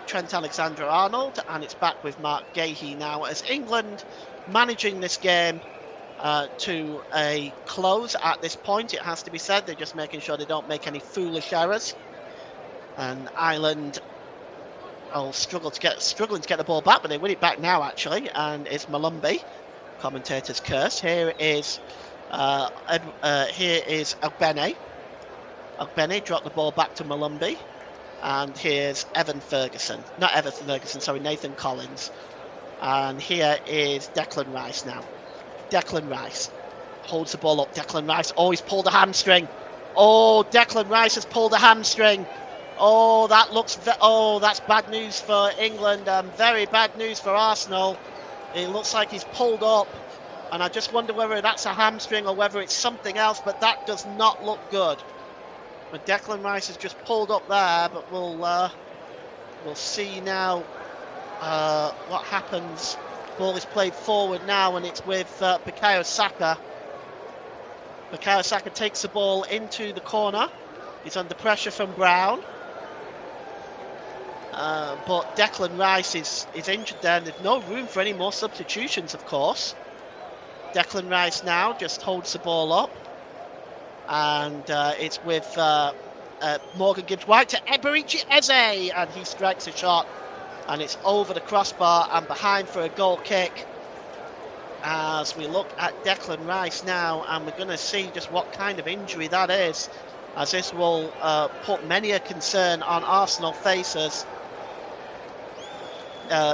Trent Alexander-Arnold. And it's back with Mark Gahey now as England managing this game to a close at this point, it has to be said. They're just making sure they don't make any foolish errors. And Ireland struggling to get the ball back, but they win it back now actually. And it's Malumbi, commentator's curse. Here is Ogbene. Ogbene dropped the ball back to Malumbi, and here's Nathan Collins. And here is Declan Rice now. Declan Rice holds the ball up. Declan Rice, he's pulled a hamstring. Declan Rice has pulled a hamstring. That's bad news for England. Very bad news for Arsenal. It looks like he's pulled up, and I just wonder whether that's a hamstring or whether it's something else, but that does not look good. But Declan Rice has just pulled up there, but we'll see now what happens. Ball is played forward now, and it's with Bukayo Saka. Bukayo Saka takes the ball into the corner. He's under pressure from Brown. But Declan Rice is injured there, and there's no room for any more substitutions, of course. Declan Rice now just holds the ball up. And it's with Morgan Gibbs-White to Eberici Eze, and he strikes a shot. And it's over the crossbar and behind for a goal kick. As we look at Declan Rice now, and we're going to see just what kind of injury that is, as this will put many a concern on Arsenal faces.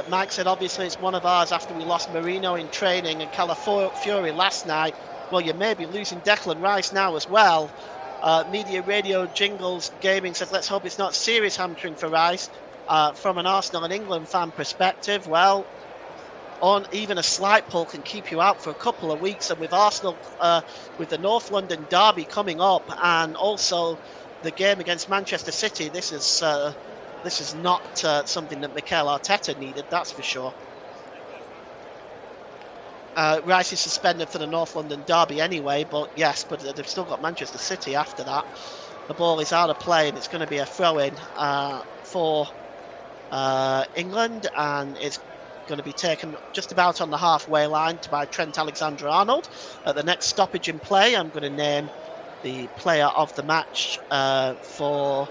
Mike said obviously it's one of ours after we lost Marino in training and Calafiori last night. Well, you may be losing Declan Rice now as well. Media Radio Jingles Gaming says let's hope it's not serious hamstring for Rice. From an Arsenal and England fan perspective, well, even a slight pull can keep you out for a couple of weeks. And with Arsenal, with the North London derby coming up, and also the game against Manchester City, this is not something that Mikel Arteta needed, that's for sure. Rice is suspended for the North London derby anyway, but they've still got Manchester City after that. The ball is out of play, and it's going to be a throw-in for England, and it's going to be taken just about on the halfway line by Trent Alexander-Arnold. At the next stoppage in play, I'm going to name the player of the match for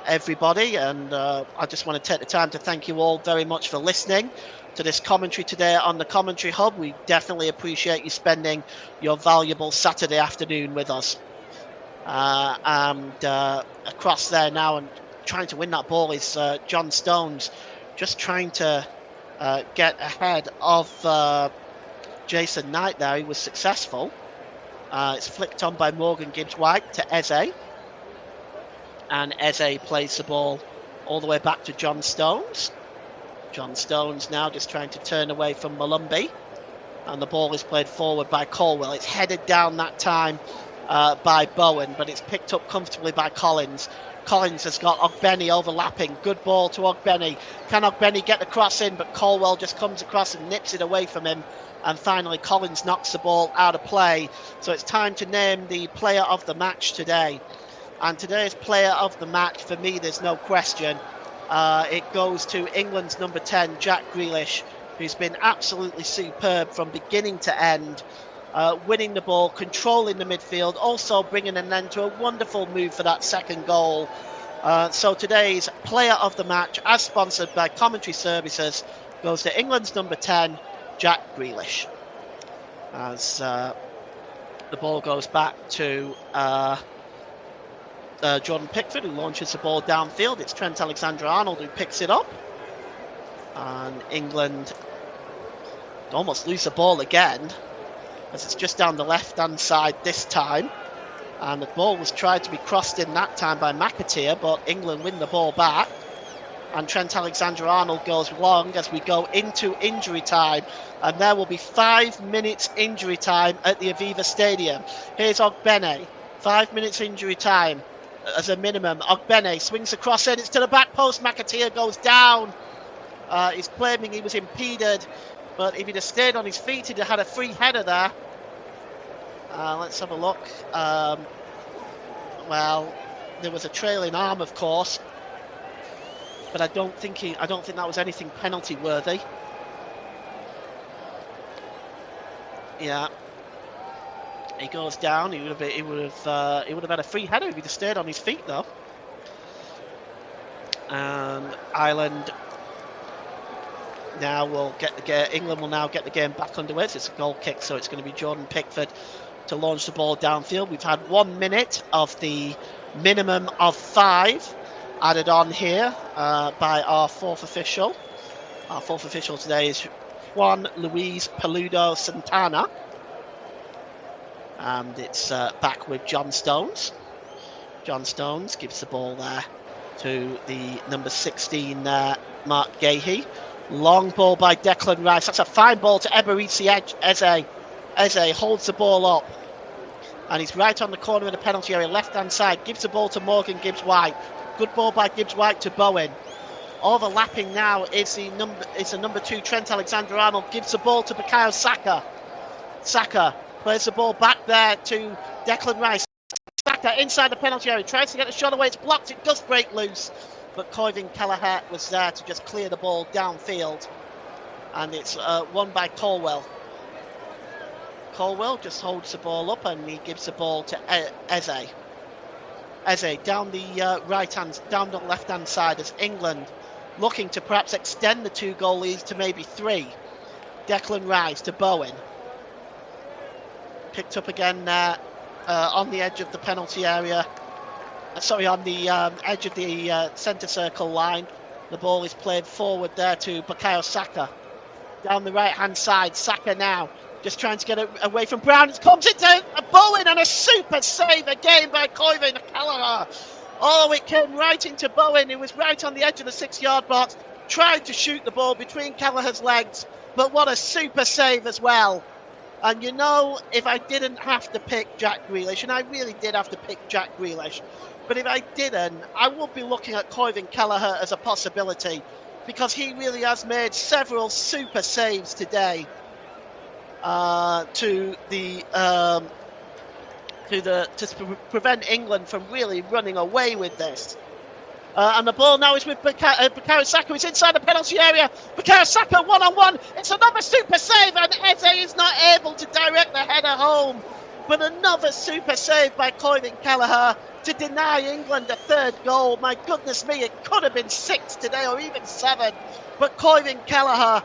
everybody, and I just want to take the time to thank you all very much for listening to this commentary today on the Commentary Hub. We definitely appreciate you spending your valuable Saturday afternoon with us. And across there now, and trying to win that ball is John Stones, just trying to get ahead of Jason Knight there. He was successful. It's flicked on by Morgan Gibbs-White to Eze, and Eze plays the ball all the way back to John Stones. John Stones now just trying to turn away from Malumbi, and the ball is played forward by Colwell. It's headed down that time by Bowen, but it's picked up comfortably by Collins. Collins has got Ogbene overlapping. Good ball to Ogbene. Can Ogbene get the cross in? But Colwell just comes across and nips it away from him. And finally, Collins knocks the ball out of play. So it's time to name the player of the match today. And today's player of the match, for me, there's no question. It goes to England's number 10, Jack Grealish, who's been absolutely superb from beginning to end. Winning the ball, controlling the midfield, also bringing an end to a wonderful move for that second goal. So today's player of the match, as sponsored by Commentary Services, goes to England's number 10, Jack Grealish. As the ball goes back to Jordan Pickford, who launches the ball downfield. It's Trent Alexander-Arnold who picks it up. And England almost lose the ball again, as it's just down the left-hand side this time. And the ball was tried to be crossed in that time by McAteer, but England win the ball back. And Trent Alexander-Arnold goes long as we go into injury time. And there will be 5 minutes injury time at the Aviva Stadium. Here's Ogbene. 5 minutes injury time as a minimum. Ogbene swings the cross in. It's to the back post. McAteer goes down. He's claiming he was impeded. But if he'd have stayed on his feet, he'd have had a free header there. Let's have a look. Well, there was a trailing arm, of course. But I don't think that was anything penalty worthy. Yeah, he goes down. He would have had a free header if he'd have stayed on his feet, though. And Ireland now will get the game. England will now get the game back underway. It's a goal kick, so it's going to be Jordan Pickford to launch the ball downfield. We've had 1 minute of the minimum of 5 added on here by our fourth official. Our fourth official today is Juan Luis Peludo Santana. And it's back with John Stones. John Stones gives the ball there to the number 16 Mark Gahey. Long ball by Declan Rice. That's a fine ball to Eberechi Eze. Eze holds the ball up. And he's right on the corner of the penalty area, left-hand side. Gives the ball to Morgan Gibbs-White. Good ball by Gibbs-White to Bowen. Overlapping now is the number 2 Trent Alexander-Arnold. Gives the ball to Bukayo Saka. Saka plays the ball back there to Declan Rice. Saka inside the penalty area. Tries to get the shot away. It's blocked. It does break loose. But Coivin Kelleher was there to just clear the ball downfield. And it's won by Colwell. Colwell just holds the ball up and he gives the ball to Eze. Eze down the down the left-hand side as England looking to perhaps extend the 2-goal lead to maybe 3. Declan Rice to Bowen. Picked up again on the edge of the penalty area. Sorry, on the edge of the centre circle line. The ball is played forward there to Bukayo Saka. Down the right-hand side, Saka now just trying to get it away from Brown. It comes into Bowen and a super save again by Coivin Kelleher. Oh, it came right into Bowen. It was right on the edge of the 6-yard box. Tried to shoot the ball between Kelleher's legs, but what a super save as well. And you know, if I didn't have to pick Jack Grealish, and I really did have to pick Jack Grealish, but if I didn't, I would be looking at Coivin Kelleher as a possibility, because he really has made several super saves today to prevent England from really running away with this. And the ball now is with Bukayo Saka, who's inside the penalty area. Bukayo Saka one-on-one. It's another super save, and Eze is not able to direct the header home. But another super save by Coivin Kelleher to deny England a 3rd goal. My goodness me, it could have been 6 today or even 7. But Coivin Kelleher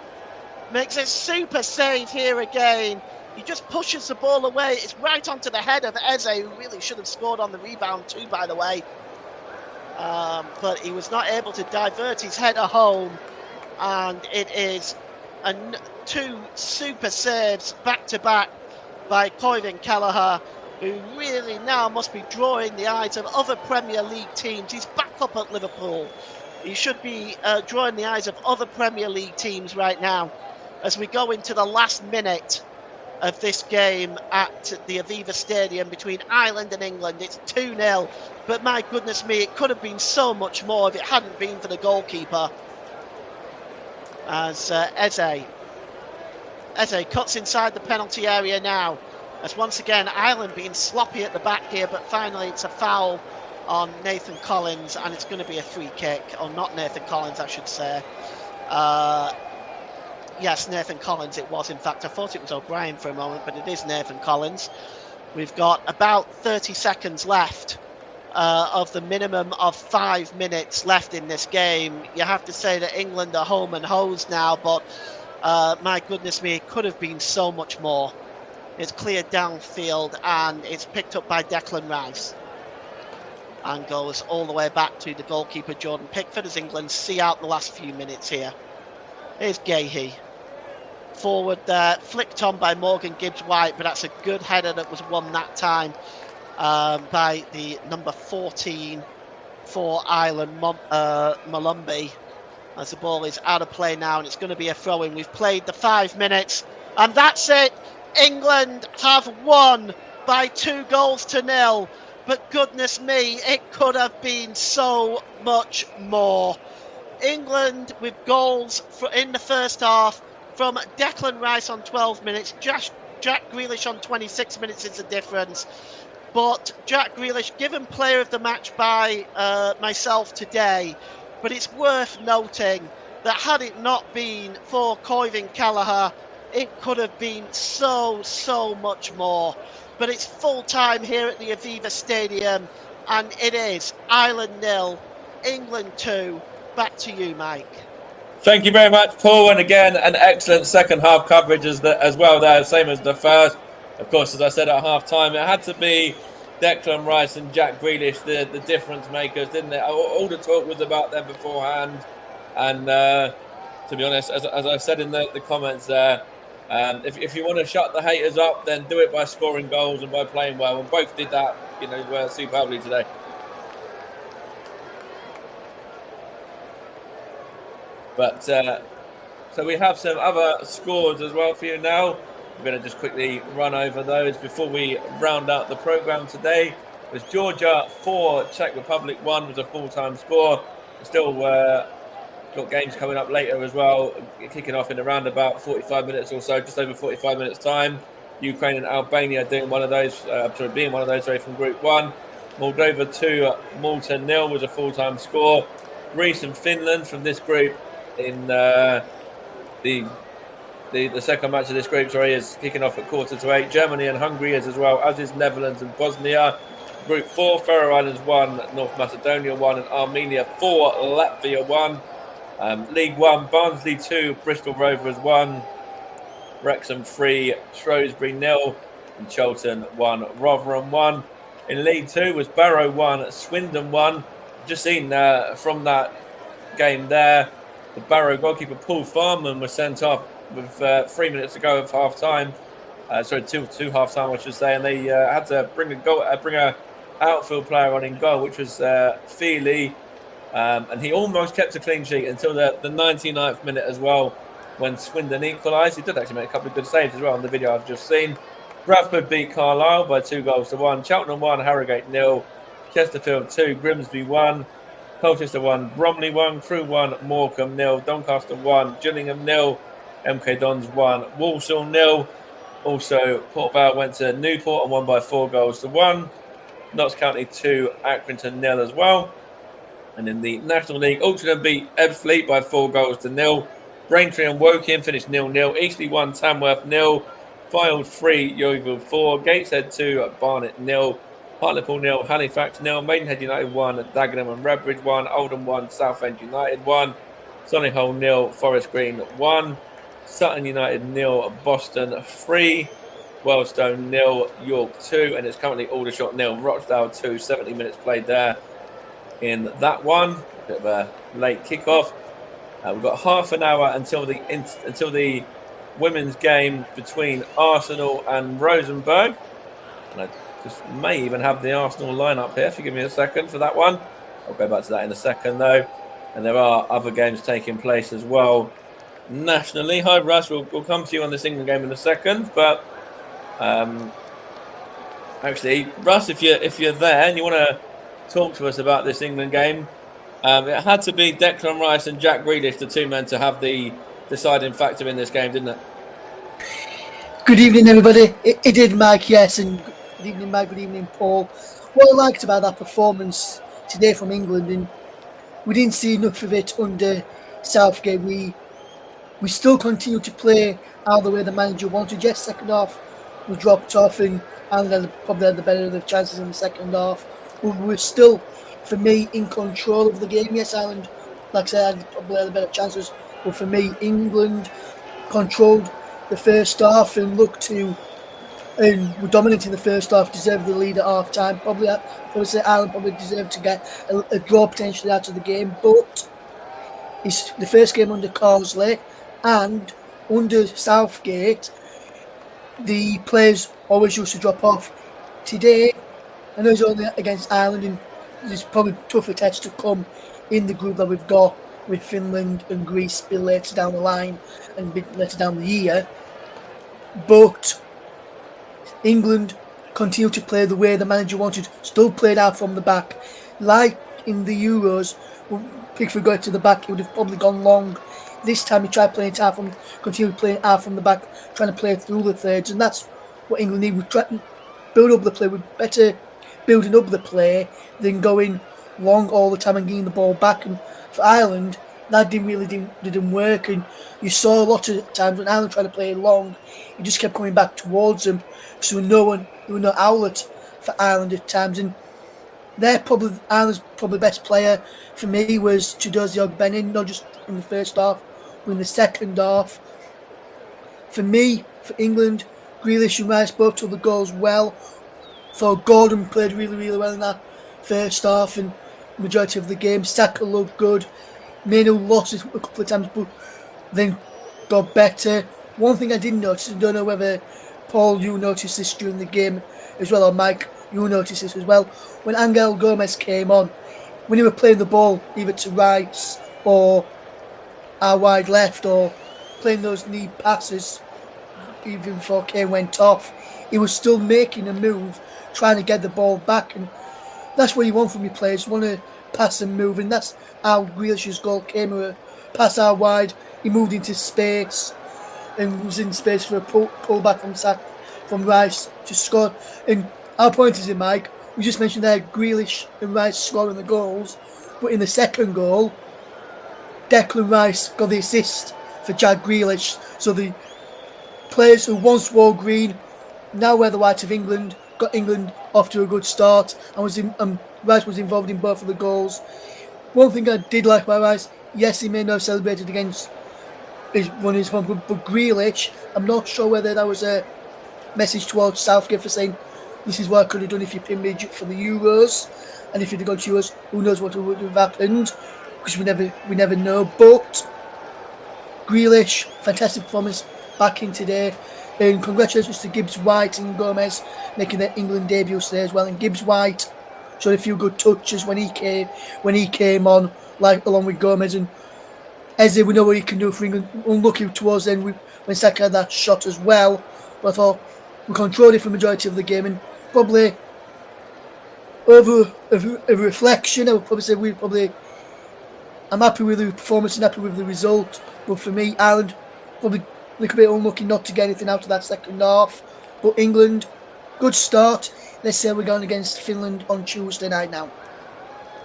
makes a super save here again. He just pushes the ball away. It's right onto the head of Eze, who really should have scored on the rebound too, by the way. But he was not able to divert his header home. And it is 2 super saves back-to-back by Coivin Kelleher, who really now must be drawing the eyes of other Premier League teams. He's back up at Liverpool. He should be drawing the eyes of other Premier League teams right now as we go into the last minute of this game at the Aviva Stadium between Ireland and England. It's 2-0, but my goodness me, it could have been so much more if it hadn't been for the goalkeeper. As Eze cuts inside the penalty area now, as once again Ireland being sloppy at the back here, but finally it's a foul on Nathan Collins, and it's going to be a free kick, or not Nathan Collins, I should say. Yes, Nathan Collins it was, in fact. I thought it was O'Brien for a moment, but it is Nathan Collins. We've got about 30 seconds left of the minimum of 5 minutes left in this game. You have to say that England are home and hosed now, but my goodness me, it could have been so much more. It's cleared downfield and it's picked up by Declan Rice. And goes all the way back to the goalkeeper, Jordan Pickford, as England see out the last few minutes here. Here's Gahey. Forward there, flicked on by Morgan Gibbs-White, but that's a good header that was won that time by the number 14 for Ireland, Malumbi. As the ball is out of play now, and it's going to be a throw-in. We've played the 5 minutes, and that's it. England have won by 2-0. But goodness me, it could have been so much more. England with goals in the first half from Declan Rice on 12 minutes. Jack Grealish on 26 minutes is the difference. But Jack Grealish given player of the match by myself today. But it's worth noting that had it not been for Coivin Kelleher, it could have been so much more. But it's full time here at the Aviva Stadium, and it is Ireland 0, England 2. Back to you, Mike. Thank you very much, Paul. And again, an excellent second half coverage as well there, same as the first. Of course, as I said at half time, it had to be Declan Rice and Jack Grealish, the difference makers, didn't it? All the talk was about them beforehand. And to be honest, as I said in the comments there, if you want to shut the haters up, then do it by scoring goals and by playing well. And both did that, superbly today. But so we have some other scores as well for you now. I'm going to just quickly run over those before we round out the programme today. It was Georgia 4, Czech Republic 1 was a full-time score. Still got games coming up later as well, kicking off in around about 45 minutes or so, just over 45 minutes time. Ukraine and Albania being one of those from Group 1. Moldova 2, Malta 0 was a full-time score. Greece and Finland from this group in the second match of this group, is kicking off at 7:45. Germany and Hungary is as well, as is Netherlands and Bosnia. Group 4, Faroe Islands 1, North Macedonia 1, and Armenia 4, Latvia 1. League 1, Barnsley 2, Bristol Rovers 1, Wrexham 3, Shrewsbury 0, and Charlton 1, Rotherham 1. In League 2 was Barrow 1, Swindon 1. Just seen from that game there, the Barrow goalkeeper Paul Farman was sent off with 3 minutes to go of half time. Two half time, I should say, and they had to bring a outfield player on in goal, which was Feely, and he almost kept a clean sheet until the 99th minute as well, when Swindon equalised. He did actually make a couple of good saves as well on the video I've just seen. Bradford beat Carlisle by 2-1. Cheltenham 1, Harrogate 0. Chesterfield 2, Grimsby 1. Colchester 1, Bromley 1. Crewe 1, Morecambe 0. Doncaster 1, Gillingham 0. MK Dons 1, Walsall 0. Also, Port Vale went to Newport and won by 4-1. Notts County 2, Accrington 0 as well. And in the National League, Altrincham beat Ebbsfleet by 4-0. Braintree and Woking finished 0-0. Eastleigh 1, Tamworth 0. Fylde 3, Yeovil 4. Gateshead 2, Barnet 0. Hartlepool 0, Halifax 0. Maidenhead United 1, Dagenham and Redbridge 1. Oldham 1, Southend United 1. Solihull 0, Forest Green 1. Sutton United 0, Boston 3. Wealdstone 0, York 2. And it's currently Aldershot 0, Rochdale 2. 70 minutes played there in that one. Bit of a late kickoff. We've got half an hour until the women's game between Arsenal and Rosenborg. And I just may even have the Arsenal lineup here. If you give me a second for that one. I'll go back to that in a second though. And there are other games taking place as well nationally. Hi Russ, we'll come to you on this England game in a second. But actually, Russ, if you're there and you want to talk to us about this England game, it had to be Declan Rice and Jack Grealish, the two men, to have the deciding factor in this game, didn't it? Good evening, everybody. It did, Mike, yes, and good evening, Mike, good evening, Paul. What I liked about that performance today from England, and we didn't see enough of it under Southgate. We still continue to play out the way the manager wanted. Yes, second half we dropped off, and Ireland probably had the better of the chances in the second half. But we were still, for me, in control of the game. Yes, Ireland, like I said, probably had the better chances. But for me, England controlled the first half and looked to and were dominant in the first half, deserved the lead at half time. Probably say Ireland probably deserved to get a draw potentially out of the game, but it's the first game under Carsley and under Southgate. The players always used to drop off. Today, I know it's only against Ireland, and there's probably tougher tests to come in the group that we've got with Finland and Greece a bit later down the line and a bit later down the year. But England continued to play the way the manager wanted, still played out from the back. Like in the Euros, Pickford got to the back, he would have probably gone long. This time he tried playing it out continued playing out from the back, trying to play through the thirds, and that's what England need. We try to build up the play. We're better building up the play than going long all the time and getting the ball back. And for Ireland, that didn't work. And you saw a lot of times when Ireland tried to play long, he just kept coming back towards them. So there were no outlet for Ireland at times. And Ireland's probably best player for me was Chidozie Ogbenin, not just in the first half, but in the second half. For me, for England, Grealish and Rice both took the goals well. Thought Gordon played really, really well in that first half and majority of the game. Saka looked good. Mano lost it a couple of times, but then got better. One thing I didn't notice, I don't know whether Paul, you noticed this during the game as well, or Mike, you noticed this as well. When Angel Gomez came on, when he was playing the ball either to Rice or our wide left, or playing those knee passes even before Kane went off, he was still making a move, trying to get the ball back, and that's what you want from your players. You want to pass and move, and that's how Grealish's goal came. A pass out wide, he moved into space, and was in space for a pull back from Rice to score. And our point is, Mike, we just mentioned there Grealish and Rice scoring the goals, but in the second goal, Declan Rice got the assist for Jack Grealish. So the players who once wore green now wear the white of England, got England off to a good start, and Rice was involved in both of the goals. One thing I did like about Rice, yes, he may not have celebrated against one of his home club, but Grealish, I'm not sure whether that was a message towards Southgate for saying, this is what I could have done if you pinned me for the Euros, and if you'd have gone to Euros, who knows what would have happened, because we never know. But Grealish, fantastic performance back in today, and congratulations to Gibbs White and Gomez making their England debut today as well. And Gibbs White showed a few good touches when he came on, like along with Gomez and Eze. We know what he can do for England. Unlucky towards the end when Saka had that shot as well, but I thought we controlled it for the majority of the game, and probably over a reflection, I would probably say I'm happy with the performance and happy with the result. But for me, Ireland probably a little bit unlucky not to get anything out of that second half. But England, good start. Let's say we're going against Finland on Tuesday night now.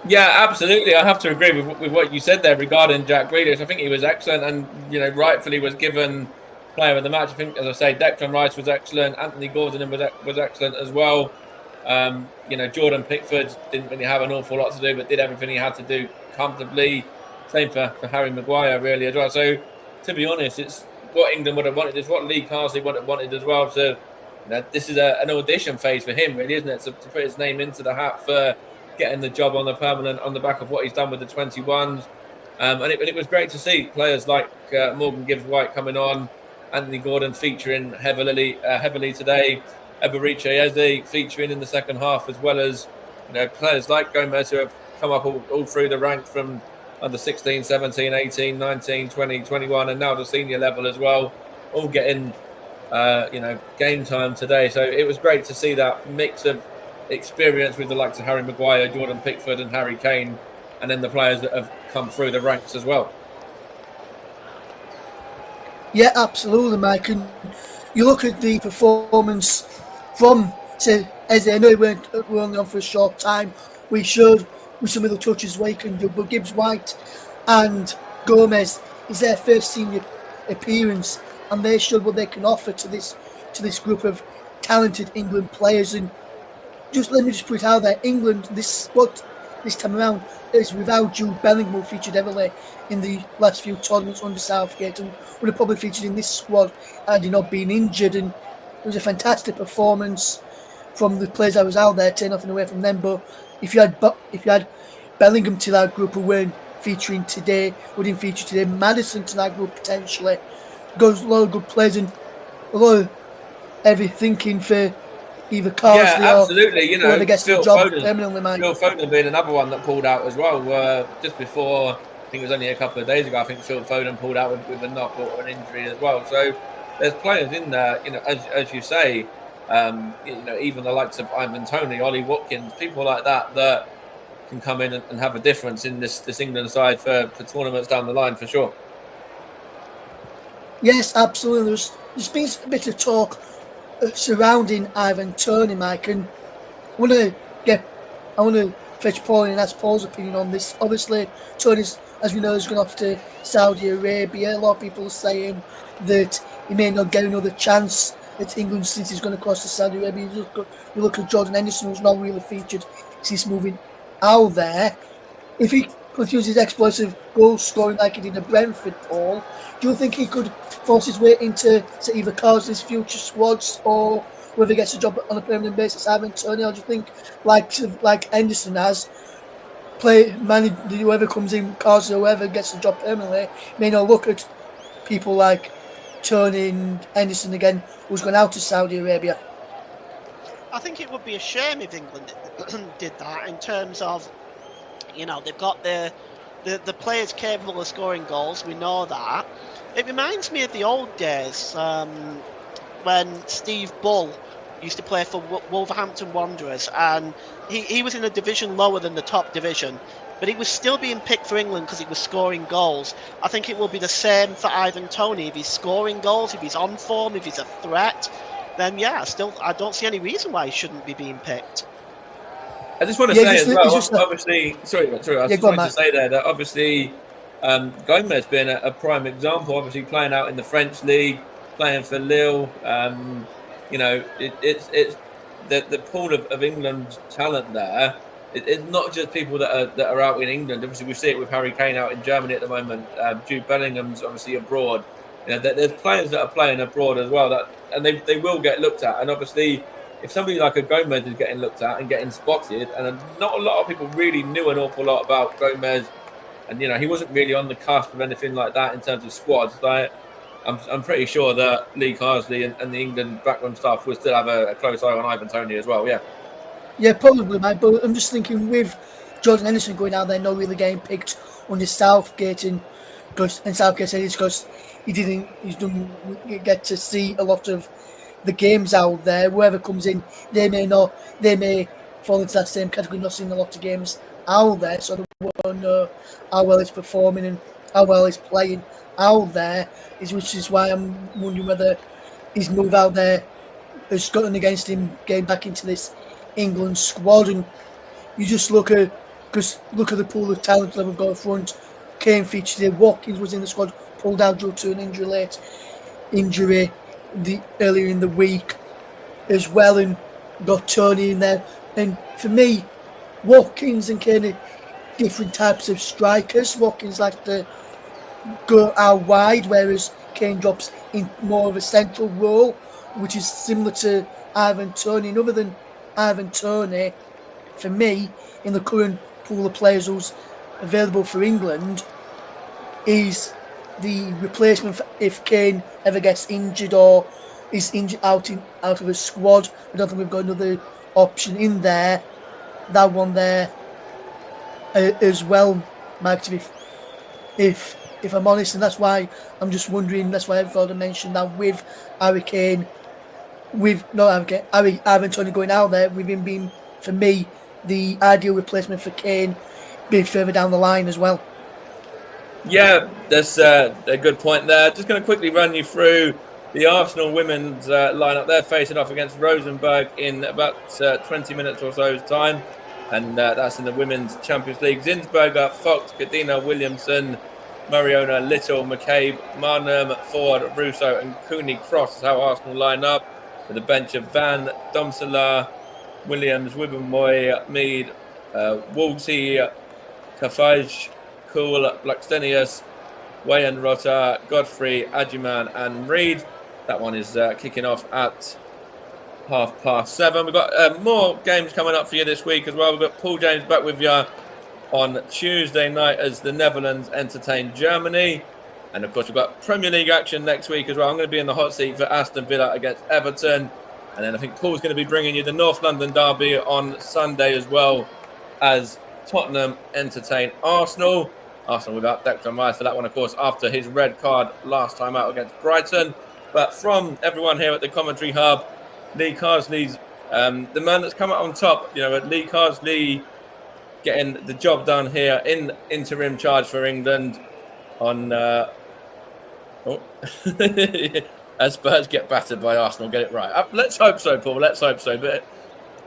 Yeah, absolutely. I have to agree with what you said there regarding Jack Grealish. I think he was excellent, and rightfully was given player of the match. I think, as I say, Declan Rice was excellent. Anthony Gordon was excellent as well. Jordan Pickford didn't really have an awful lot to do, but did everything he had to do comfortably. Same for Harry Maguire, really, as well. So, to be honest, it's what England would have wanted. It's what Lee Carsley would have wanted as well. So, this is an audition phase for him, really, isn't it? To put his name into the hat for getting the job on the permanent on the back of what he's done with the 21s. And it was great to see players like Morgan Gibbs-White coming on, Anthony Gordon featuring heavily today, Eberiche Eze featuring in the second half, as well as players like Gomez who have come up all through the ranks from under 16, 17, 18, 19, 20, 21, and now the senior level as well, all getting game time today. So it was great to see that mix of experience with the likes of Harry Maguire, Jordan Pickford and Harry Kane, and then the players that have come through the ranks as well. Yeah, absolutely, Mike. And you look at the performance from, say, Eze. I know we're only on for a short time. We showed with some of the touches what he can do, but Gibbs White and Gomez is their first senior appearance, and they showed what they can offer to this group of talented England players. And let me put it out there, England this time around is without Jude Bellingham, who featured heavily in the last few tournaments under Southgate, and would have probably featured in this squad had he not been injured. And It was a fantastic performance from the players that was out there. Take nothing away from them, but if you had Bellingham to that group who weren't featuring today, wouldn't feature today, Madison to that group potentially, goes a lot of good players and a lot of heavy thinking for either Yeah, Carsley or absolutely. You whoever know, gets the job permanently, Mike. Phil Foden being another one that pulled out as well. Just before, I think it was only a couple of days ago, I think Phil Foden pulled out with a knock or an injury as well. So there's players in there, you know, as you say, you know, even the likes of Ivan Toney, Ollie Watkins, people like that can come in and have a difference in this England side for tournaments down the line for sure. Yes, absolutely. There's been a bit of talk surrounding Ivan Toney, Mike, and I want to fetch Paul and ask Paul's opinion on this. Obviously, Tony's, as we know, is going off to Saudi Arabia. A lot of people are saying that he may not get another chance at England since he's going to cross to Saudi Arabia. You look at Jordan Henderson, who's not really featured since moving out there. If he continues his explosive goal scoring like he did at Brentford, Paul, do you think he could force his way into either Carsley's future squads or whether he gets a job on a permanent basis, Ivan Toney, or do you think like Henderson has, whoever comes in, Carsley, whoever gets the job permanently, may not look at people like Toney and Henderson again, who's gone out to Saudi Arabia? I think it would be a shame if England did that, in terms of, you know, they've got the players capable of scoring goals. We know that. It reminds me of the old days when Steve Bull used to play for Wolverhampton Wanderers, and he was in a division lower than the top division, but he was still being picked for England because he was scoring goals. I think it will be the same for Ivan Toney. If he's scoring goals, if he's on form, if he's a threat, then yeah, I don't see any reason why he shouldn't be being picked. I just want to say as well, obviously, sorry, I just wanted to say there that obviously Gomez being a prime example, obviously playing out in the French league, playing for Lille. You know, it's the pool of England talent there. It's not just people that are out in England. Obviously, we see it with Harry Kane out in Germany at the moment. Jude Bellingham's obviously abroad. You know, there's players that are playing abroad as well, and they will get looked at. And obviously, if somebody like a Gomez is getting looked at and getting spotted, and not a lot of people really knew an awful lot about Gomez, and you know, he wasn't really on the cusp of anything like that in terms of squads. Like, I'm pretty sure that Lee Carsley and the England backroom staff will still have a close eye on Ivan Toney as well. Yeah, probably, mate. But I'm just thinking with Jordan Henderson going out there, not really getting picked under Southgate, and Southgate said it's because he didn't get to see a lot of the games out there. Whoever comes in, they may fall into that same category, not seeing a lot of games out there, so they won't know how well he's performing and how well he's playing out there. Which is why I'm wondering whether his move out there has gotten against him getting back into this England squad. And you just look at the pool of talent that we've got up front. Kane featured here, Watkins was in the squad, pulled out due to an injury earlier in the week as well, and got Toney in there. And for me, Watkins and Kane are different types of strikers. Watkins like to go out wide, whereas Kane drops in more of a central role, which is similar to Ivan Toney. And other than Ivan Toney, for me, in the current pool of players who's available for England, is the replacement for if Kane ever gets injured or is injured out of a squad. I don't think we've got another option in there. That one there as well, Mike, to be, if I'm honest, and that's why I'm just wondering, that's why I thought I mentioned that with Ivan Toney going out there, with him being, for me, the ideal replacement for Kane, being further down the line as well. Yeah, that's a good point there. Just going to quickly run you through the Arsenal women's lineup. They're facing off against Rosenborg in about 20 minutes or so's time, and that's in the Women's Champions League. Zinsberger, Fox, Kadina, Williamson, Mariona, Little, McCabe, Marnham, Ford, Russo, and Cooney Cross is how Arsenal line up, with a bench of Van, Domsela, Williams, Wibbenmoy, Mead, Wolsey, Kafaj, Cool, Blackstenius, Wayan Rota, Godfrey, Ajiman, and Reed. That one is kicking off at 7:30. We've got more games coming up for you this week as well. We've got Paul James back with you on Tuesday night as the Netherlands entertain Germany. And of course, we've got Premier League action next week as well. I'm going to be in the hot seat for Aston Villa against Everton. And then I think Paul's going to be bringing you the North London derby on Sunday as well, as Tottenham entertain Arsenal. Arsenal without Declan Rice for that one, of course, after his red card last time out against Brighton. But from everyone here at the commentary hub, Lee Carsley's the man that's come out on top. Lee Carsley getting the job done here in interim charge for England on as Spurs get battered by Arsenal. Get it right. Let's hope so, Paul. Let's hope so. But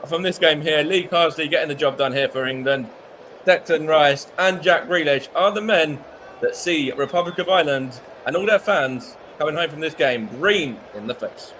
from this game here, Lee Carsley getting the job done here for England. Declan Rice and Jack Grealish are the men that see Republic of Ireland and all their fans coming home from this game green in the face.